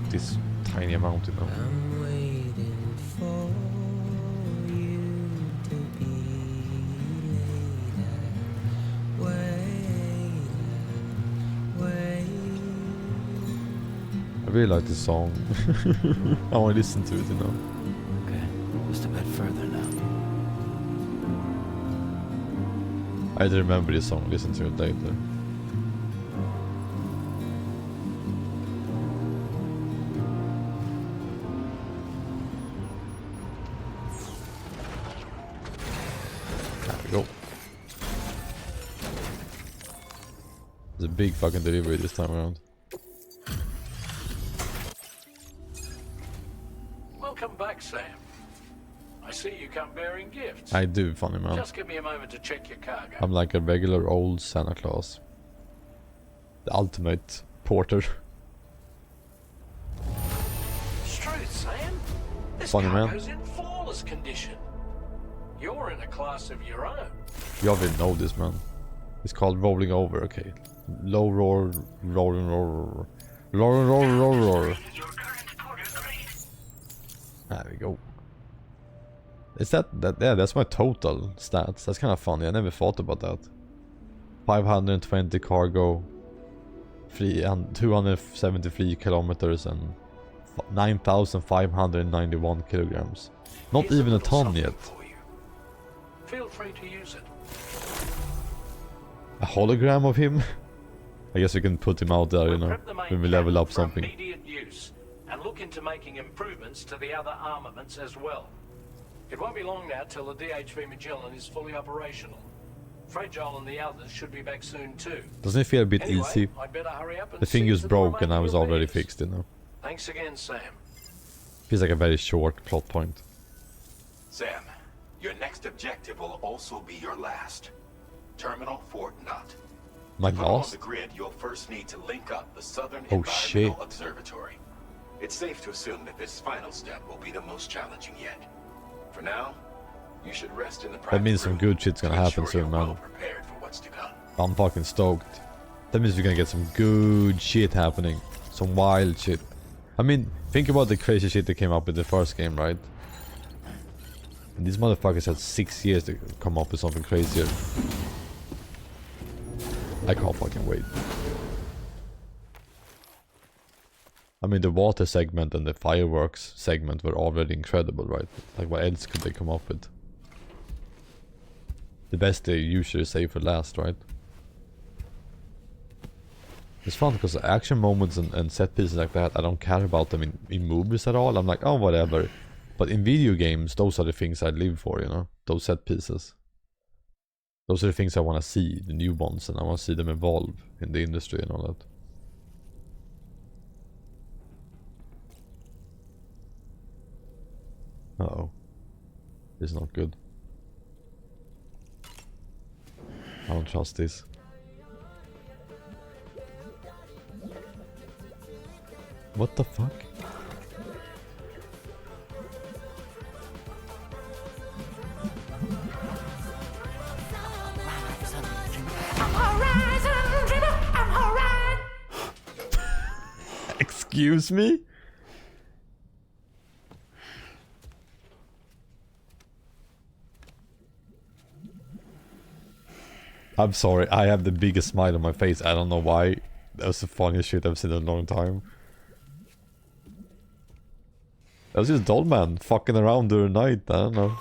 tiny amount, you know. I'm waiting for you to be wait. I really like this song. I want to listen to it, you know. Okay, just a bit further now. I remember this song, listen to it later. Go. It's a big fucking delivery this time around. Welcome back, Sam. I see you come bearing gifts. I do, funny man. Just give me a moment to check your cargo. I'm like a regular old Santa Claus. The ultimate porter. Truth, Sam. This Funny man. cargo's in flawless condition. You're in a class of your own. You already know this, man. It's called rolling over, okay. Low roar, rolling roar. Roar. There we go. Is that yeah, that's my total stats. That's kind of funny. I never thought about that. 520 cargo, 273 kilometers and 9,591 kilograms. Not even a ton yet. Feel free to use it. A hologram of him? I guess we can put him out there, you know, when we level up something. Immediate use, and look into making improvements to the other armaments as well. It won't be long now till the DHV Magellan is fully operational. Fragile and the others should be back soon too. Doesn't it feel a bit Anyway, easy? I'd better hurry up and The thing see is to the broke and I remaining was already repairs. fixed, you know. Thanks again, Sam. Feels like a very short plot point. Sam, your next objective will also be your last. Terminal Fort Knott. My To put on last? the grid, you'll first need to link up the Southern Oh, Environmental shit. Observatory. It's safe to assume that this final step will be the most challenging yet. For now, you should rest in the That means some room good shit's gonna to happen ensure soon, you're man. well prepared for what's to come. I'm fucking stoked. That means we're gonna get some good shit happening. Some wild shit. I mean, think about the crazy shit that came up with the first game, right? And these motherfuckers had 6 years to come up with something crazier. I can't fucking wait. I mean, the water segment and the fireworks segment were already incredible, right? Like, what else could they come up with? The best they usually save for last, right? It's fun because the action moments and set pieces like that, I don't care about them in movies at all. I'm like, oh, whatever. But in video games, those are the things I live for, you know? Those set pieces. Those are the things I want to see, the new ones, and I want to see them evolve in the industry and all that. Uh-oh. This is not good. I don't trust this. What the fuck? Excuse me? I'm sorry, I have the biggest smile on my face. I don't know why. That was the funniest shit I've seen in a long time. That was just Dollman fucking around during the night. I don't know.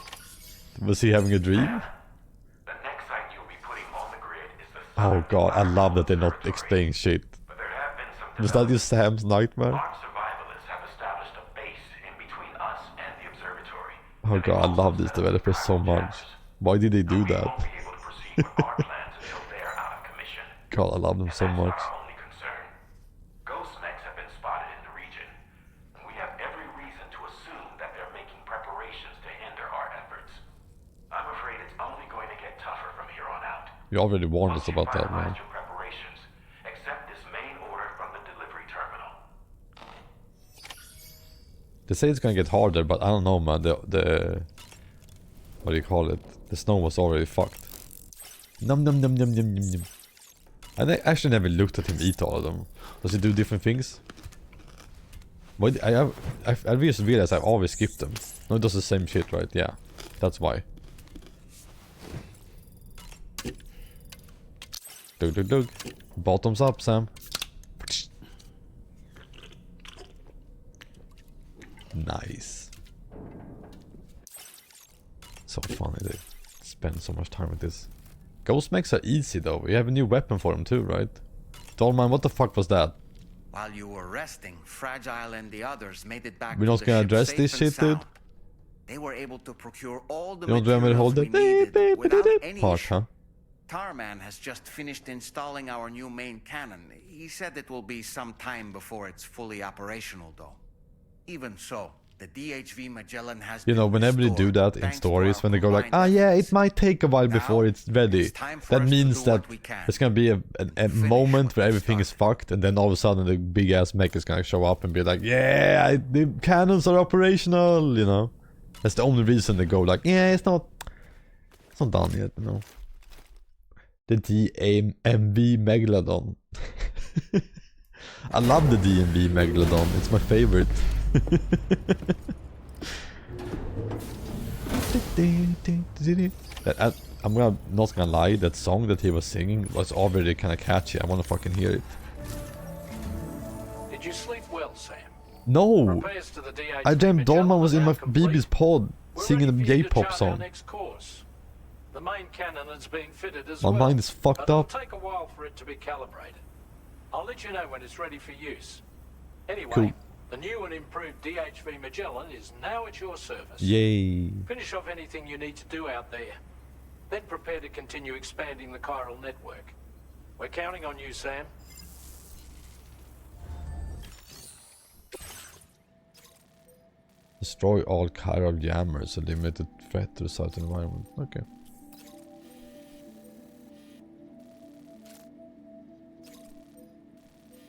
Was he having a dream? The next site you'll be putting on the grid is the Oh god, I love that they're not explaining shit. but there have been some Was that just Sam's nightmare? Our survivalists have established a base in between us and the observatory. Oh god, I love these developers so much. Why did they do that? God, I love them so much. Ghost mechs have been spotted in the region, and we have every reason to assume that they're making preparations to hinder our efforts. I'm afraid it's only going to get tougher from here on out. You already warned us about that, man. Your preparations, accept this main order from the delivery terminal. They say it's gonna get harder, but I don't know, man. The what do you call it? The snow was already fucked. Num num num num num num num. I actually never looked at him eat all of them. Does he do different things? Why I just realized I always skip them. No, it does the same shit, right? Yeah, that's why. Dug dug dug. Bottoms up, Sam. Nice. So funny they spend so much time with this. Ghost mechs are easy though. We have a new weapon for them too, right? Dollman, what the fuck was that? While you were resting, Fragile and the others made it back We're to not the gonna ship address safe this and shit, sound. dude. They were able to procure all the You don't remember the whole materials we needed without any part, issue. huh? Tarman has just finished installing our new main cannon. He said it will be some time before it's fully operational, though. Even so, the DHV Magellan has You know, whenever they do that in stories, when they go like, ah yeah, it might take a while before it's ready. That means that there's gonna be a moment where everything is fucked, and then all of a sudden the big ass mech is gonna show up and be like, yeah, the cannons are operational, you know. That's the only reason they go like, yeah, it's not done yet, you know. The DMV Megalodon. I love the DMV Megalodon, it's my favorite. I'm not gonna lie, that song that he was singing was already kind of catchy. I wanna fucking hear it. Did you sleep well, Sam? No! Repairs to the DHV I dreamt Dolman was in my complete. BB's pod singing a We're ready for gay you to pop chart our song. next course. The main cannon is being fitted as My well, mind is fucked but up. It'll take a while for it to be calibrated. I'll let you know when it's ready for use. Anyway, Cool. the new and improved DHV Magellan is now at your service. Yay. Finish off anything you need to do out there. Then prepare to continue expanding the chiral network. We're counting on you, Sam. Destroy all chiral jammers, a limited threat to a certain environment. Okay.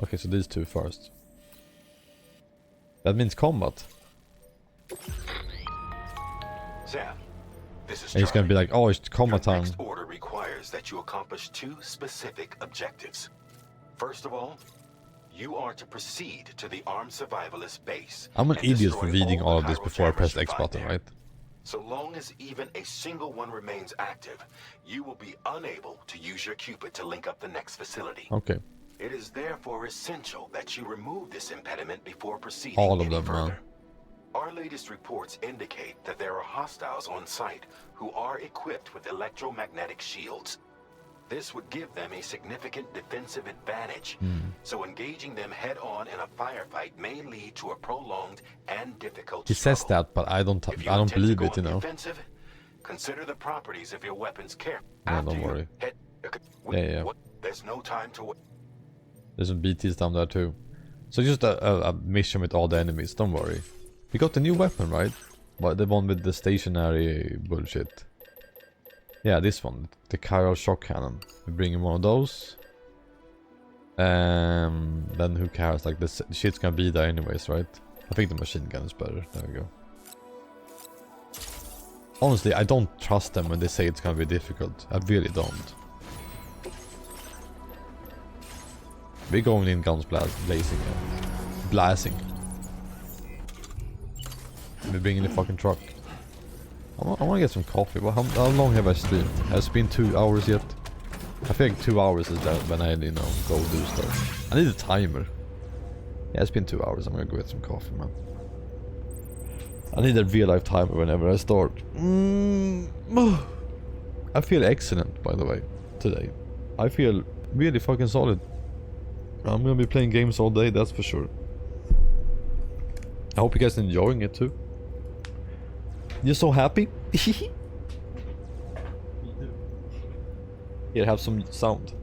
Okay, so these two first. That means combat. Sam, this is And he's gonna be like, oh, it's combat time. Next order requires that you accomplish 2 specific objectives. First of all, you are to proceed to the armed survivalist base. I'm an and idiot for destroy reading all of this chiral before I press jammers the X you button, find right? there. So long as even a single one remains active, you will be unable to use your Cupid to link up the next facility. Okay. It is therefore essential that you remove this impediment before proceeding All of any them, further. man. Our latest reports indicate that there are hostiles on site who are equipped with electromagnetic shields. This would give them a significant defensive advantage, so engaging them head-on in a firefight may lead to a prolonged and difficult He says that, but I don't believe it, you know. offensive, consider the properties of your weapons carefully. No, don't worry. Yeah. There's no time to wait. There's some BTs down there too. So just a mission with all the enemies, don't worry. We got the new weapon, right? But the one with the stationary bullshit. Yeah, this one, the chiral shock cannon. We're bringing one of those. Then who cares? Like the shit's gonna be there anyways, right? I think the machine gun is better. There we go. Honestly, I don't trust them when they say it's gonna be difficult. I really don't. We're going in guns blazing, blasting. We're bringing the fucking truck. I wanna get some coffee. Well, how long have I streamed? Has it been 2 hours yet? I think 2 hours is that when I, you know, go do stuff. I need a timer. Yeah, it's been 2 hours. I'm gonna go get some coffee, man. I need a real life timer whenever I start. I feel excellent, by the way, today. I feel really fucking solid. I'm gonna be playing games all day, that's for sure. I hope you guys are enjoying it too. You're so happy? Here, have some sound.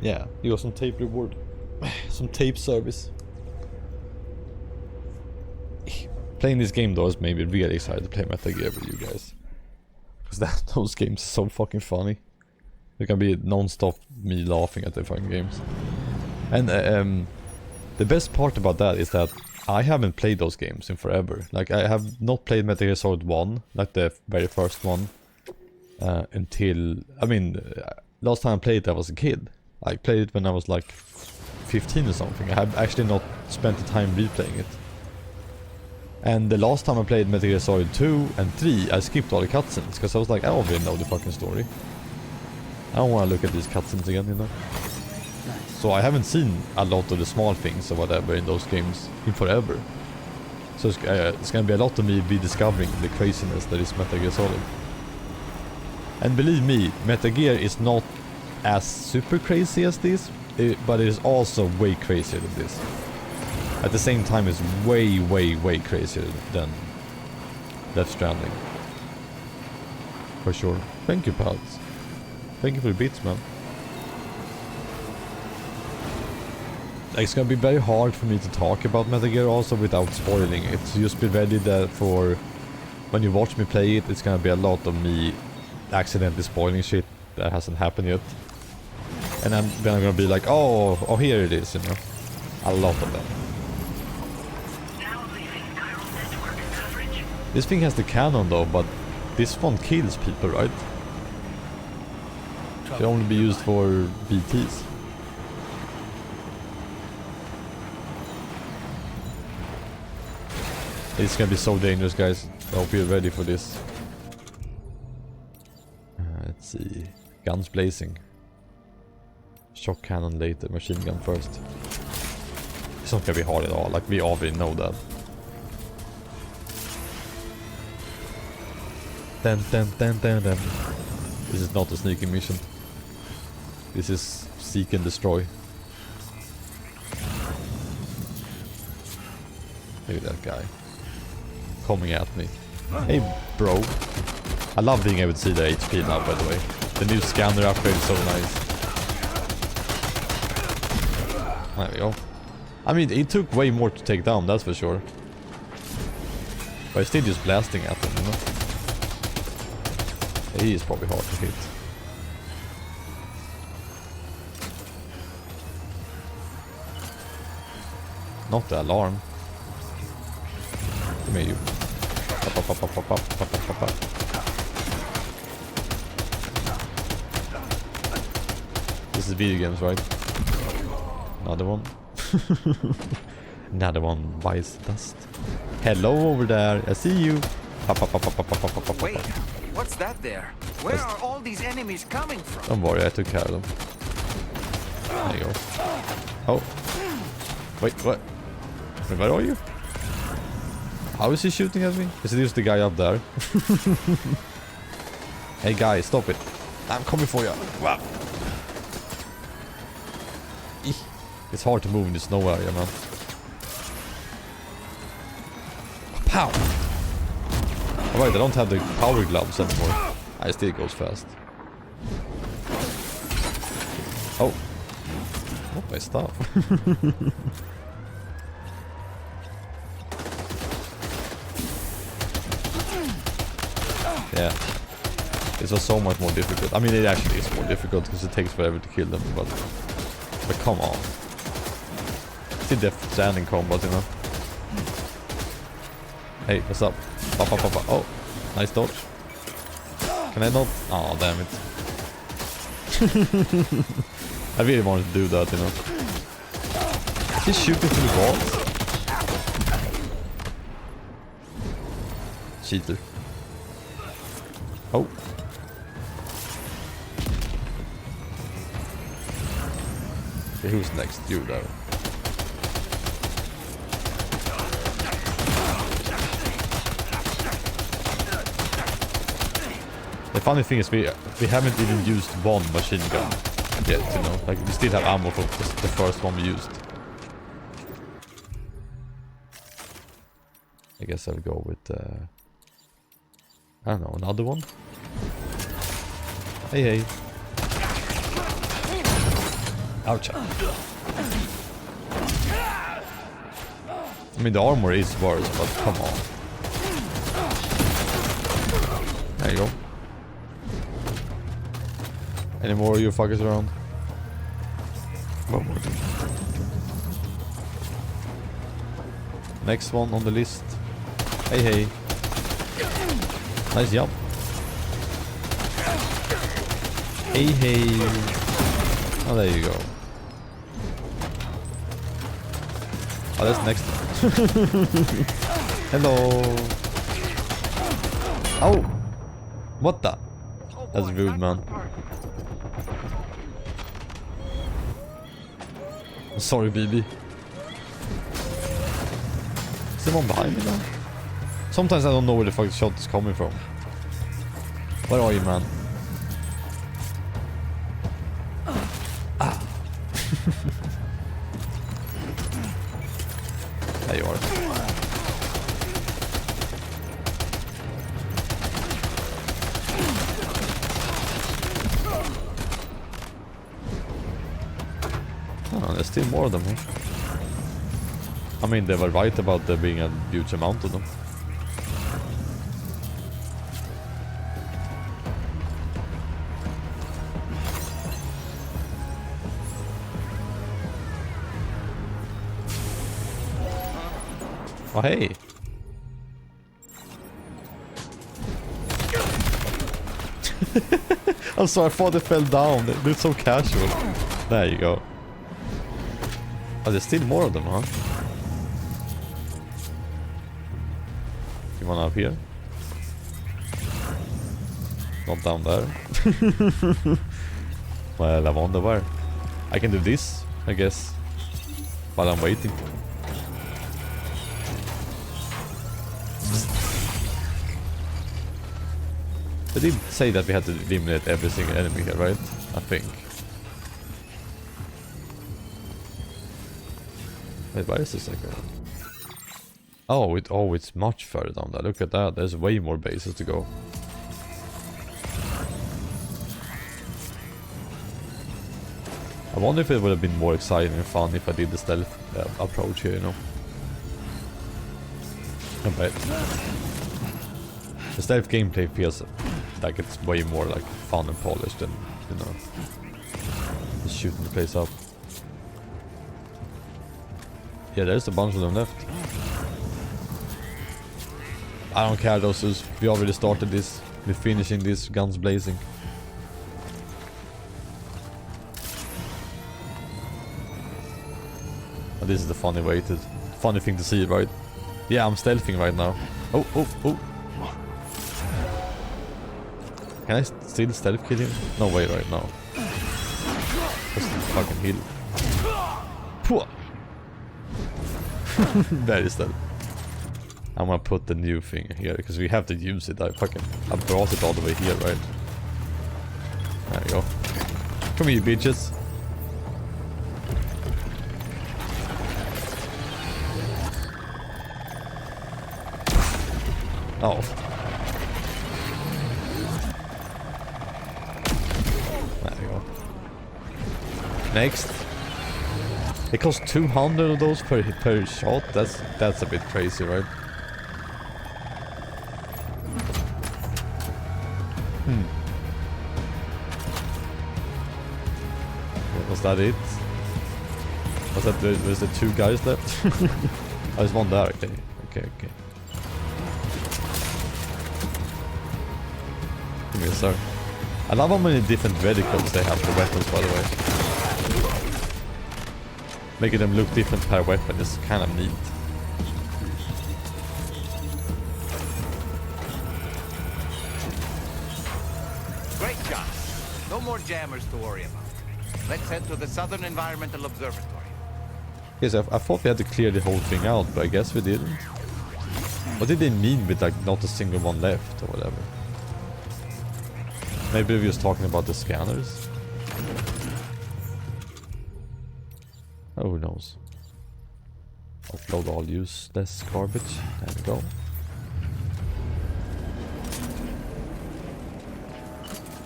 Yeah, you got some tape reward. Some tape service. Playing this game though has made me really excited to play Metal Gear with you guys. Because those games are so fucking funny. It can be non-stop me laughing at the fucking games. And the best part about that is that I haven't played those games in forever. Like I have not played Metal Gear Solid 1, like the very first one. Until, I mean, last time I played it I was a kid. I played it when I was like 15 or something. I have actually not spent the time replaying it. And the last time I played Metal Gear Solid 2 and 3, I skipped all the cutscenes because I was like, I already know the fucking story. I don't want to look at these cutscenes again, you know. So I haven't seen a lot of the small things or whatever in those games in forever. So it's gonna be a lot of me rediscovering the craziness that is Metal Gear Solid. And believe me, Metal Gear is not as super crazy as this, but it is also way crazier than this. At the same time, it's way, way, way crazier than Death Stranding. For sure. Thank you, pals. Thank you for the bits, man. It's gonna be very hard for me to talk about Metal Gear also without spoiling it. So just be ready that for when you watch me play it, it's gonna be a lot of me accidentally spoiling shit that hasn't happened yet. And then I'm gonna be like, oh, here it is, you know. A lot of them. This thing has the cannon though, but this one kills people, right? It can only be used for BTs. It's gonna be so dangerous, guys. I hope you're ready for this. Let's see. Guns blazing. Shock cannon later, machine gun first. It's not gonna be hard at all, like we already know that. Dun, dun, dun, dun, dun. This is not a sneaking mission. This is seek and destroy. Look at that guy. Coming at me. Hey bro. I love being able to see the HP now, by the way. The new scanner upgrade is so nice. There we go. I mean, it took way more to take down, that's for sure. But it's still just blasting at him, you know? He is probably hard to hit. Not the alarm. Come here, you. Pop, pop, pop, pop, pop, pop, pop, pop, pop. This is video games, right? Another one. Another one bites dust. Hello over there. I see you. Pop, pop, pop, pop, pop, pop, pop, pop. Wait, what's that there? Where are all these enemies coming from? Don't worry, I took care of them. There you go. Oh. Wait, what? Where are you? How is he shooting at me? Is it just the guy up there? Hey guy, stop it. I'm coming for you. Wow. It's hard to move in the snow area, man. Pow! Alright, I don't have the power gloves anymore. I still goes fast. Oh. Not my stuff. Yeah. This was so much more difficult. I mean, it actually is more difficult because it takes forever to kill them, but come on. It's a Death Stranding combat, you know. Hey, what's up? Pop, pop, pop, pop. Oh, nice dodge. Can I not? Oh, damn it. I really wanted to do that, you know. Is he shooting through the walls? Cheater. Oh. Okay, who's next? You there. The funny thing is we haven't even used one machine gun yet, you know. Like we still have ammo for the first one we used. I guess I'll go with I don't know, another one? Hey, hey. Ouch. I mean, the armor is worse, but come on. There you go. Any more of you fuckers around? One more. Next one on the list. Hey, hey. Nice jump. Hey, hey. Oh, there you go. Oh, that's next. Hello. Oh. What the? That's rude, man. Sorry, BB. Is someone behind me now? Sometimes I don't know where the fuck the shot is coming from. Where are you, man? Ah. There you are. still more of them, huh? I mean, they were right about there being a huge amount of them. Oh, hey! I'm sorry, I thought it fell down. It looked so casual. There you go. Oh, there's still more of them, huh? You want up here? Not down there. Well, I wonder where. I can do this, I guess. While I'm waiting. They did say that we had to eliminate every single enemy here, right? I think. Wait, where is the second one? Oh, it's much further down there. Look at that. There's way more bases to go. I wonder if it would have been more exciting and fun if I did the stealth approach here, you know. I bet. The stealth gameplay feels like it's way more like fun and polished than, you know, just shooting the place up. Yeah, there's a bunch of them left. I don't care though, Sus. We already started this. We're finishing this, guns blazing. Oh, this is the funny thing to see, right? Yeah, I'm stealthing right now. Oh, oh, oh. Can I still stealth kill him? No way right now. Just fucking heal. Pwah! Very stealth. I'm gonna put the new thing here because we have to use it. I brought it all the way here, right? There you go. Come here, bitches. Oh. There you go. Next. It costs 200 of those per shot. That's a bit crazy, right? Was that it? Was there 2 guys left? Oh, there's one there. Okay. Give me a sir. I love how many different reticles they have for weapons, by the way. Making them look different per weapon is kind of neat. Great job. No more jammers to worry about. Let's head to the Southern Environmental Observatory. Yes, I thought we had to clear the whole thing out, but I guess we didn't. What did they mean with like not a single one left or whatever? Maybe we were just talking about the scanners? Oh, who knows? Upload all useless garbage. There we go.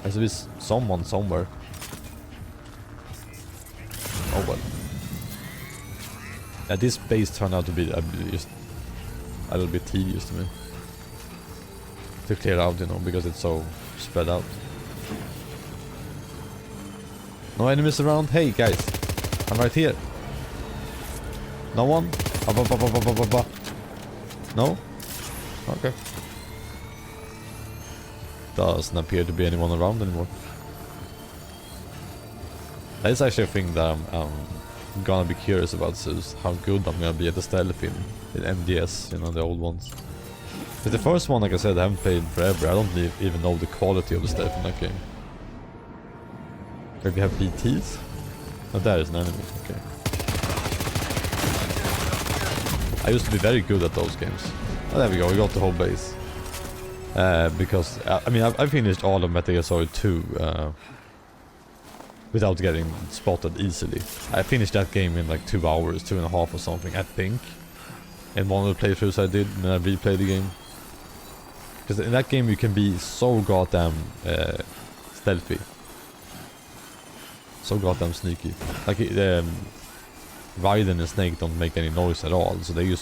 There's always someone somewhere. Oh well. Yeah, this base turned out to be just a little bit tedious to me. To clear out, you know, because it's so spread out. No enemies around? Hey guys, I'm right here. No one? No? Okay. Doesn't appear to be anyone around anymore. That is actually a thing that I'm gonna be curious about, so how good I'm gonna be at the stealth in MDS, you know, the old ones. But the first one, like I said, I haven't played in forever. I don't even know the quality of the stealth in that game. Maybe have BTs? Oh, there is an enemy, okay. I used to be very good at those games. Oh, there we go, we got the whole base. Because, I mean, I finished all of Metal Gear Solid 2 without getting spotted easily. I finished that game in like 2 hours, 2.5 or something, I think. In one of the playthroughs I did when I replayed the game. Because in that game you can be so goddamn stealthy. So goddamn sneaky. Like, Raiden and Snake don't make any noise at all, so you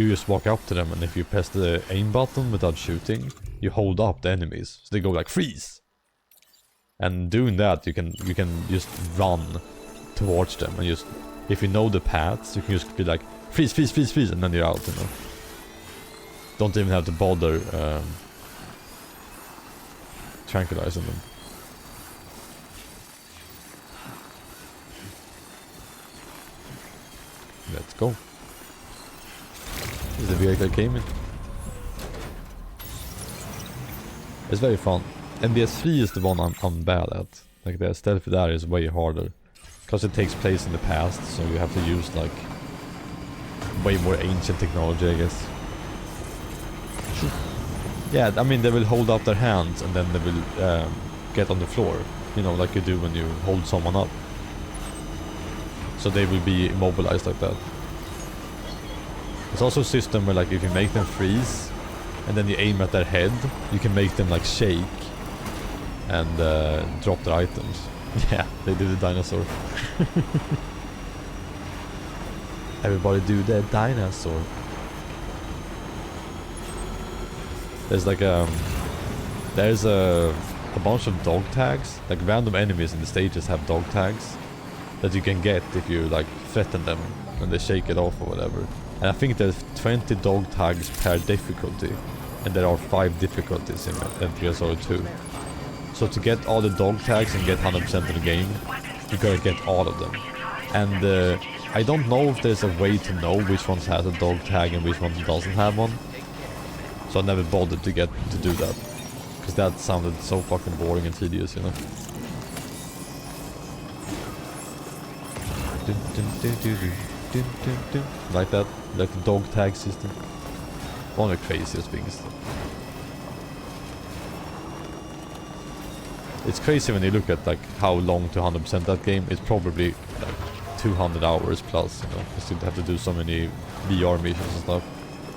just walk up to them, and if you press the aim button without shooting, you hold up the enemies, so they go like freeze. And doing that, you can just run towards them, and just if you know the paths, you can just be like freeze, freeze, freeze, freeze, and then you're out. You know, don't even have to bother tranquilizing them. Let's go. This is the vehicle I came in. It's very fun. MBS3 is the one I'm bad at. Like the stealth there is way harder. Because it takes place in the past, so you have to use like way more ancient technology, I guess. Yeah, I mean they will hold up their hands and then they will get on the floor. You know, like you do when you hold someone up. So they will be immobilized like that. There's also a system where like if you make them freeze and then you aim at their head, you can make them like shake and drop their items. Yeah, they do the dinosaur. Everybody do the dinosaur. There's like there's a bunch of dog tags. Like random enemies in the stages have dog tags that you can get if you like threaten them and they shake it off or whatever. And I think there's 20 dog tags per difficulty, and there are 5 difficulties in MGS 2. So to get all the dog tags and get 100% of the game, you gotta get all of them. And I don't know if there's a way to know which ones has a dog tag and which ones doesn't have one. So I never bothered to do that, because that sounded so fucking boring and tedious, you know. Like that, like the dog tag system. One of the craziest things. It's crazy when you look at like how long to 100% that game. It's probably like 200 hours plus, you know, because you have to do so many VR missions and stuff.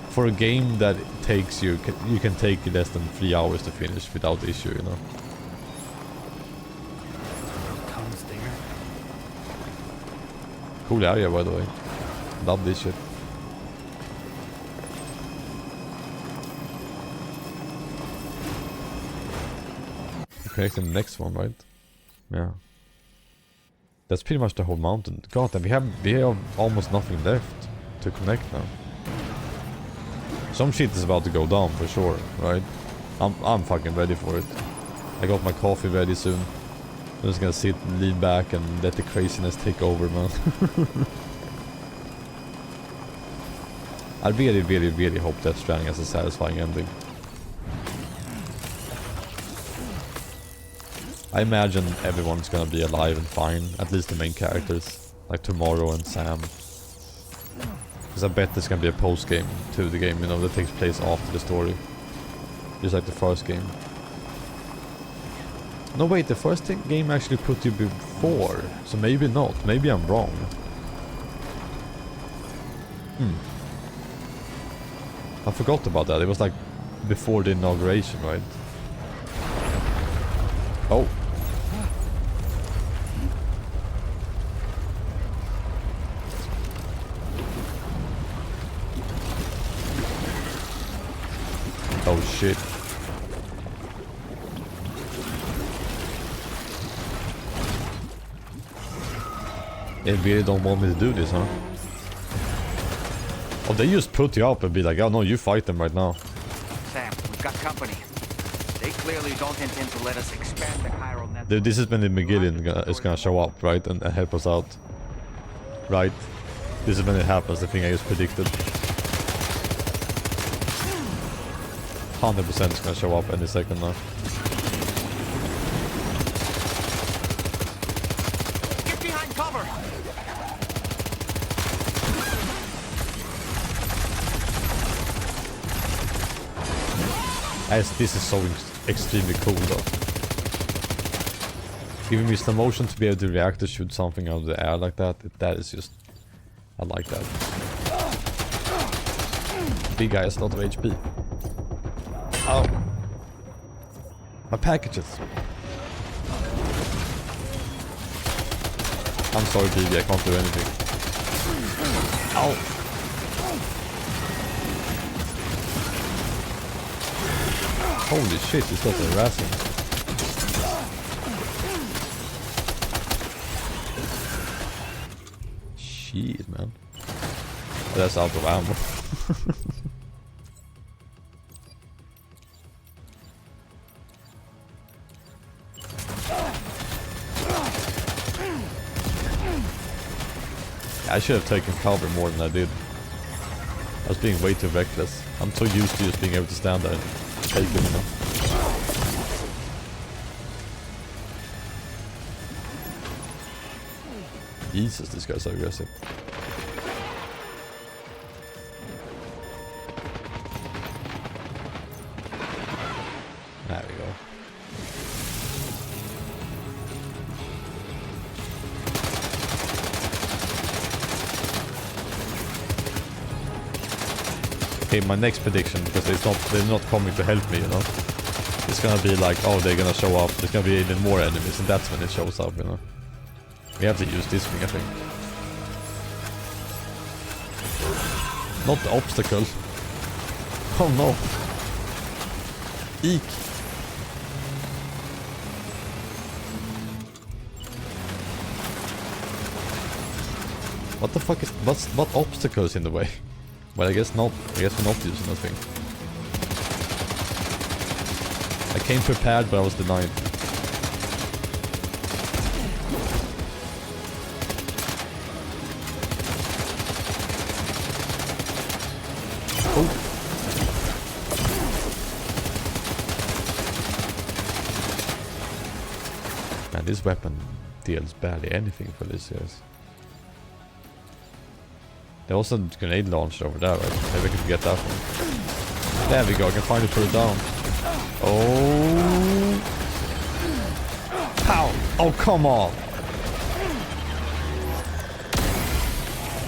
For a game that takes you can take less than 3 hours to finish without issue, you know. Cool area, by the way. Love this shit. Connecting the next one, right? Yeah. That's pretty much the whole mountain. God, and we have almost nothing left to connect now. Some shit is about to go down for sure, right? I'm fucking ready for it. I got my coffee ready soon. I'm just gonna sit and lean back and let the craziness take over, man. I really, really, really hope that Stranding has a satisfying ending. I imagine everyone's gonna be alive and fine, at least the main characters, like Tomorrow and Sam. Because I bet there's gonna be a post-game to the game, you know, that takes place after the story. Just like the first game. No wait, the first game actually put you before, so maybe not, maybe I'm wrong. I forgot about that, it was like before the inauguration, right? Oh. Oh shit. They really don't want me to do this, huh? Oh, they just put you up and be like, oh no, you fight them right now. Sam, we've got company. They clearly don't intend to let us expand the chiral network. Dude, this is when the McGillian is gonna show up, right? And help us out. Right? This is when it happens, the thing I just predicted. 100% is gonna show up any second now. Get behind cover! This is so extremely cool though. Giving me slow motion to be able to react to shoot something out of the air like that, that is just... I like that. Big guy has a lot of HP. Oh! My packages! I'm sorry BB, I can't do anything. Ow. Holy shit, this was harassing. Shit, man. That's out of ammo. I should have taken cover more than I did. I was being way too reckless. I'm so used to just being able to stand there and take it, you know. Jesus, this guy's so aggressive. There we go. Okay, my next prediction, because they're not coming to help me, you know. It's gonna be like, oh, they're gonna show up. There's gonna be even more enemies, and that's when it shows up, you know. We have to use this thing, I think. Not the obstacle. Oh no. Eek. What the fuck is... what obstacle is in the way? Well, I guess not. I guess we're not using that thing. I came prepared, but I was denied. Oh. Man, this weapon deals barely anything for this, yes. There was a grenade launcher over there, right? Maybe I can get that one. There we go, I can finally put it down. Oh! Pow! Oh, come on!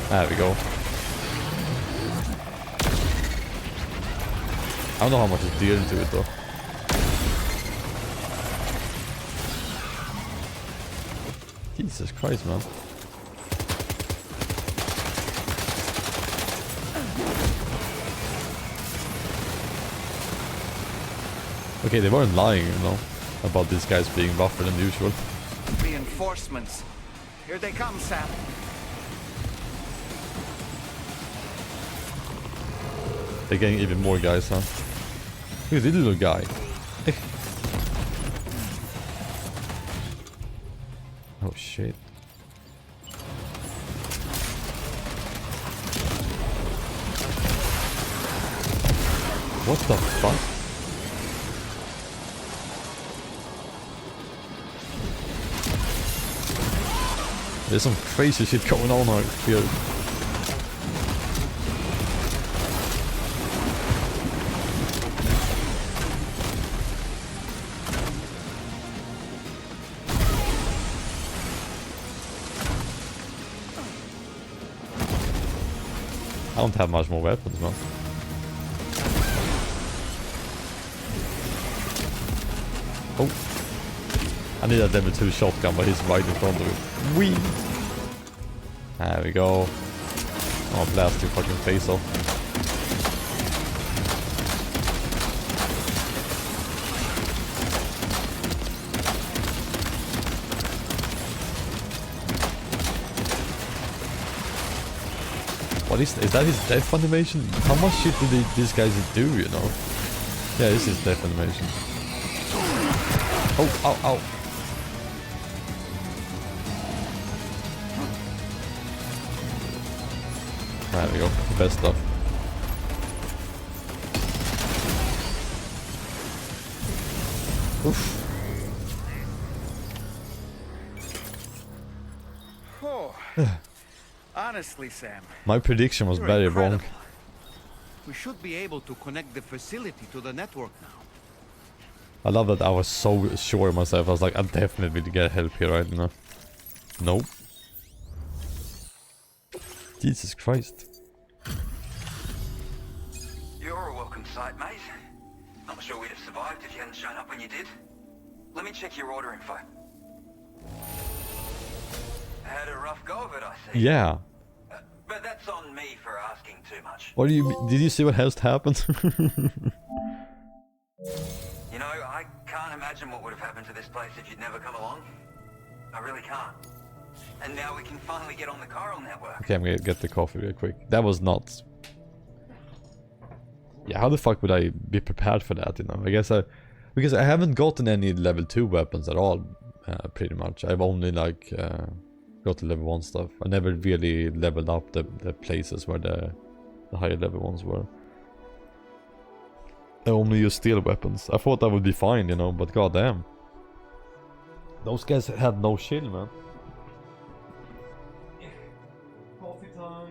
There we go. I don't know how much is dealing to it though. Jesus Christ, man. Okay, they weren't lying, you know, about these guys being rougher than usual. Reinforcements. Here they come, Sam. They're getting even more guys, huh? Look at this little guy. Oh shit. What the fuck? There's some crazy shit going on out here. I don't have much more weapons, man. Oh. I need a level 2 shotgun, but he's right in front of it. Whee! There we go. I'll blast your fucking face off. What is that his death animation? How much shit did these guys do, you know? Yeah, this is death animation. Oh, ow, ow. There we go, the best stuff. Oof. Oh. Honestly, Sam. My prediction was very wrong. We should be able to connect the facility to the network now. I love that I was so sure of myself. I was like, I definitely will get help here, right? You know? Nope. Jesus Christ. You're a welcome sight, mate. Not sure we'd have survived if you hadn't shown up when you did. Let me check your order info. Had a rough go of it, I see. Yeah. But that's on me for asking too much. What do you? Did you see what has happened? You know, I can't imagine what would have happened to this place if you'd never come along. I really can't. And now we can finally get on the chiral network. Okay, I'm gonna get the coffee real quick. That was nuts. Yeah, how the fuck would I be prepared for that, you know? I guess because I haven't gotten any level 2 weapons at all, pretty much. I've only like got the level 1 stuff. I never really leveled up the places where the higher level ones were. I only use steel weapons. I thought that would be fine, you know, but goddamn. Those guys had no chill, man. Coffee time.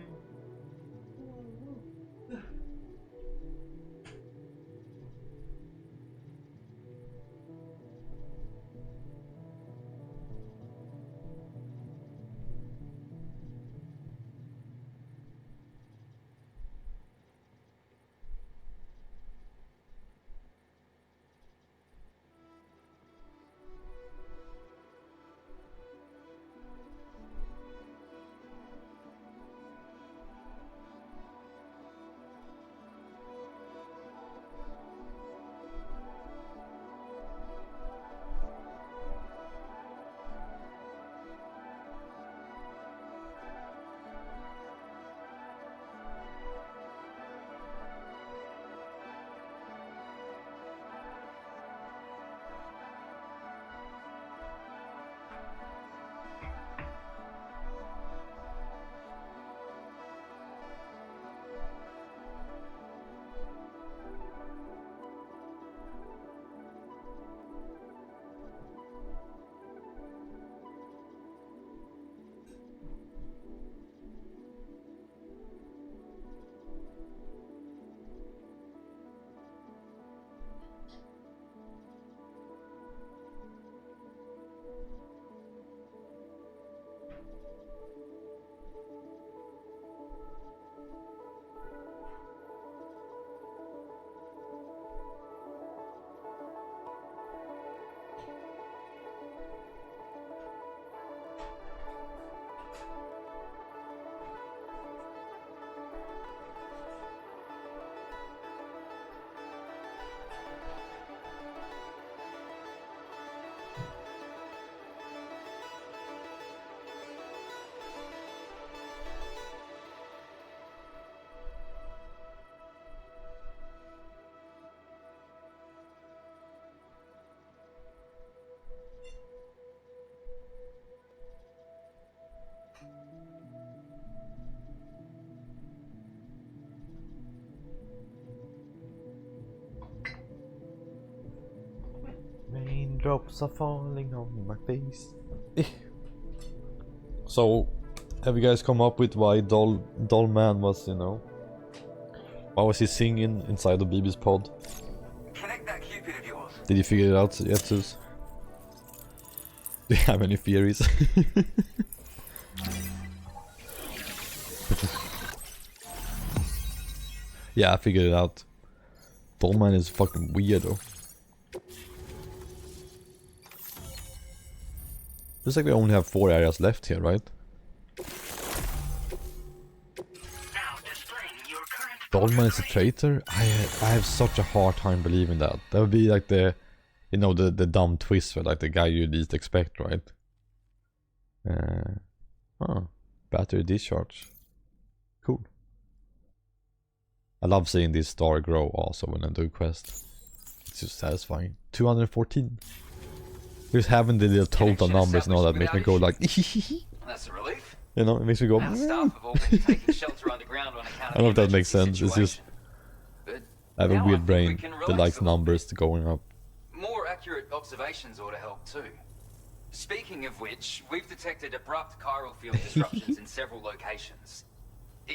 Raindrops are falling on my face. So, have you guys come up with why Doll Man was, you know? Why was he singing inside the BB's pod? Connect that Cupid of yours. Did you figure it out yet, Zeus? Do you have any theories? Yeah, I figured it out. Doll Man is fucking weirdo. Looks like we only have 4 areas left here, right? Dollman is a traitor? I have such a hard time believing that. That would be like the, you know, the dumb twist for like the guy you least expect, right? Battery discharge. Cool. I love seeing this star grow also when I do quest. It's just satisfying. 214. Just having the little total numbers and all that makes me go like That's a relief. You know, it makes me go Our staff have all been taking shelter underground on account I don't know if that makes sense. It's just I have a weird brain that likes numbers going up. More accurate observations ought to help too. Speaking of which, we've detected abrupt chiral field disruptions in several locations.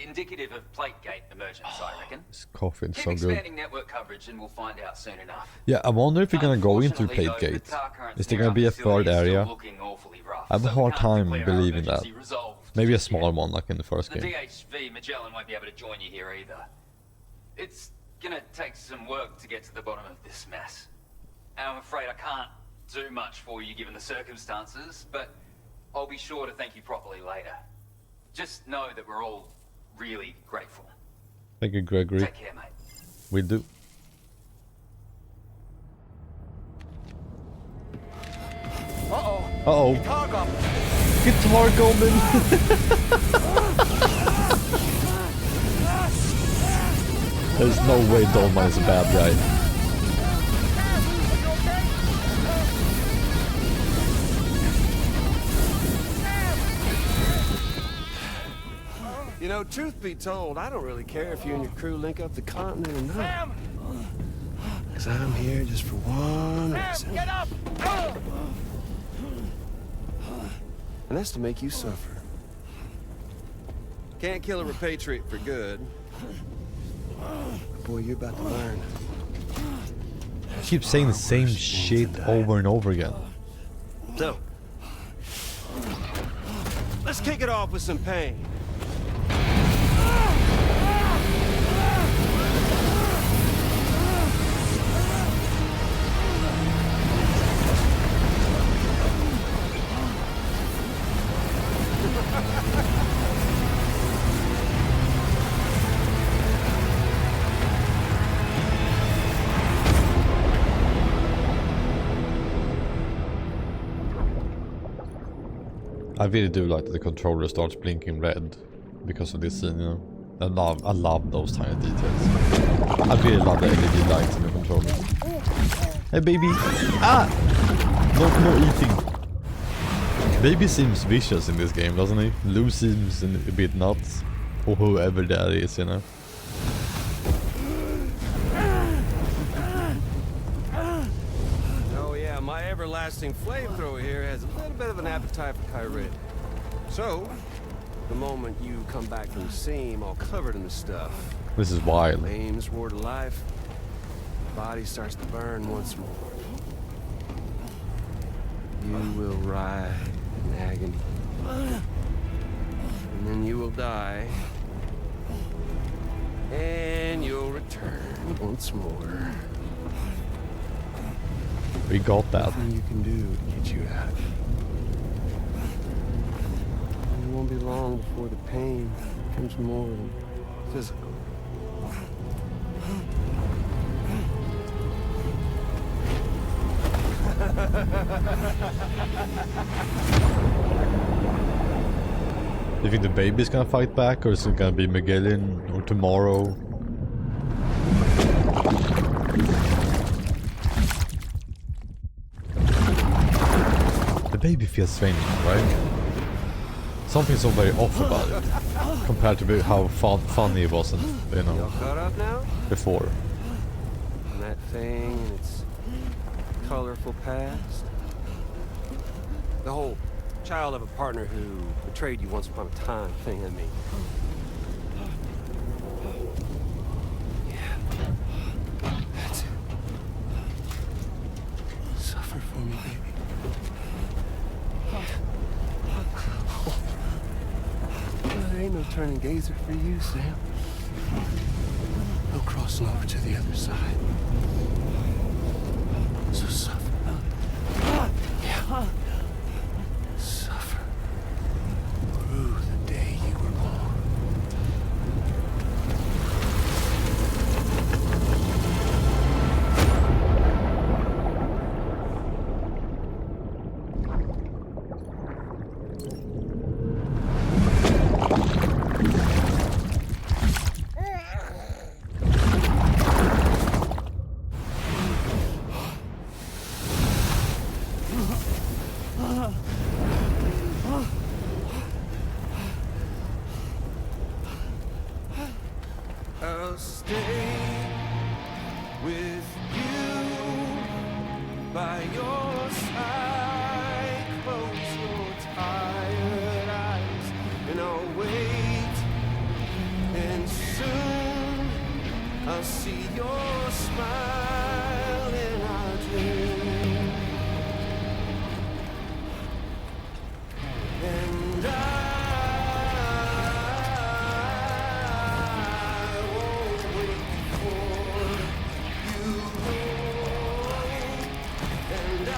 Indicative of plate gate emergence, I reckon. This coffee is Keep so good. expanding network coverage and we'll find out soon enough. Yeah, I wonder if we're gonna go into plate gate. Is there gonna be a third area? I have a hard time believing that. Maybe a small one like in the first The game. DHV Magellan won't be able to join you here either. It's gonna take some work to get to the bottom of this mess. And I'm afraid I can't do much for you given the circumstances, but I'll be sure to thank you properly later. Just know that we're all really grateful. Thank you, Gregory. Take care, mate. We do. Uh-oh. Guitar Goblin. There's no way Dolman is a bad guy. You know, truth be told, I don't really care if you and your crew link up the continent or not. Because I'm here just for one reason. Get up! And that's to make you suffer. Can't kill a repatriate for good. But boy, you're about to learn. Keep saying the same shit over and over again. So, let's kick it off with some pain. I really do like that the controller starts blinking red because of this scene, you know. I love those tiny details. I really love the LED lights in the controller. Hey baby! Ah! No eating. Baby seems vicious in this game, doesn't he? Lou seems a bit nuts. Or whoever that is, you know. Oh yeah, my everlasting flamethrower here has a little bit of an appetite for Kyrie. So, the moment you come back from the seam all covered in the stuff. This is wild. Flames roar to life. The body starts to burn once more. You will writhe in agony. And then you will die. And you'll return once more. We got that. Nothing you can do to get you out. And it won't be long before the pain becomes more than physical. You think the baby's gonna fight back, or is it gonna be Magellan or tomorrow? The baby feels strange now, right? Something's so very off about it compared to how funny it wasn't, you know, Y'all caught up now? before. And that thing and its colorful past. The whole child of a partner who betrayed you once upon a time thing, I mean. Yeah. That's it. Suffer for me, baby. There ain't no turning gazer for you, Sam. No crossing over to the other side. So suffer. Yeah. Suffer. Through the day you were born. I'll stay with you by your side. Close your tired eyes and I'll wait. And soon I'll see your smile in our dream. And I won't wait for you, and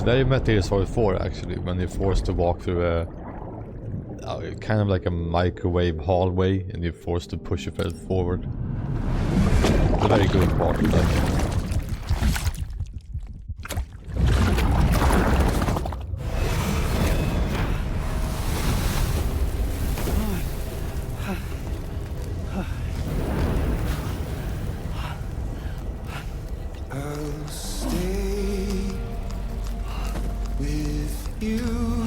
very Metal Gear Solid 4 actually, when you're forced to walk through a kind of like a microwave hallway and you're forced to push yourself forward. It's a very good part of that. I'll stay with you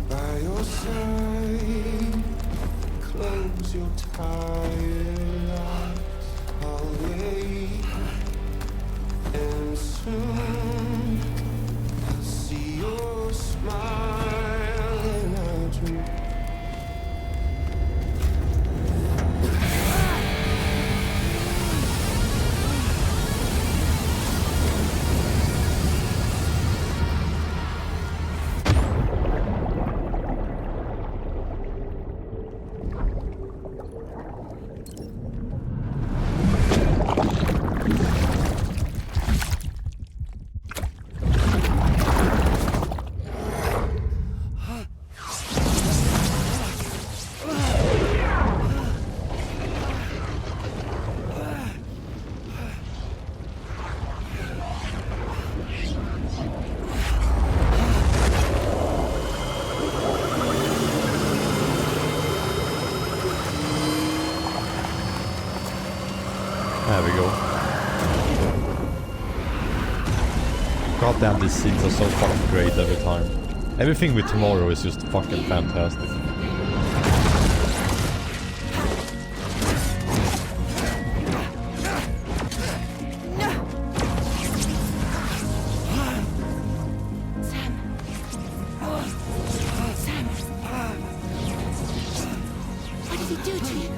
by your side. Close your tired eyes. I'll wait, and soon I'll see your smile and I'll dream. There we go. Goddamn, these scenes are so fucking great every time. Everything with Tomorrow is just fucking fantastic. What did he do to you?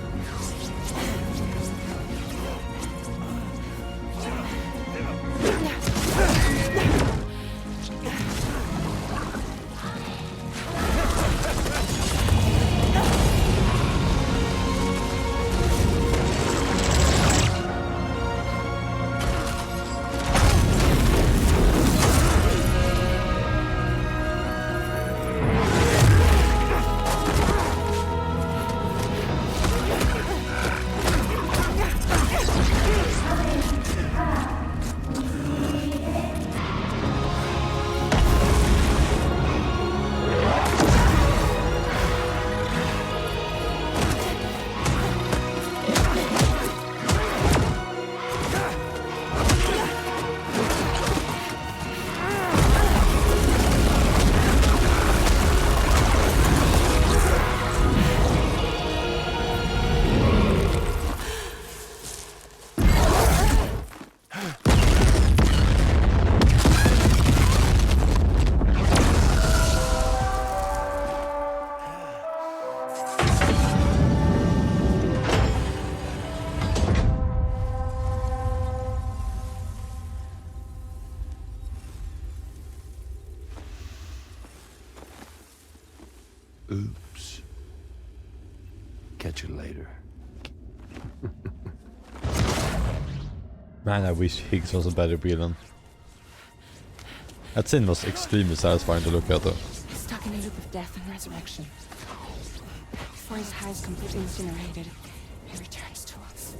Oops. Catch you later. Man, I wish Higgs was a better villain. That scene was extremely satisfying to look at though. Stuck in a loop of death and resurrection. Before his hair is completely incinerated, he returns to us.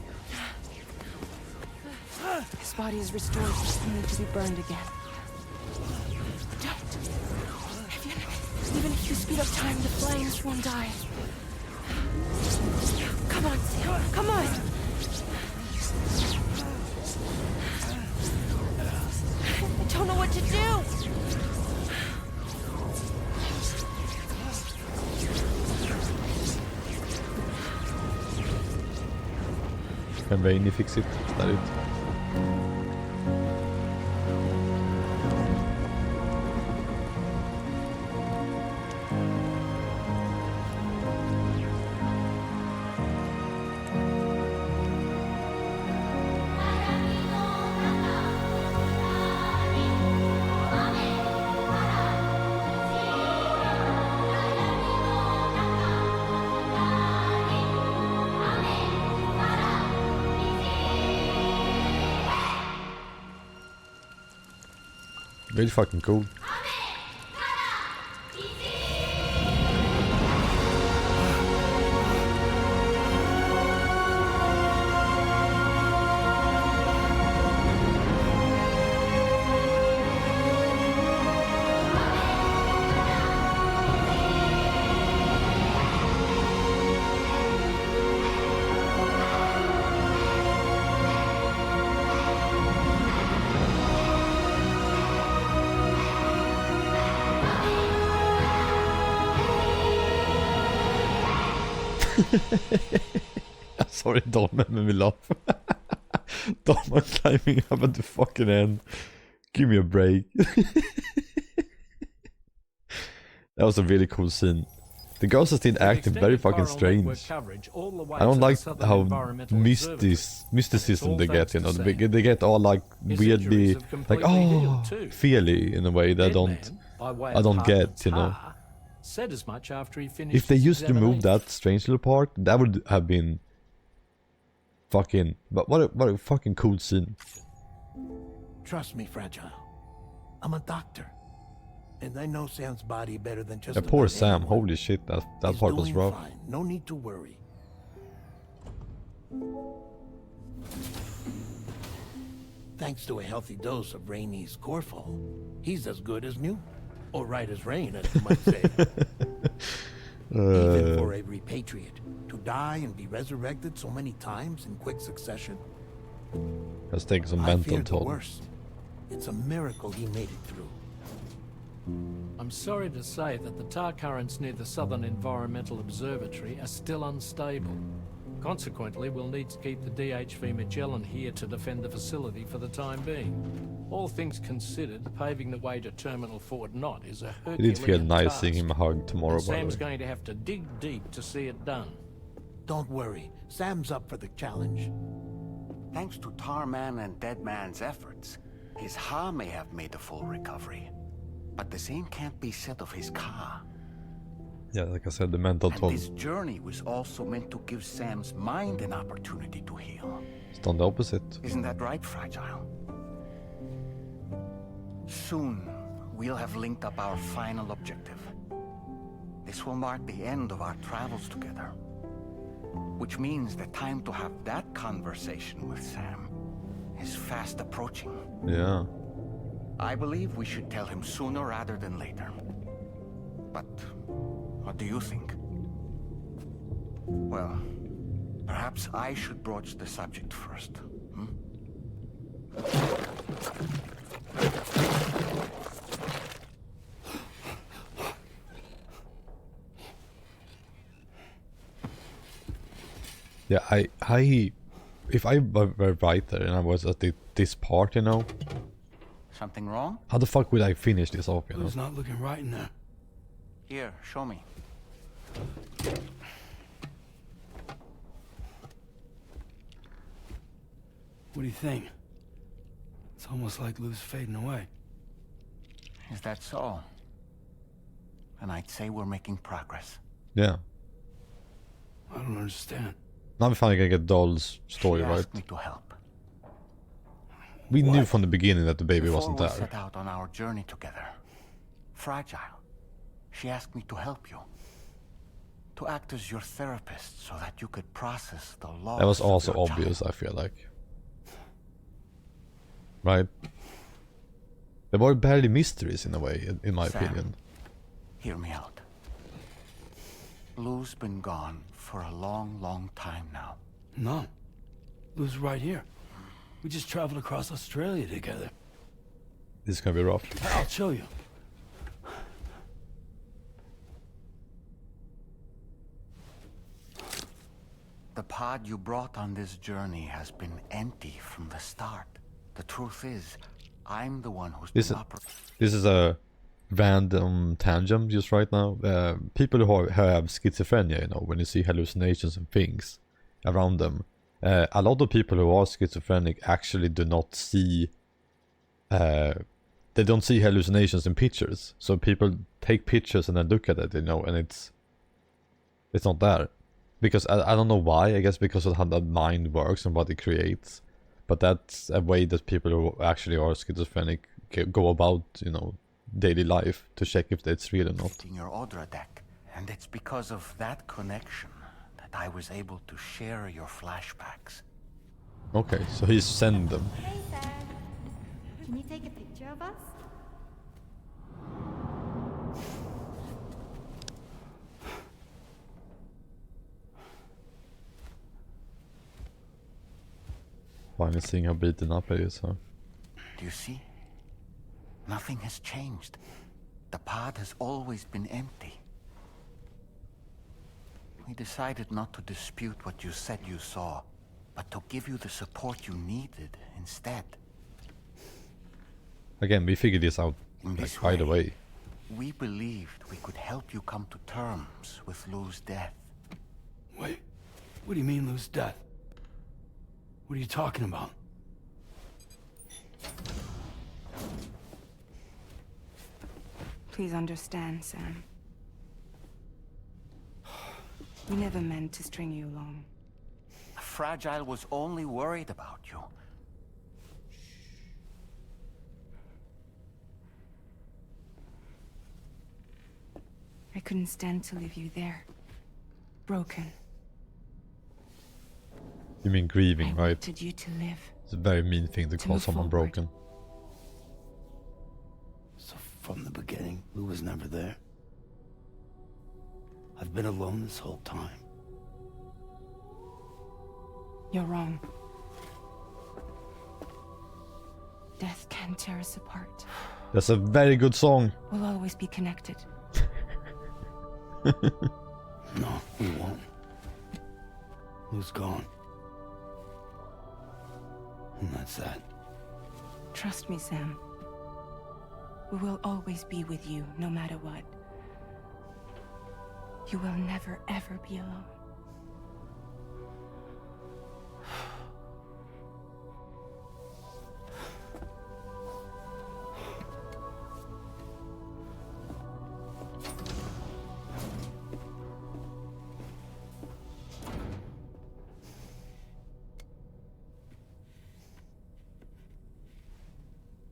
His body is restored, only to be burned again. Don't. Even if you speed up time, the flames won't die. Come on, Sam. Come on. I don't know what to do. Kan Rainy fix it? Is that it? Really fucking cool. Sorry, Dolmen made me laugh. Dolmen climbing up at the fucking end. Give me a break. That was a really cool scene. The girls are still acting very fucking strange. I don't like how mysticism they get, you know. They get all like weirdly, like, oh, feely in a way that I don't get, you know. Said as much after he finished. If they just removed that strange little part, that would have been fucking. But what a fucking cool scene. Trust me, Fragile. I'm a doctor, and I know Sam's body better than just. Yeah, poor about Sam. anyone. Holy shit, that part was Doing rough. fine. No need to worry. Thanks to a healthy dose of Rainey's Corfol, he's as good as new. Or right as rain, as you might say. Even for a repatriate, to die and be resurrected so many times in quick succession. Let's take some I mental feared the toll. worst. It's a miracle he made it through. I'm sorry to say that the tar currents near the Southern Environmental Observatory are still unstable. Consequently, we'll need to keep the DHV Magellan here to defend the facility for the time being. All things considered, paving the way to Terminal Fort Knot is a Herculean It did feel nice task. seeing him hug tomorrow, And by the Sam's way. going to have to dig deep to see it done. Don't worry, Sam's up for the challenge. Thanks to Tarman and Deadman's efforts, his Ha may have made a full recovery. But the same can't be said of his Ka. Yeah, like I said, the mental And toll. this journey was also meant to give Sam's mind an opportunity to heal. It's done the opposite. Isn't that right, Fragile? Soon, we'll have linked up our final objective. This will mark the end of our travels together. Which means the time to have that conversation with Sam is fast approaching. Yeah. I believe we should tell him sooner rather than later. But what do you think? Well, perhaps I should broach the subject first. Yeah, if I were right there and I was at this part, you know, Something wrong? how the fuck would I finish this off, you know? Blue's not looking right in there. Here, show me. What do you think? It's almost like Lou's fading away. Is that so? And I'd say we're making progress. Yeah. I don't understand. Now we finally gonna get Doll's story, She right? asked me to help. We knew from the beginning that the baby Before wasn't we there. set out on our journey together, Fragile, she asked me to help you. To act as your therapist so that you could process the loss. That was of also your obvious, child. I feel like. Right? There were barely mysteries in a way, in my Sam, opinion. Hear me out. Lou's been gone for a long, long time now. No. Lou's right here. We just traveled across Australia together. This is gonna be rough. I'll show you. The pod you brought on this journey has been empty from the start. The truth is, I'm the one who's This been is, operating. this is a random tangent just right now. People who have schizophrenia, you know, when you see hallucinations and things around them, a lot of people who are schizophrenic actually do not see, they don't see hallucinations in pictures. So people take pictures and then look at it, you know, and it's not there. Because I don't know why, I guess because of how the mind works and what it creates. But that's a way that people who actually are schizophrenic go about, you know, daily life to check if it's real or not. In your Odra deck, and it's because of that connection that I was able to share your flashbacks. Okay, so he's sending them. Hey, Sam. Can you take a picture of us? Finally seeing how beaten up it is, huh? Do you see? Nothing has changed. The pod has always been empty. We decided not to dispute what you said you saw, but to give you the support you needed instead. Again, we figured this out like right away. We believed we could help you come to terms with Lou's death. Wait, what do you mean Lou's death? What are you talking about? Please understand, Sam. We never meant to string you along. Fragile was only worried about you. I couldn't stand to leave you there. Broken. You mean grieving, I right? wanted you to live. It's a very mean thing to call move someone forward. broken. So from the beginning, Lou was never there? I've been alone this whole time. You're wrong. Death can tear us apart. That's a very good song. We'll always be connected. No, we won't. Lou's gone. And that's that. Trust me, Sam. We will always be with you, no matter what. You will never, ever be alone.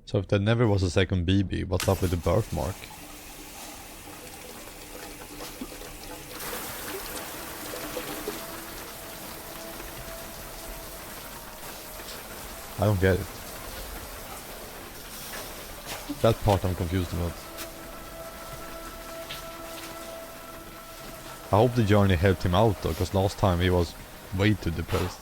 So if there never was a second BB, what's up with the birthmark? I don't get it. That part I'm confused about. I hope the journey helped him out though, because last time he was way too depressed.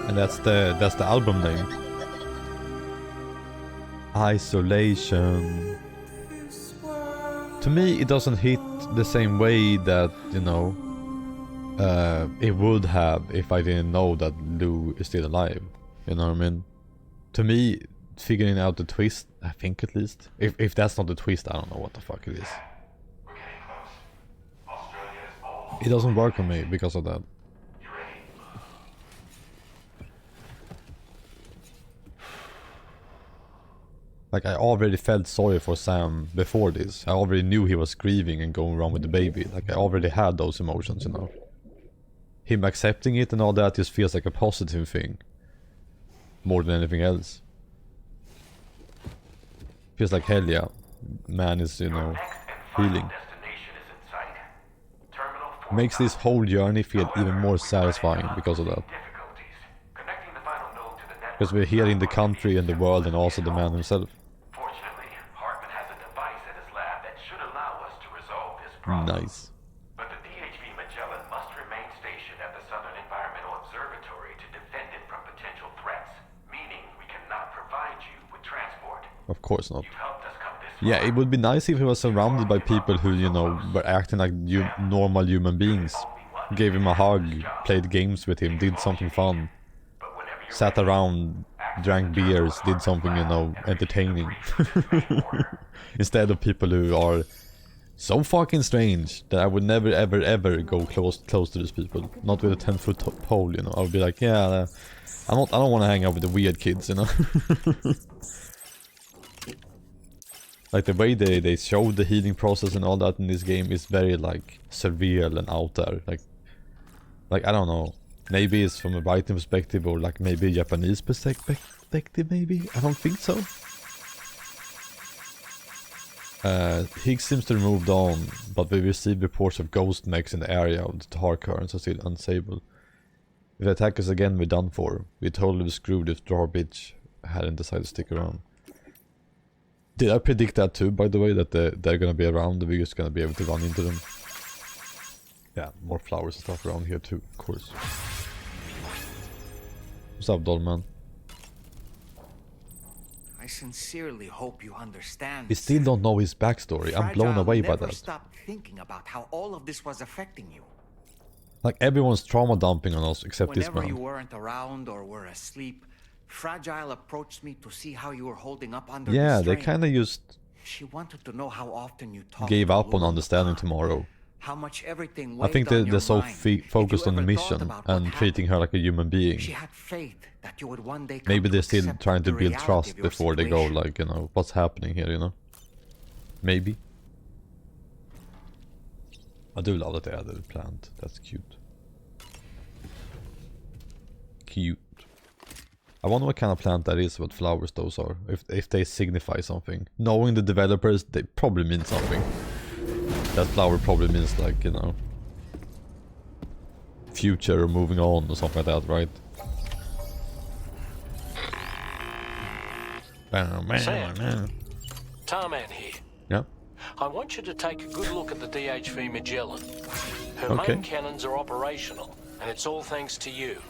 And that's the album name. Isolation. To me it doesn't hit the same way that, you know, it would have if I didn't know that Lou is still alive. You know what I mean? To me, figuring out the twist, I think at least. If that's not the twist, I don't know what the fuck it is. It doesn't work on me because of that. Like, I already felt sorry for Sam before this. I already knew he was grieving and going around with the baby. Like, I already had those emotions, you know. Him accepting it and all that just feels like a positive thing. More than anything else. Feels like, hell yeah, man is, you know, healing. Makes this whole journey feel even more satisfying because of that. Because we're hearing the country and the world and also the man himself. Fortunately, Hartman has a device at his lab problem. Nice. But the DHV Magellan must remain stationed at the Southern Environmental Observatory to defend it from potential threats, meaning we cannot provide you with transport. Of course not. You've helped us come this Yeah, it would be nice if he was surrounded by people who, you know, were acting like normal human beings. Gave him a hug, played games with him, did something fun. Sat around, drank beers, did something, you know, entertaining. Instead of people who are so fucking strange that I would never ever ever go close to these people. Not with a 10-foot pole, you know. I would be like, yeah, I don't want to hang out with the weird kids, you know. Like the way they show the healing process and all that in this game is very like surreal and out there. Like I don't know. Maybe it's from a writing perspective or like maybe a Japanese perspective maybe? I don't think so. Higgs seems to have moved on, but we received reports of ghost mechs in the area of the tar currents are still unstable. If they attack us again, we're done for. We're totally screwed if Jar Bitch hadn't decided to stick around. Did I predict that too, by the way, that they're gonna be around, we're just gonna be able to run into them? Yeah, more flowers and stuff around here too, of course. What's up, Dollman? I sincerely hope you understand. We still don't know his backstory. I'm blown away by that. Stop thinking about how all of this was affecting you. Like everyone's trauma dumping on us except this Whenever man. you weren't around or were asleep, Fragile approached me to see how you were holding up under Yeah, the strain. they kind of just She wanted to know how often you talked gave to up on Lulu, understanding tomorrow. how much everything I think weighed on they're your so mind. focused on the ever thought mission about and what treating her like a human being. She had faith that you would one day come Maybe to they're still accept trying to the build reality trust of your before they go, situation. like, you know, what's happening here, you know? Maybe. I do love that they added a plant. That's cute. Cute. I wonder what kind of plant that is, what flowers those are. If they signify something. Knowing the developers, they probably mean something. That flower probably means like, you know, future or moving on or something like that, right? Sam, Tarman here. Yeah. I want you to take a good look at the DHV Magellan. Her Okay. main cannons are operational, and it's all thanks to you.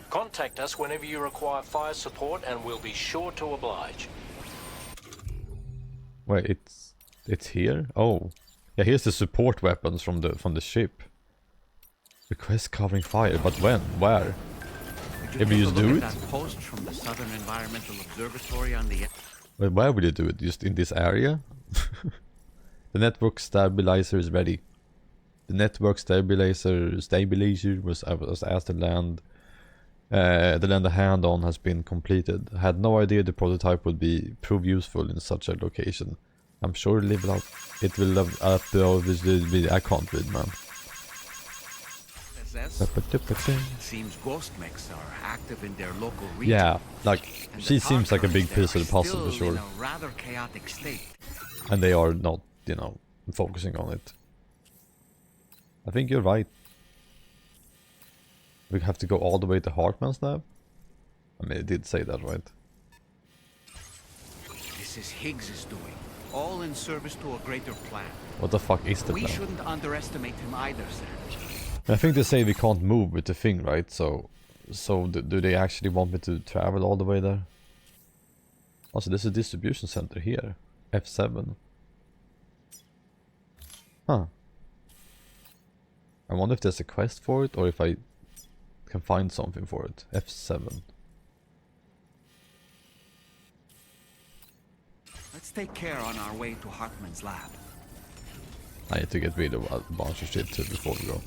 Contact us whenever you require fire support, and we'll be sure to oblige. Wait, it's here? Oh. Yeah, here's the support weapons from the ship. Request covering fire, but when? Where? Did If you take just a look do at it? that post from the Southern Environmental Observatory on the Wait, where will you do it? Just in this area? The network stabilizer is ready. The network stabilizer was asked to land. The land a hand on has been completed. I had no idea the prototype would prove useful in such a location. I'm sure it will live up I can't read, man. Seems ghost mechs are active in their local region. Yeah, like And she the seems like a big Tarkans piece there of the are puzzle for still in sure. a rather chaotic state. And they are not, you know, focusing on it. I think you're right. We have to go all the way to Hartman's now? I mean, it did say that, right? This is Higgs's doing, all in service to a greater plan. What the fuck is the We plan? shouldn't underestimate him either, sir. I think they say we can't move with the thing, right? So do they actually want me to travel all the way there? Also, there's a distribution center here. F7. Huh. I wonder if there's a quest for it or if I can find something for it. F7. Let's take care on our way to Hartman's lab. I need to get rid of a bunch of shit too before we go.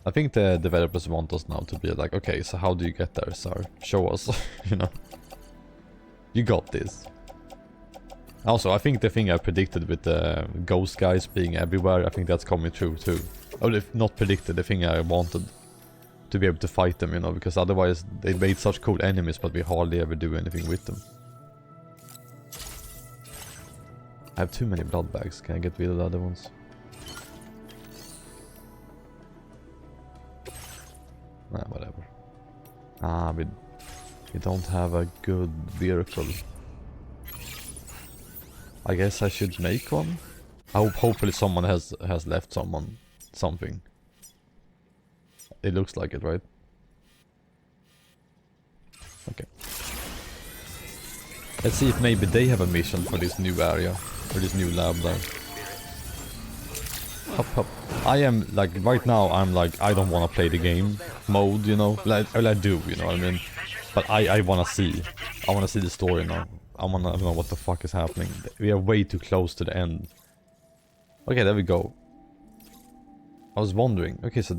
I think the developers want us now to be like, okay, so how do you get there, sir? Show us, you know. You got this. Also, I think the thing I predicted with the ghost guys being everywhere, I think that's coming true too. Or if not predicted, the thing I wanted. To be able to fight them, you know, because otherwise they made such cool enemies, but we hardly ever do anything with them. I have too many blood bags, can I get rid of the other ones? Nah, whatever. Ah, we don't have a good vehicle. I guess I should make one. I hope hopefully someone has left someone something. It looks like it, right? Okay. Let's see if maybe they have a mission for this new area, for this new lab there. Hop, hop. I am like, right now I'm like, I don't want to play the game mode, you know, like, well, I do, you know what I mean? But I want to see the story now. I want to know what the fuck is happening. We are way too close to the end. Okay, there we go. I was wondering, okay, so...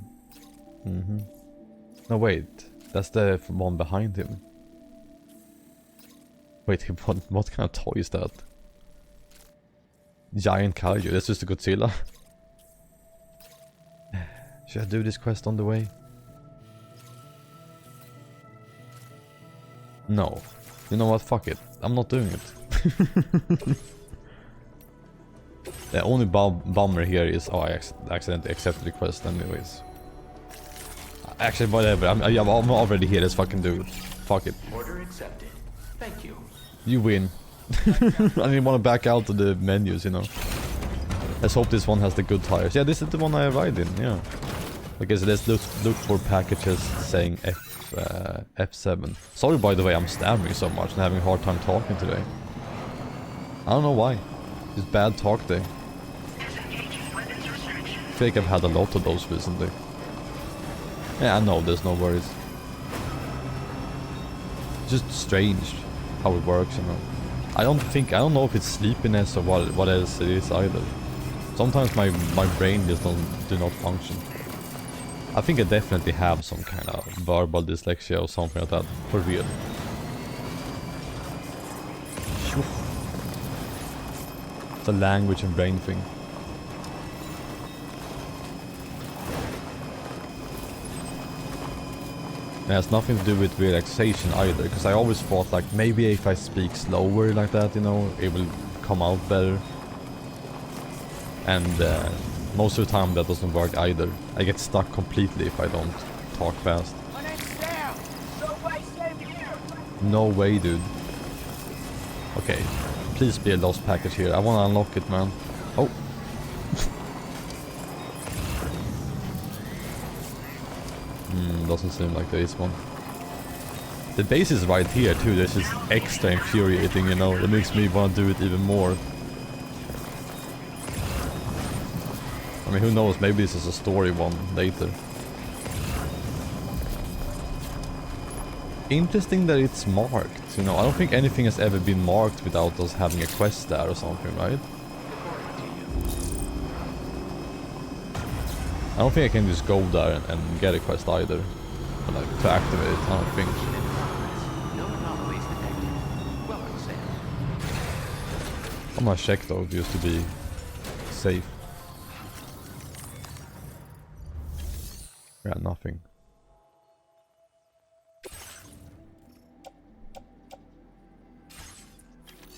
No, wait, that's the one behind him. Wait, what kind of toy is that? Giant kaiju, that's just a Godzilla. Should I do this quest on the way? No. You know what, fuck it. I'm not doing it. The only bummer here is... Oh, I accidentally accepted the quest anyways. Actually, whatever. I'm already here, let's fucking do it. Fuck it. Order accepted. Thank you. You win. I didn't want to back out of the menus, you know. Let's hope this one has the good tires. Yeah, this is the one I arrived in, yeah. Okay, so let's look for packages saying F7. Sorry, by the way, I'm stammering so much and having a hard time talking today. I don't know why. It's bad talk day. I feel like I've had a lot of those recently. Yeah, I know, there's no worries. It's just strange how it works, you know. I don't know if it's sleepiness or what else it is either. Sometimes my brain just do not function. I think I definitely have some kind of verbal dyslexia or something like that, for real. It's a language and brain thing. It has nothing to do with relaxation either, because I always thought like maybe if I speak slower like that, you know, it will come out better. And most of the time that doesn't work either. I get stuck completely if I don't talk fast. No way, dude. Okay, please be a lost package here. I want to unlock it, man. Oh. Doesn't seem like there is one. The base is right here too. This is extra infuriating, you know. It makes me want to do it even more. I mean, who knows? Maybe this is a story one later. Interesting that it's marked, you know. I don't think anything has ever been marked without us having a quest there or something, right? I don't think I can just go there and get a quest either. But like, to activate it, I don't think. I'm gonna check though, just to be safe. Yeah, nothing.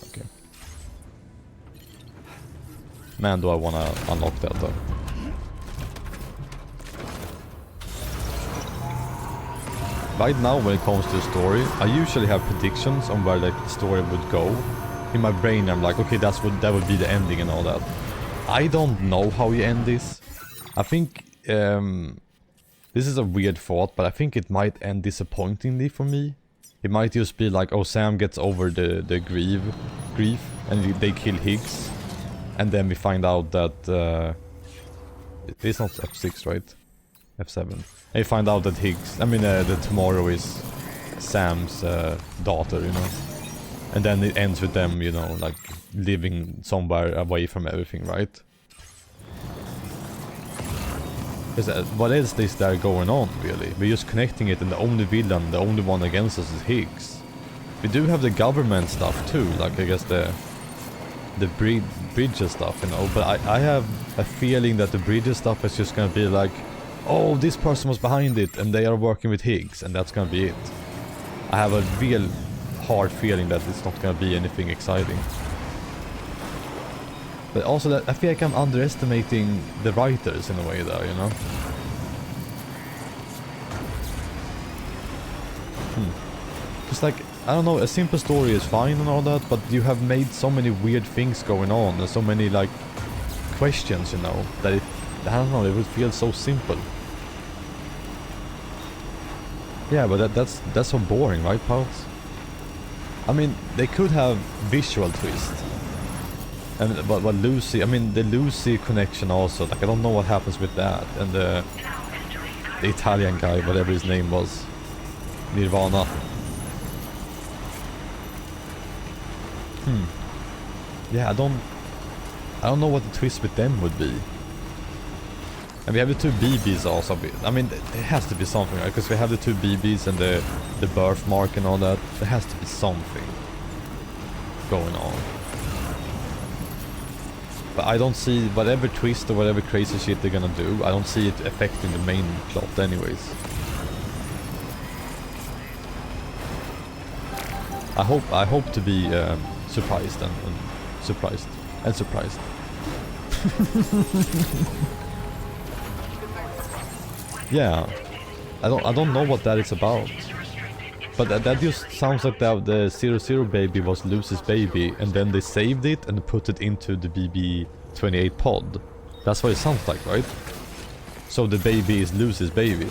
Okay. Man, do I wanna unlock that though. Right now, when it comes to the story, I usually have predictions on where the story would go. In my brain, I'm like, okay, that would be the ending and all that. I don't know how you end this. I think this is a weird thought, but I think it might end disappointingly for me. It might just be like, oh, Sam gets over the grief, and they kill Higgs, and then we find out that it's not F6, right? F7. And you find out that Higgs, that Tomorrow is Sam's daughter, you know. And then it ends with them, you know, like living somewhere away from everything, right? Because what else is there going on, really? We're just connecting it, and the only villain, the only one against us is Higgs. We do have the government stuff too, like I guess the bridges stuff, you know. But I have a feeling that the bridges stuff is just gonna be like, oh, this person was behind it and they are working with Higgs, and that's gonna be it. I have a real hard feeling that it's not gonna be anything exciting. But also that I feel like I'm underestimating the writers in a way there, you know? Because like, I don't know, a simple story is fine and all that, but you have made so many weird things going on and so many like questions, you know, that it, I don't know, it would feel so simple. Yeah, but that's so boring, right, pals? I mean, they could have visual twist. And but Lucy, I mean the Lucy connection also, like I don't know what happens with that. And the Italian guy, whatever his name was, Nirvana. Yeah, I don't know what the twist with them would be. And we have the two BBs also. I mean, there has to be something, right? Because we have the two BBs and the birthmark and all that. There has to be something going on. But I don't see whatever twist or whatever crazy shit they're gonna do. I don't see it affecting the main plot anyways. I hope to be surprised and surprised and surprised. Yeah, I don't know what that is about. But that just sounds like the 00 baby was Lucy's baby, and then they saved it and put it into the BB-28 pod. That's what it sounds like, right? So the baby is Lucy's baby.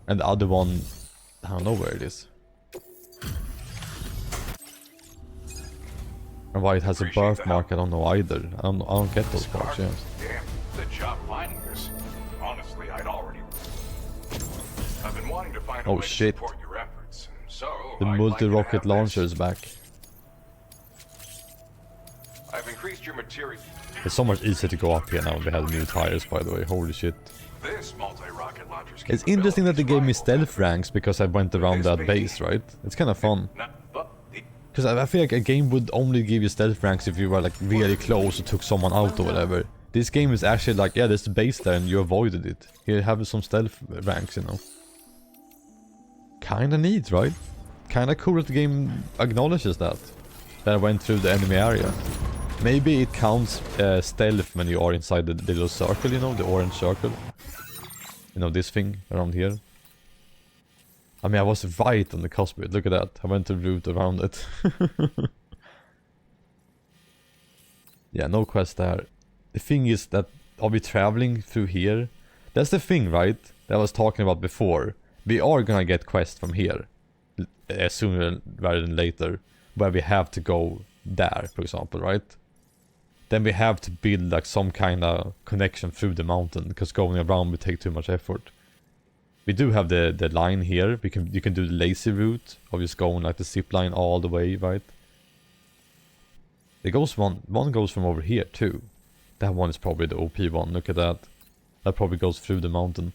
And the other one, I don't know where it is. And why it has a birthmark, I don't know either. I don't get those parts, yeah. Damn, the job finding this. Honestly, I'd already... I've been wanting to find a way to support your efforts, so the multi-rocket launcher is back. I've increased your material. It's so much easier to go up here now. We have new tires, by the way. Holy shit. This multi-rocket launcher's It's interesting that they gave me stealth ranks because I went around that base, right? It's kind of fun. Because I feel like a game would only give you stealth ranks if you were like really close or took someone out or whatever. This game is actually like, yeah, there's the base there and you avoided it. Here have some stealth ranks, you know. Kinda neat, right? Kinda cool that the game acknowledges that. That I went through the enemy area. Maybe it counts stealth when you are inside the little circle, you know, the orange circle. You know, this thing around here. I mean, I was right on the cusp of it. Look at that. I went the route around it. Yeah, no quest there. The thing is that, are we traveling through here? That's the thing, right? That I was talking about before. We are gonna get quests from here. Sooner rather than later. Where we have to go there, for example, right? Then we have to build like some kind of connection through the mountain. Because going around would take too much effort. We do have the line here. You can do the lazy route of just going like the zip line all the way, right? There goes one goes from over here too. That one is probably the OP one. Look at that. That probably goes through the mountain.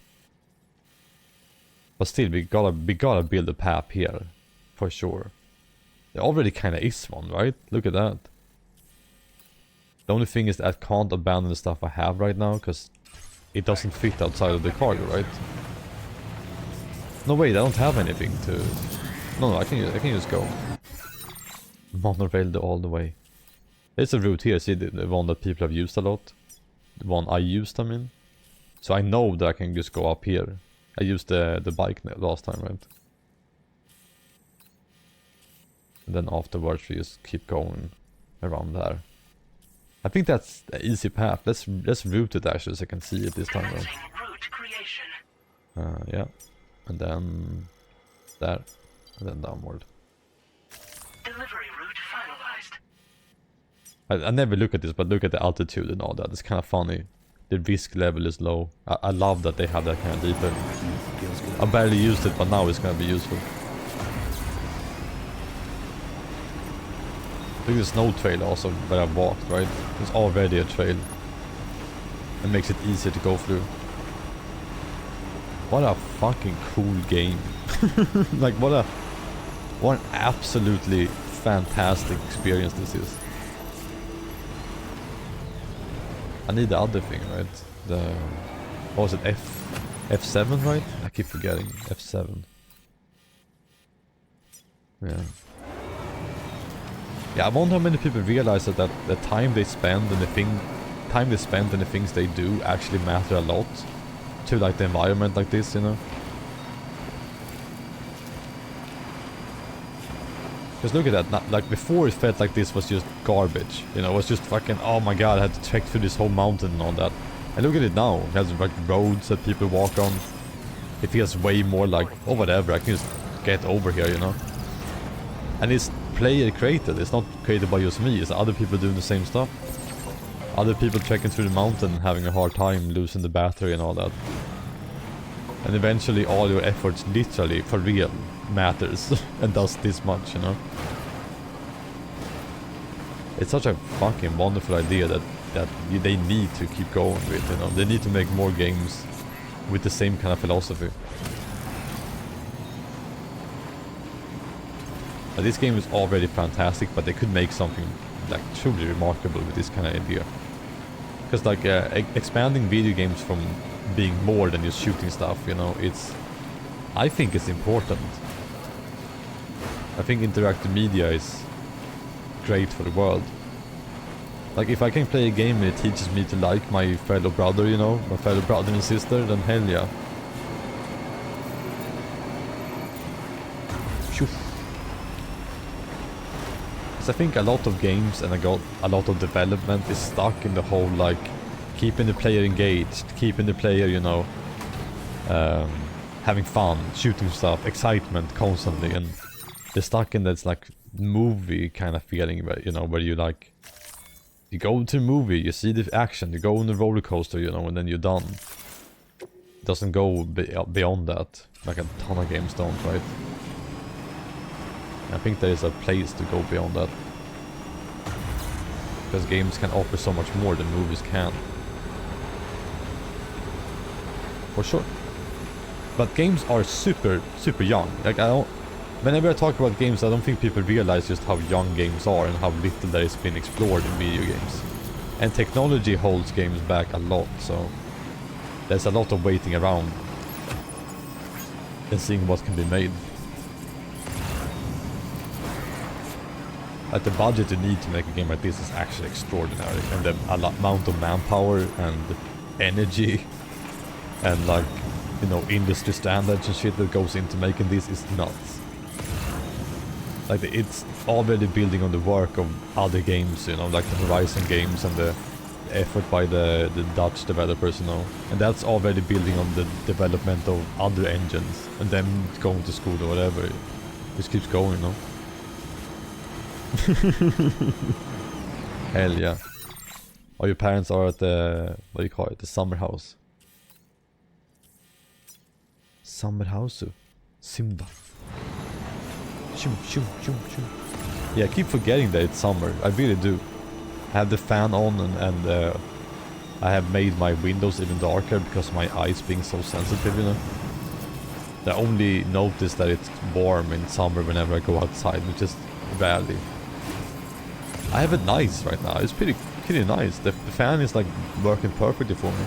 But still, we gotta build a path here for sure. There already kind of is one, right? Look at that. The only thing is that I can't abandon the stuff I have right now because it doesn't fit outside of the cargo, right? No, wait, I don't have anything to... No, I can just go. Monorail all the way. There's a route here, see, the one that people have used a lot. The one I used, I mean. So I know that I can just go up here. I used the bike last time, right? And then afterwards we just keep going around there. I think that's the easy path. Let's route it actually so I can see it this time around. Yeah. And then there. And then downward. Delivery route finalized. I never look at this, but look at the altitude and all that. It's kind of funny. The risk level is low. I love that they have that kind of detail. I barely used it, but now it's gonna be useful. Look at the snow trail also where I walked, right? It's already a trail. It makes it easier to go through. What a fucking cool game. Like what an absolutely fantastic experience this is. I need the other thing, right? The... what was it? F7, right? I keep forgetting. F7. Yeah. Yeah, I wonder how many people realize that the time they spend and the things they do actually matter a lot to like the environment like this, you know? Because look at that, like before it felt like this was just garbage. You know, it was just fucking, oh my god, I had to trek through this whole mountain and all that. And look at it now, it has like roads that people walk on. It feels way more like, oh whatever, I can just get over here, you know. And it's player created, it's not created by just me, it's other people doing the same stuff. Other people trekking through the mountain and having a hard time losing the battery and all that. And eventually all your efforts literally, for real, matters and does this much, you know. It's such a fucking wonderful idea that they need to keep going with, you know. They need to make more games with the same kind of philosophy. This game is already fantastic, but they could make something like truly remarkable with this kind of idea. Because like expanding video games from being more than just shooting stuff, you know, I think it's important. I think interactive media is great for the world. Like if I can play a game and it teaches me to like my fellow brother, you know, my fellow brother and sister, then hell yeah. Phew. I think a lot of games and a lot of development is stuck in the whole like keeping the player engaged, keeping the player, you know, having fun, shooting stuff, excitement constantly, and they're stuck in this like movie kind of feeling where, you know, where you like, you go to a movie, you see the action, you go on the roller coaster, you know, and then you're done. It doesn't go beyond that, like a ton of games don't, right? I think there is a place to go beyond that. Because games can offer so much more than movies can. For sure. But games are super young. Like whenever I talk about games, I don't think people realize just how young games are and how little there has been explored in video games. And technology holds games back a lot, so there's a lot of waiting around and seeing what can be made. Like the budget you need to make a game like this is actually extraordinary, and the amount of manpower and energy and like, you know, industry standards and shit that goes into making this is nuts. Like it's already building on the work of other games, you know, like the Horizon games and the effort by the Dutch developers, you know, and that's already building on the development of other engines and them going to school or whatever. It just keeps going, you know. Hell yeah. Or your parents are at the, what do you call it, the summer house. Summer house? Simba. Shum, shum, shum, shum. Yeah, I keep forgetting that it's summer. I really do. I have the fan on and I have made my windows even darker because my eyes being so sensitive, you know. I only notice that it's warm in summer whenever I go outside, which is rarely. I have it nice right now. It's pretty nice. The fan is like working perfectly for me.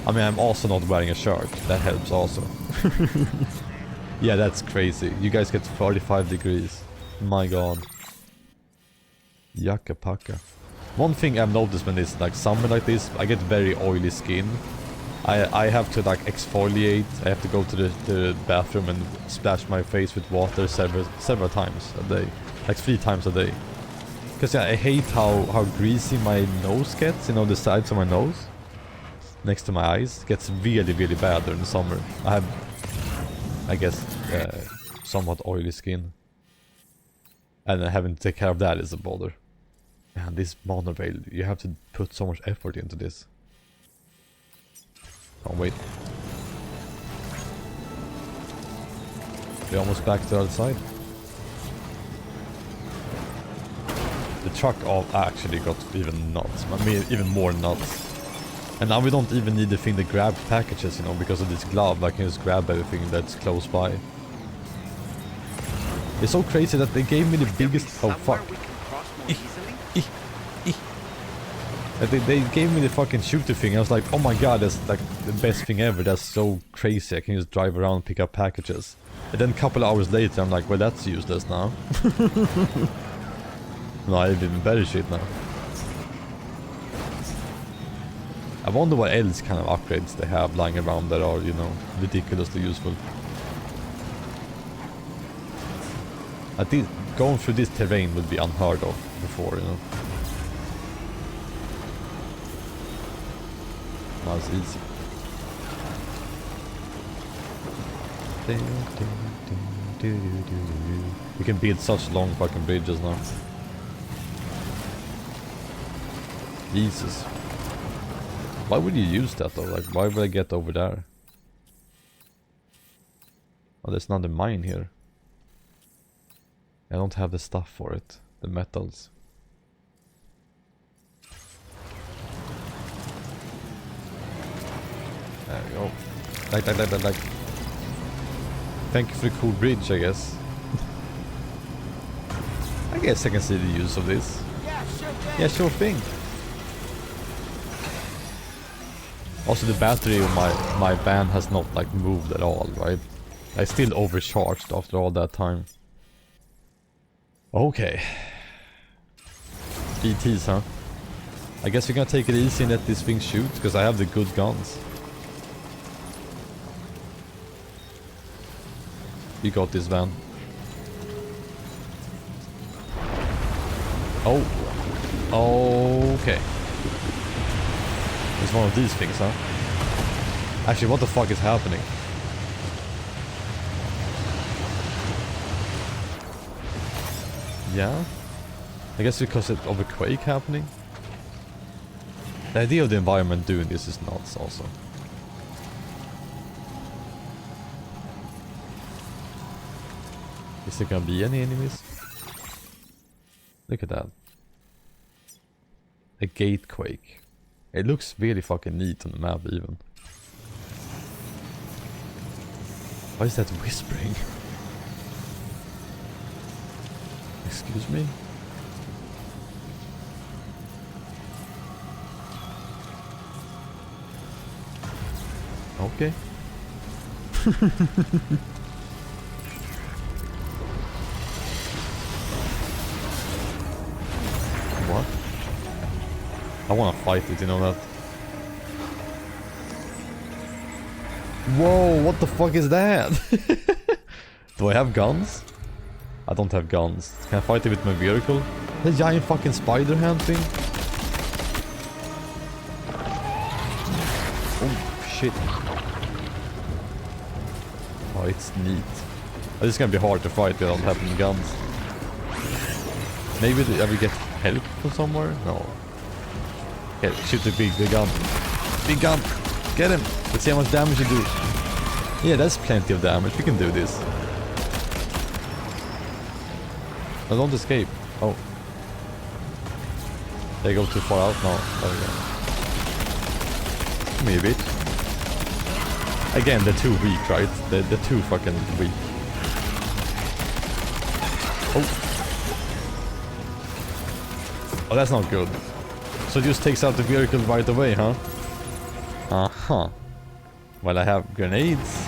I mean, I'm also not wearing a shirt. That helps also. Yeah, that's crazy. You guys get 45 degrees. My god. Yaka paka. One thing I've noticed when it's like summer like this, I get very oily skin. I have to like exfoliate. I have to go to the bathroom and splash my face with water several times a day. Like 3 times a day. Because yeah, I hate how greasy my nose gets, you know, the sides of my nose. Next to my eyes. It gets really bad during the summer. I have, I guess, somewhat oily skin. And having to take care of that is a bother. Man, this monorail, you have to put so much effort into this. Oh wait. We're almost back to the other side. The truck actually got even nuts. I mean, even more nuts. And now we don't even need the thing that grabs packages, you know, because of this glove. I can just grab everything that's close by. It's so crazy that they gave me the biggest... Oh fuck. They gave me the fucking shooter thing. I was like, oh my god, that's like the best thing ever. That's so crazy. I can just drive around and pick up packages. And then a couple of hours later, I'm like, well, that's useless now. No, I have even better shit now. I wonder what else kind of upgrades they have lying around that are, you know, ridiculously useful. I think going through this terrain would be unheard of before, you know. Now it's easy. We can build such long fucking bridges now. Jesus. Why would you use that though? Like, why would I get over there? Oh, there's not a mine here. I don't have the stuff for it. The metals. There we go. Like. Thank you for the cool bridge, I guess. I guess I can see the use of this. Yeah, sure thing. Also, the battery of my van has not like moved at all, right? I still overcharged after all that time. Okay. ETs, huh? I guess we're gonna take it easy and let this thing shoot, because I have the good guns. You got this, van. Oh. Okay. It's one of these things, huh? Actually, what the fuck is happening? Yeah? I guess because of a quake happening? The idea of the environment doing this is nuts also. Is there gonna be any enemies? Look at that. A gate quake. It looks really fucking neat on the map even. Why is that whispering? Excuse me? Okay. What? I wanna fight it, you know that? Whoa, what the fuck is that? Do I have guns? I don't have guns. Can I fight it with my vehicle? The giant fucking spider hand thing? Oh shit. Oh, it's neat. Oh, this is gonna be hard to fight if I don't have any guns. Maybe I will get help from somewhere? No. Okay, shoot the big gun. Big gun! Get him! Let's see how much damage you do. Yeah, that's plenty of damage. We can do this. No, don't escape. Oh. They go too far out now. There we go. Come here, bitch. Again, they're too weak, right? They're too fucking weak. Oh. Oh, that's not good. So it just takes out the vehicle right away, huh? Uh-huh. Well, I have grenades.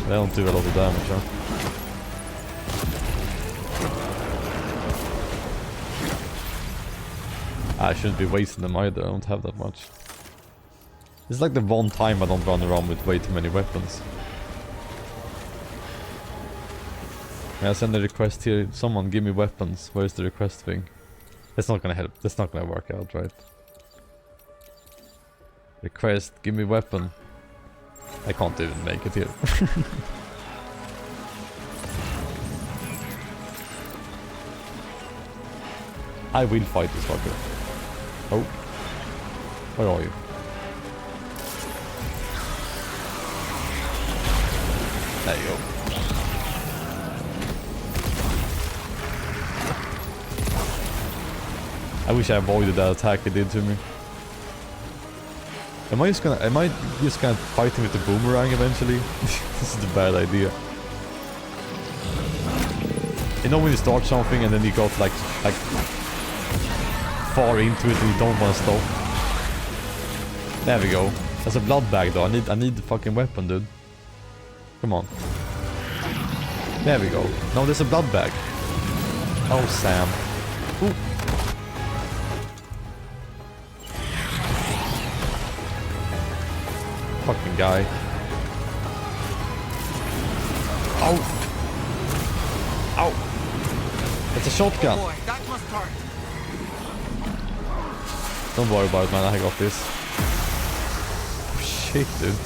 They don't do a lot of damage, huh? I shouldn't be wasting them either, I don't have that much. It's like the one time I don't run around with way too many weapons. May I send a request here? Someone give me weapons. Where's the request thing? That's not gonna help. That's not gonna work out, right? Request, give me weapon. I can't even make it here. I will fight this fucker. Oh. Where are you? There you go. I wish I avoided that attack it did to me. Am I just gonna fight him with the boomerang eventually? This is a bad idea. You know when you start something and then you got like far into it and you don't want to stop. There we go. That's a blood bag though. I need the fucking weapon, dude. Come on. There we go. No, there's a blood bag. Oh, Sam. Ooh. Fucking guy. Ow! Ow! It's a shotgun! Oh boy, that must hurt. Don't worry about it, man, I got this. Shit, dude.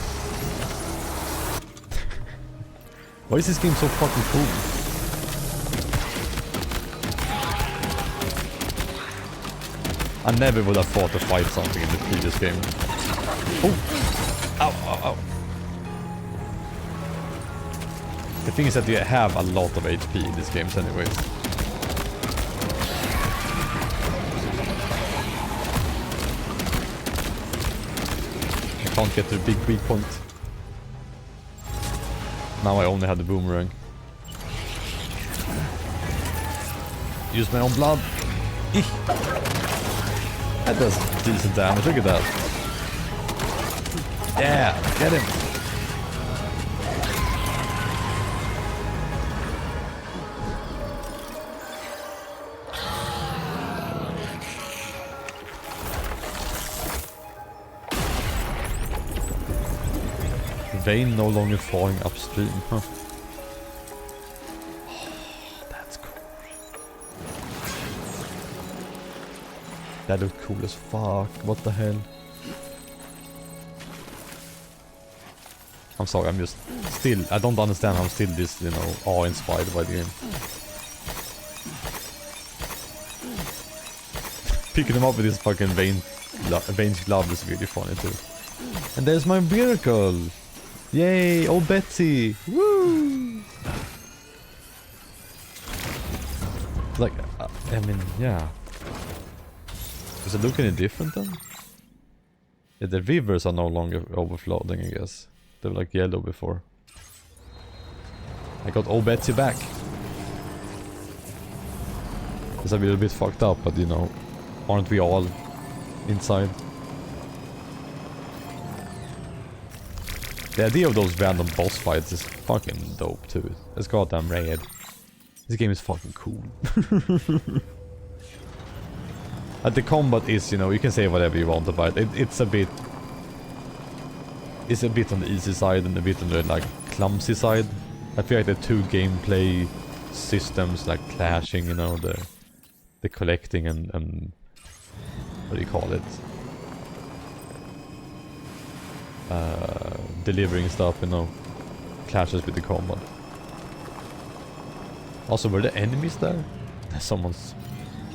Why is this game so fucking cool? I never would have thought to fight something in the previous game. Oh! Ow, ow, ow. The thing is that you have a lot of HP in these games anyways. I can't get to the big weak point. Now I only have the boomerang. Use my own blood. Eek. That does decent damage, look at that. Yeah, get him. Vein no longer falling upstream, huh? Oh, that's cool. That looked cool as fuck. What the hell? I'm sorry, I'm just still, I don't understand how I'm still this, you know, awe-inspired by the game. Picking them up with this fucking vein glove is really funny too. And there's my miracle! Yay! Oh, Betsy! Woo! Like, I mean, yeah. Does it look any different then? Yeah, the rivers are no longer overflowing, I guess. They were like yellow before. I got old Betsy back. It's a little bit fucked up, but you know, aren't we all inside? The idea of those random boss fights is fucking dope too. It's goddamn rad. This game is fucking cool. The combat is, you know, you can say whatever you want about it. It's a bit on the easy side and a bit on the like clumsy side. I feel like the two gameplay systems like clashing, you know, the collecting and what do you call it? Delivering stuff, you know, clashes with the combat. Also, were the enemies there? There's someone's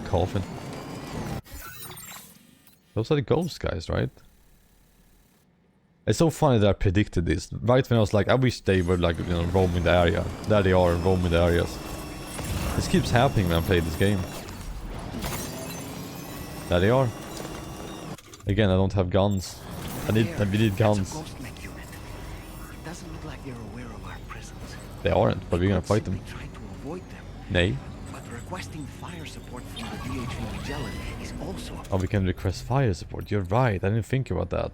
coffin. Those are the ghost guys, right? It's so funny that I predicted this. Right when I was like, I wish they were like, you know, roaming the area. There they are, roaming the areas. This keeps happening when I play this game. There they are. Again, I don't have guns. We need guns. It doesn't look like they're aware of our presence. They aren't, but we're gonna fight them. Try to avoid them. Nay. But requesting fire support from the DHV Magellan is also a... Oh, we can request fire support. You're right. I didn't think about that.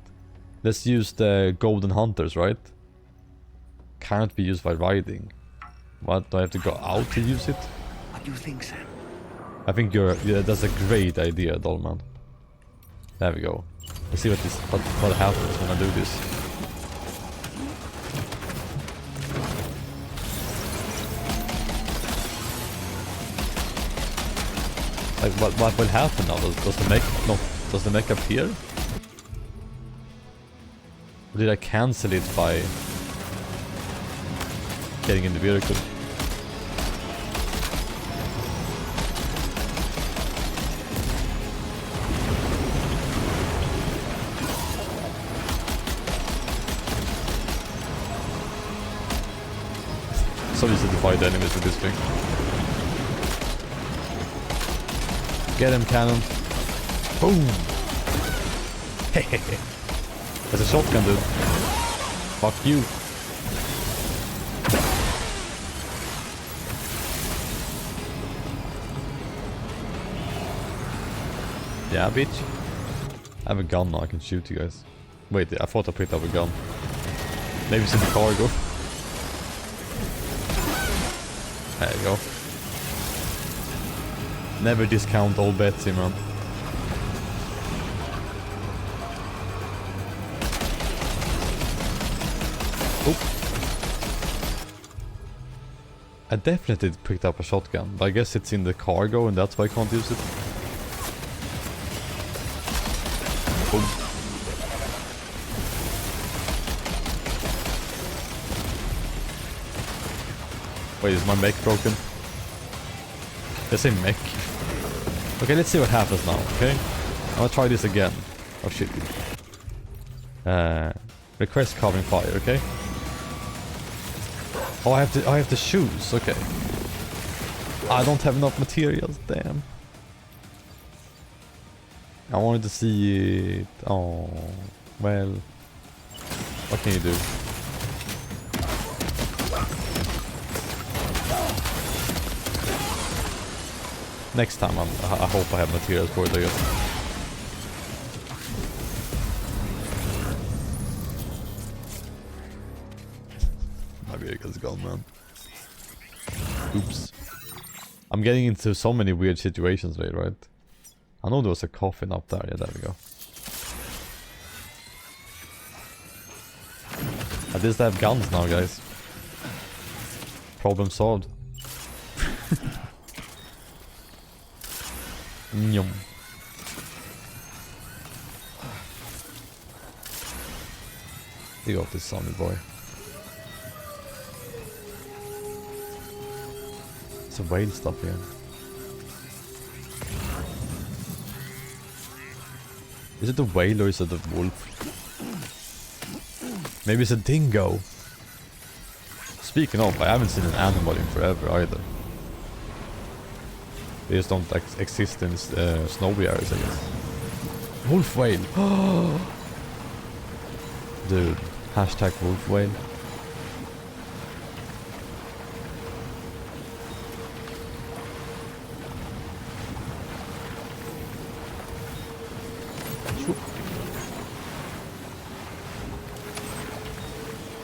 Let's use the golden hunters, right? Can't be used by riding. What? Do I have to go out to use it? What do you think, Sam? I think that's a great idea, Dolman. There we go. Let's see what happens when I do this. Like what will happen now? Does the mech appear? Or did I cancel it by getting in the vehicle? So easy to fight enemies with this thing. Get him, cannon. Boom! Hehehe. That's a shotgun, dude. Fuck you. Yeah, bitch. I have a gun now, I can shoot you guys. Wait, I thought I picked up a gun. Maybe it's in the cargo. There you go. Never discount old Betsy, man. I definitely picked up a shotgun, but I guess it's in the cargo and that's why I can't use it. Boom. Wait, is my mech broken? Did I say mech? Okay, let's see what happens now, okay? I'm gonna try this again. Oh shit. Request covering fire, okay? Oh, I have to choose, okay. I don't have enough materials, damn. I wanted to see it. Oh, well. What can you do? Next time I hope I have materials for it, I guess. My vehicle's gone, man. Oops. I'm getting into so many weird situations today, right? I know there was a coffin up there. Yeah, there we go. At least I have guns now, guys. Problem solved. Nyum. You got this zombie boy. It's a whale stuff here. Is it a whale or is it a wolf? Maybe it's a dingo. Speaking of, I haven't seen an animal in forever either. They just don't exist in snowy areas, I guess. Wolf whale! Dude, hashtag wolf whale.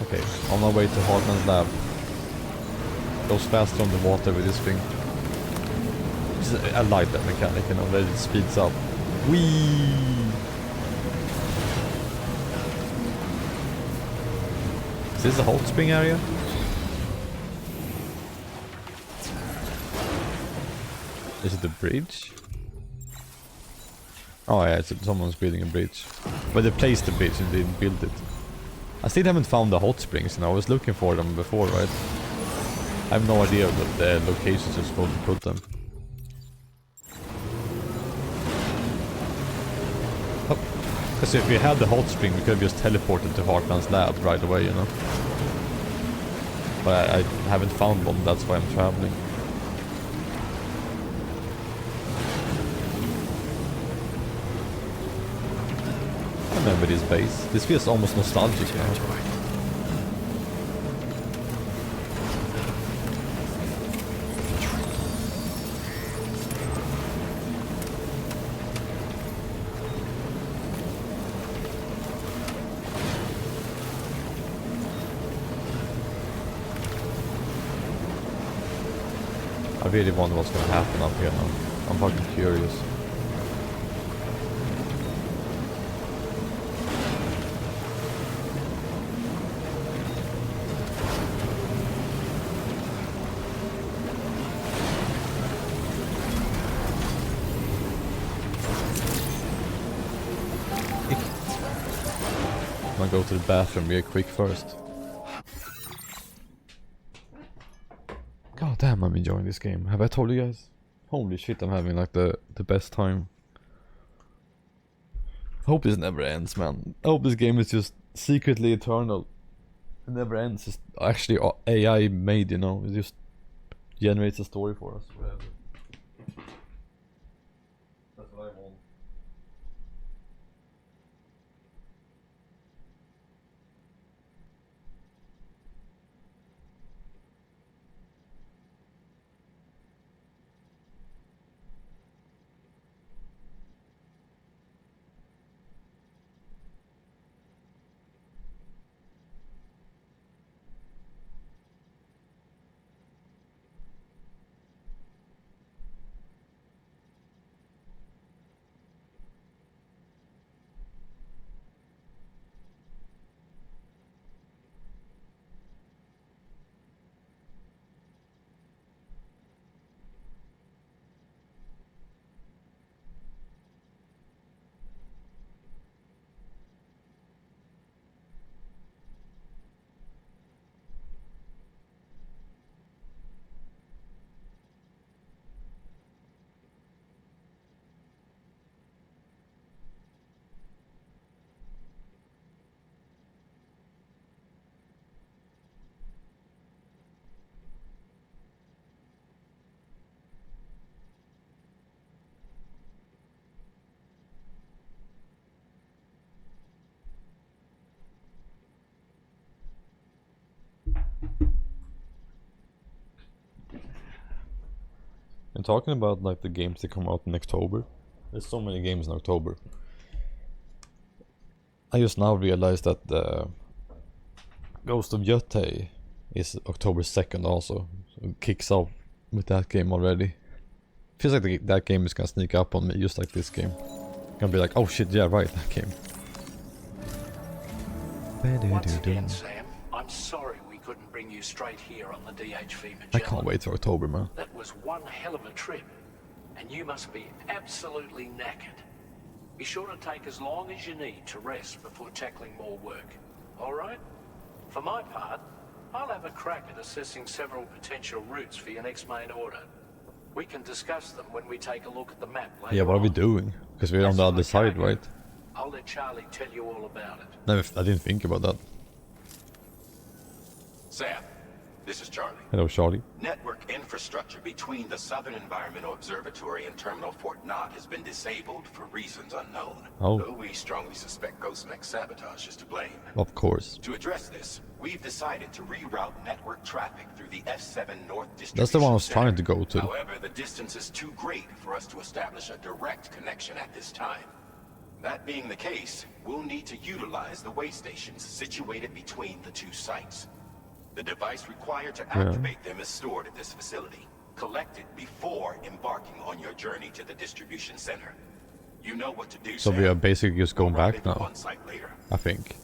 Okay, on my way to Hartman's lab. Goes faster on the water with this thing. I like that mechanic, you know, that it speeds up. Whee! Is this a hot spring area? Is it the bridge? Oh yeah, someone's building a bridge. But they placed the bridge and they didn't build it. I still haven't found the hot springs, and I was looking for them before, right? I have no idea what the locations you're supposed to put them. Because if we had the hot spring, we could have just teleported to Hartman's lab right away, you know? But I haven't found one, that's why I'm traveling. I remember this base. This feels almost nostalgic, you know? I really wonder what's gonna happen up here now. I'm fucking curious. I'm gonna go to the bathroom real quick first. God damn, I'm enjoying this game. Have I told you guys? Holy shit, I'm having like the best time. I hope this never ends, man. I hope this game is just secretly eternal. It never ends. It's actually AI made, you know. It just generates a story for us. Whatever. That's what I want. And talking about like the games that come out in October, there's so many games in October. I just now realized that the Ghost of Yotei is October 2nd also. So it kicks off with that game already. Feels like that game is gonna sneak up on me just like this game. Gonna be like, oh shit, yeah right, that game. Once again, Sam, I'm sorry we couldn't bring you straight here on the DHV Magellan. I can't wait for October, man. That was one hell of a trip, and you must be absolutely knackered. Be sure to take as long as you need to rest before tackling more work. All right? For my part, I'll have a crack at assessing several potential routes for your next main order. We can discuss them when we take a look at the map later. Yeah, what are we doing? Because we're on the other side, right? I'll let Charlie tell you all about it. No, I didn't think about that. Sam, this is Charlie. Hello, Charlie. Network infrastructure between the Southern Environmental Observatory and Terminal Fort Knott has been disabled for reasons unknown. Oh. Though we strongly suspect Ghostmech's sabotage is to blame. Of course. To address this, we've decided to reroute network traffic through the F7 North Distribution That's the one I was Center. trying to go to. However, the distance is too great for us to establish a direct connection at this time. That being the case, we'll need to utilize the way stations situated between the two sites. The device required to activate them is stored at this facility. Collect it before embarking on your journey to the distribution center. You know what to do, So Sam. we are basically just going We'll back now, on site later. I think.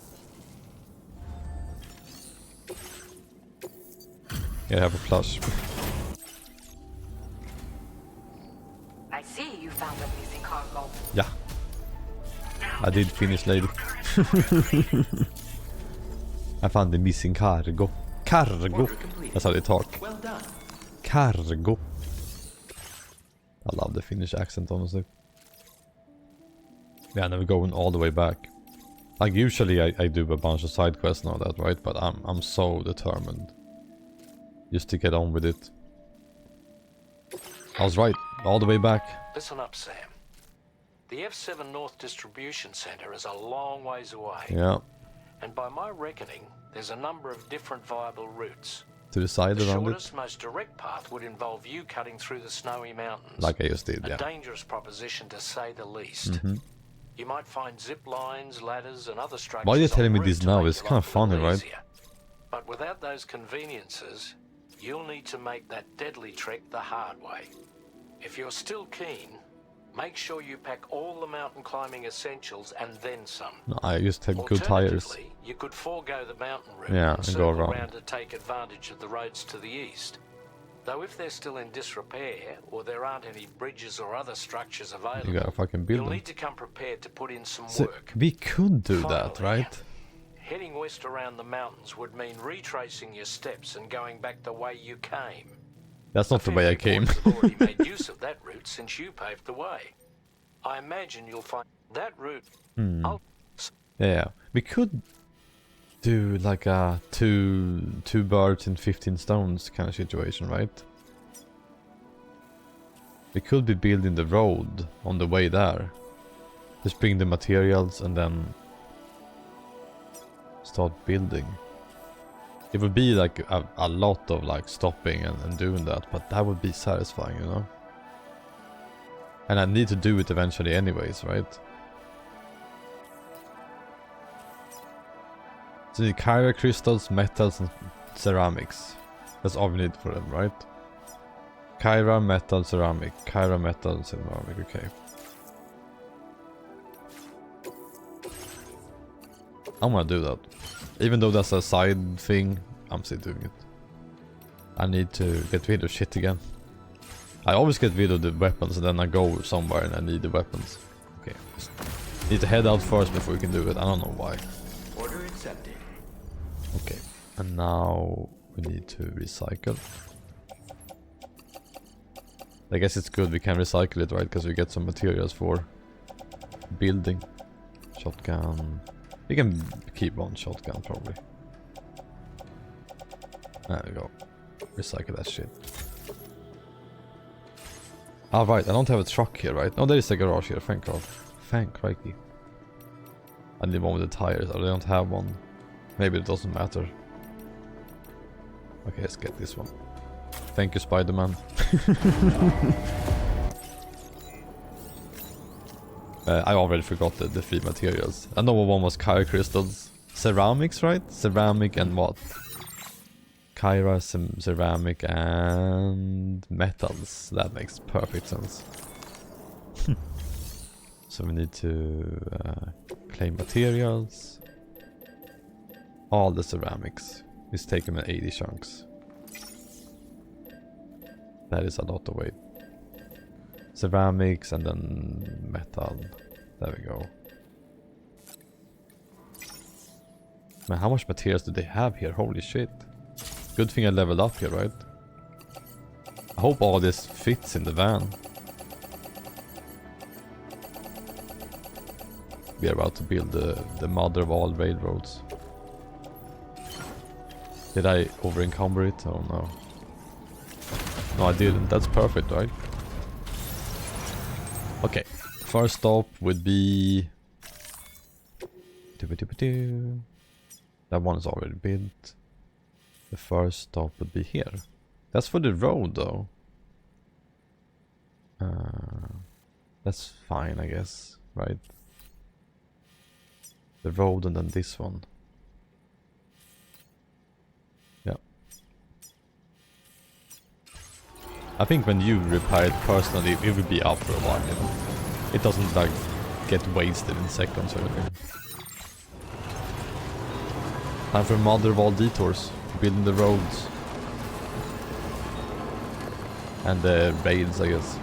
Yeah, I have a plus. I see you found the missing cargo. Yeah. I did finish, lady. I found the missing cargo. Cargo. That's how they talk. Well done. Cargo. I love the Finnish accent, honestly. Yeah, and then we're going all the way back. Like usually I do a bunch of side quests and all that, right? But I'm so determined just to get on with it. I was right, all the way back. Listen up, Sam. The F7 North Distribution Center is a long ways away. Yeah. And by my reckoning, there's a number of different viable routes. To the side The around shortest, it. most direct path would involve you cutting through the snowy mountains. Like I just did, A yeah. dangerous proposition to say the least. You might find zip lines, ladders, and other structures. Why are you en telling me route this to now? make It's your kind of life a little funny, right? easier. But without those conveniences, you'll need to make that deadly trek the hard way. If you're still keen, make sure you pack all the mountain climbing essentials and then some. No, I just have good tires. Alternatively, you could forego the mountain route Yeah, and and go circle around. to take advantage of the roads to the east. Though if they're still in disrepair, or there aren't any bridges or other structures available, You gotta fucking build you'll them. need to come prepared to put in some So work. we could do that, right? Heading west around the mountains would mean retracing your steps and going back the way you came. That's not the way I came. You've already made use of that route since you paved the way. I imagine you'll find that route. Yeah, we could do like a two birds and 15 stones kind of situation, right? We could be building the road on the way there. Just bring the materials and then start building. It would be like a lot of like stopping and doing that, but that would be satisfying, you know? And I need to do it eventually anyways, right? So the Kyra crystals, metals and ceramics. That's all we need for them, right? Kyra, metal, ceramic. Kyra, metal, ceramic, okay. I'm gonna do that. Even though that's a side thing, I'm still doing it. I need to get rid of shit again. I always get rid of the weapons and then I go somewhere and I need the weapons. Okay. Just need to head out first before we can do it. I don't know why. Order accepted. Okay. And now we need to recycle. I guess it's good we can recycle it, right? Because we get some materials for building. Shotgun. We can keep one shotgun probably. There we go. Recycle that shit. Ah, right, I don't have a truck here, right? No, there is a garage here, thank God. Thank crikey. I need one with the tires, I don't have one. Maybe it doesn't matter. Okay, let's get this one. Thank you, Spider-Man. I already forgot the three materials. I know one was Kyra crystals. Ceramics, right? Ceramic and what? Kyra, ceramic and metals. That makes perfect sense. So we need to claim materials. All the ceramics. Let's take them in 80 chunks. That is a lot of weight. Ceramics and then metal. There we go. Man, how much materials do they have here? Holy shit. Good thing I leveled up here, right? I hope all this fits in the van. We are about to build the mother of all railroads. Did I over-encumber it? Oh no. No, I didn't. That's perfect, right? Okay. First stop would be... That one is already built. The first stop would be here. That's for the road, though. That's fine, I guess. Right? The road and then this one. Yeah. I think when you repair it personally, it will be up for a while, you know. It doesn't like get wasted in seconds or anything. Time for mother of all detours. Building the roads. And the rails, I guess.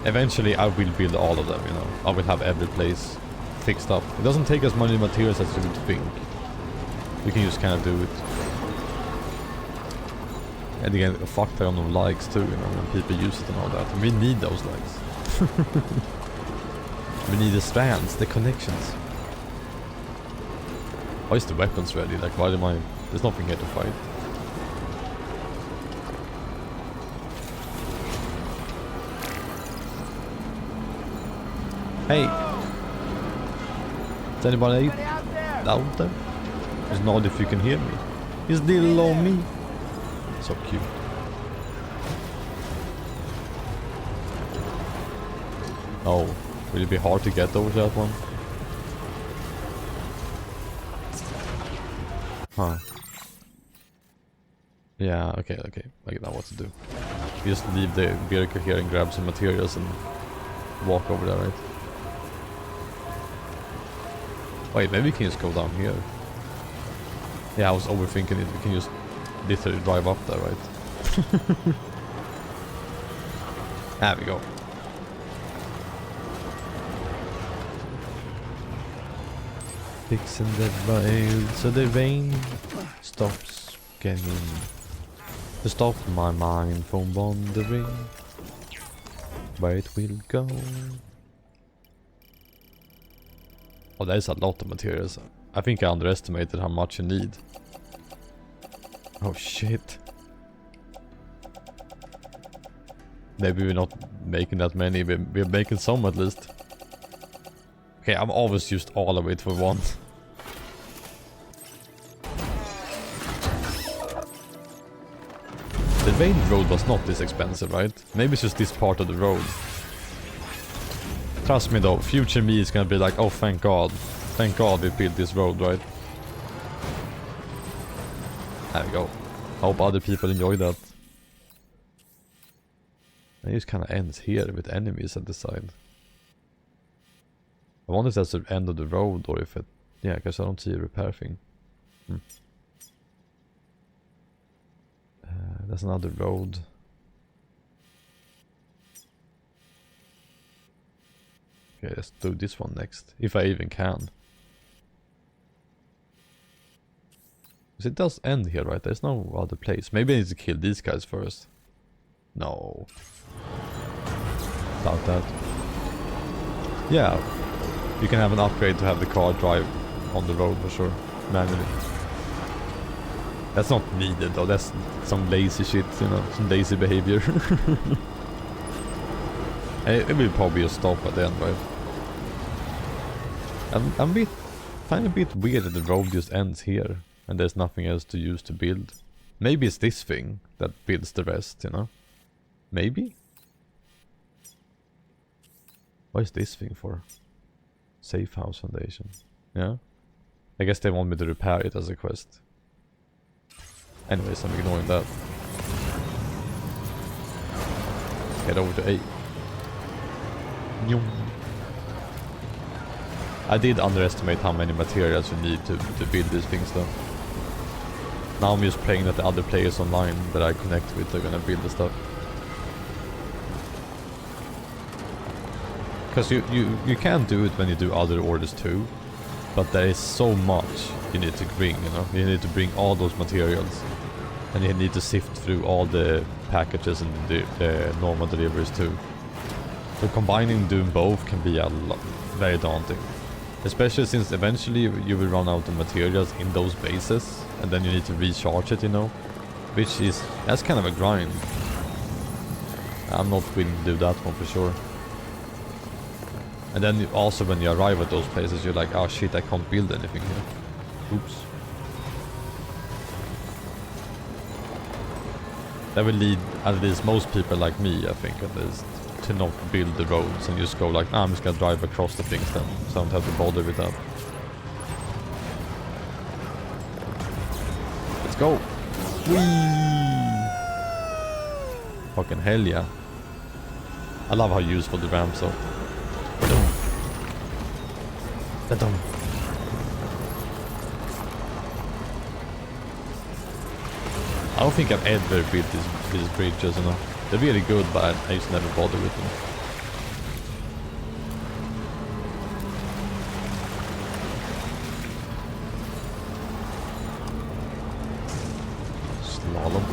Eventually I will build all of them, you know. I will have every place fixed up. It doesn't take as many materials as you would think. You can just kind of do it. And again, a fuck ton of likes too, you know, when people use it and all that. And we need those likes. We need the strands, the connections. Why is the weapons ready? Like, why am I... There's nothing here to fight. Hey! Is anybody out there? Just nod if you can hear me. Is little on me? So cute. Oh, will it be hard to get over that one? Huh. Yeah, okay. I know what to do. We just leave the vehicle here and grab some materials and walk over there, right? Wait, maybe we can just go down here. Yeah, I was overthinking it. We can just literally drive up there, right? There we go. Fixing the rail so the rain stops getting to stop my mind from wandering where it will go. Oh, that is a lot of materials. I think I underestimated how much you need. Oh shit. Maybe we're not making that many, we're making some at least. Okay, I've always used all of it for one. The main road was not this expensive, right? Maybe it's just this part of the road. Trust me though, future me is gonna be like, oh thank god. Thank god we built this road, right? There we go. Hope other people enjoy that. And it just kinda ends here with enemies at the side. I wonder if that's the end of the road or if it... Yeah, because I don't see a repair thing. There's another road. Okay, let's do this one next. If I even can. Because it does end here, right? There's no other place. Maybe I need to kill these guys first. No. Doubt that. Yeah. You can have an upgrade to have the car drive on the road for sure. Manually. That's not needed though. That's some lazy shit, you know. Some lazy behavior. It will probably just stop at the end, right? I'm a bit... Find a bit weird that the road just ends here. and there's nothing else to use to build. Maybe it's this thing that builds the rest, you know? Maybe? What is this thing for? Safe house foundation. Yeah? I guess they want me to repair it as a quest. Anyways, I'm ignoring that. Head over to A. Nyum. I did underestimate how many materials you need to build these things though. Now I'm just praying that the other players online that I connect with are gonna build the stuff. Because you can do it when you do other orders too, but there is so much you need to bring, you know. You need to bring all those materials, and you need to sift through all the packages and the normal deliveries too. So combining doing both can be very daunting. Especially since eventually you will run out of materials in those bases, and then you need to recharge it, you know. That's kind of a grind. I'm not willing to do that one for sure. And then also when you arrive at those places, you're like, oh shit, I can't build anything here. Oops. That will lead at least most people like me, I think, at least, to not build the roads and just go like, I'm just gonna drive across the things then, so I don't have to bother with that. Let's go! Whee! Fucking hell yeah. I love how useful the ramps are. Ba-dum. I don't think I've ever built these bridges, you know. They're really good, but I just never bother with them. Slalom.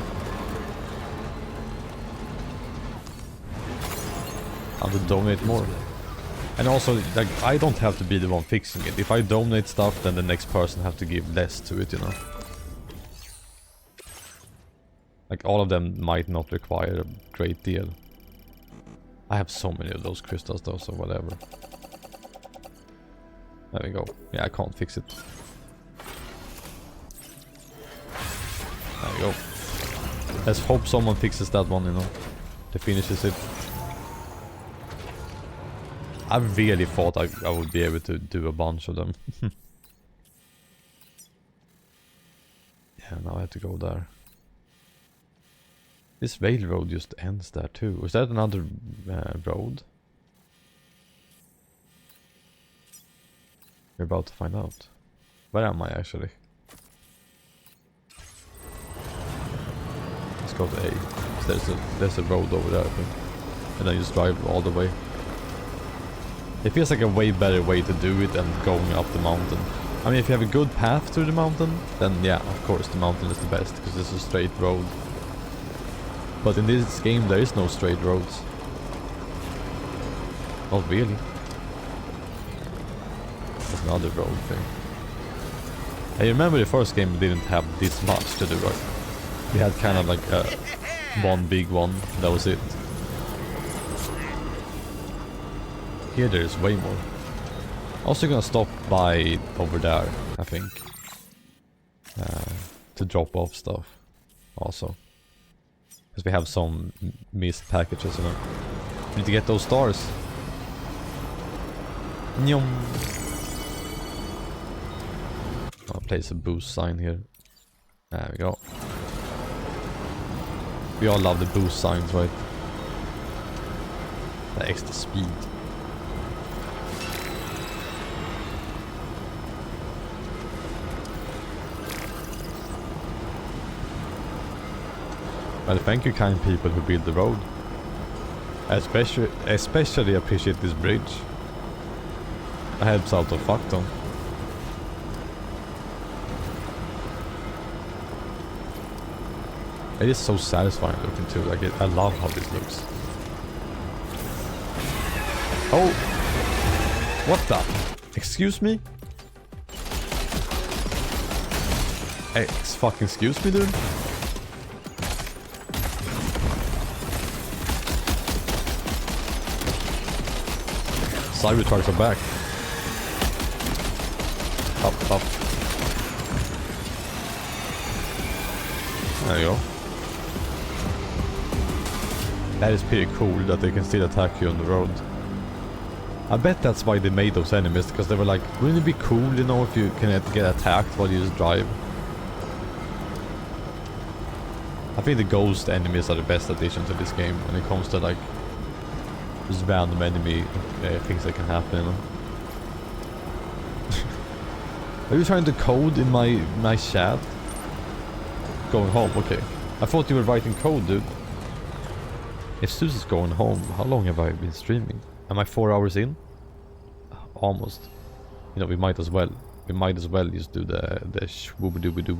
I have to donate more. And also, like, I don't have to be the one fixing it. If I donate stuff, then the next person has to give less to it, you know. Like, all of them might not require a great deal. I have so many of those crystals though, so whatever. There we go. Yeah, I can't fix it. There we go. Let's hope someone fixes that one, you know. That finishes it. I really thought I would be able to do a bunch of them. Yeah, now I have to go there. This railroad just ends there too. Was that another road? We're about to find out. Where am I actually? Let's go to A. So there's a road over there, I think. And then just drive all the way. It feels like a way better way to do it than going up the mountain. I mean, if you have a good path through the mountain, then yeah, of course the mountain is the best, because it's a straight road. But in this game there is no straight roads. Not really. There's another road thing. I remember the first game didn't have this much to do, right? We had kind of like one big one, that was it. Here there's way more. Also gonna stop by over there, I think. To drop off stuff. Also. Because we have some missed packages, you know. We need to get those stars. Nyom. I'll place a boost sign here. There we go. We all love the boost signs, right? The extra speed. Well, thank you kind people who build the road. I especially appreciate this bridge. I helps out of fuck ton. It is so satisfying looking too, like I love how this looks. Oh! What the? Excuse me? Hey, fucking excuse me, dude? Cyber trucks are back. Up, up. There you go. That is pretty cool that they can still attack you on the road. I bet that's why they made those enemies, because they were like, wouldn't it be cool, you know, if you can get attacked while you just drive? I think the ghost enemies are the best addition to this game when it comes to like just random enemy things that can happen, you know? Are you trying to code in my chat? Going home, okay. I thought you were writing code, dude. If Sus is going home, how long have I been streaming? Am I 4 hours in? Almost. You know, we might as well. We might as well just do the shwooba-dooba-doo.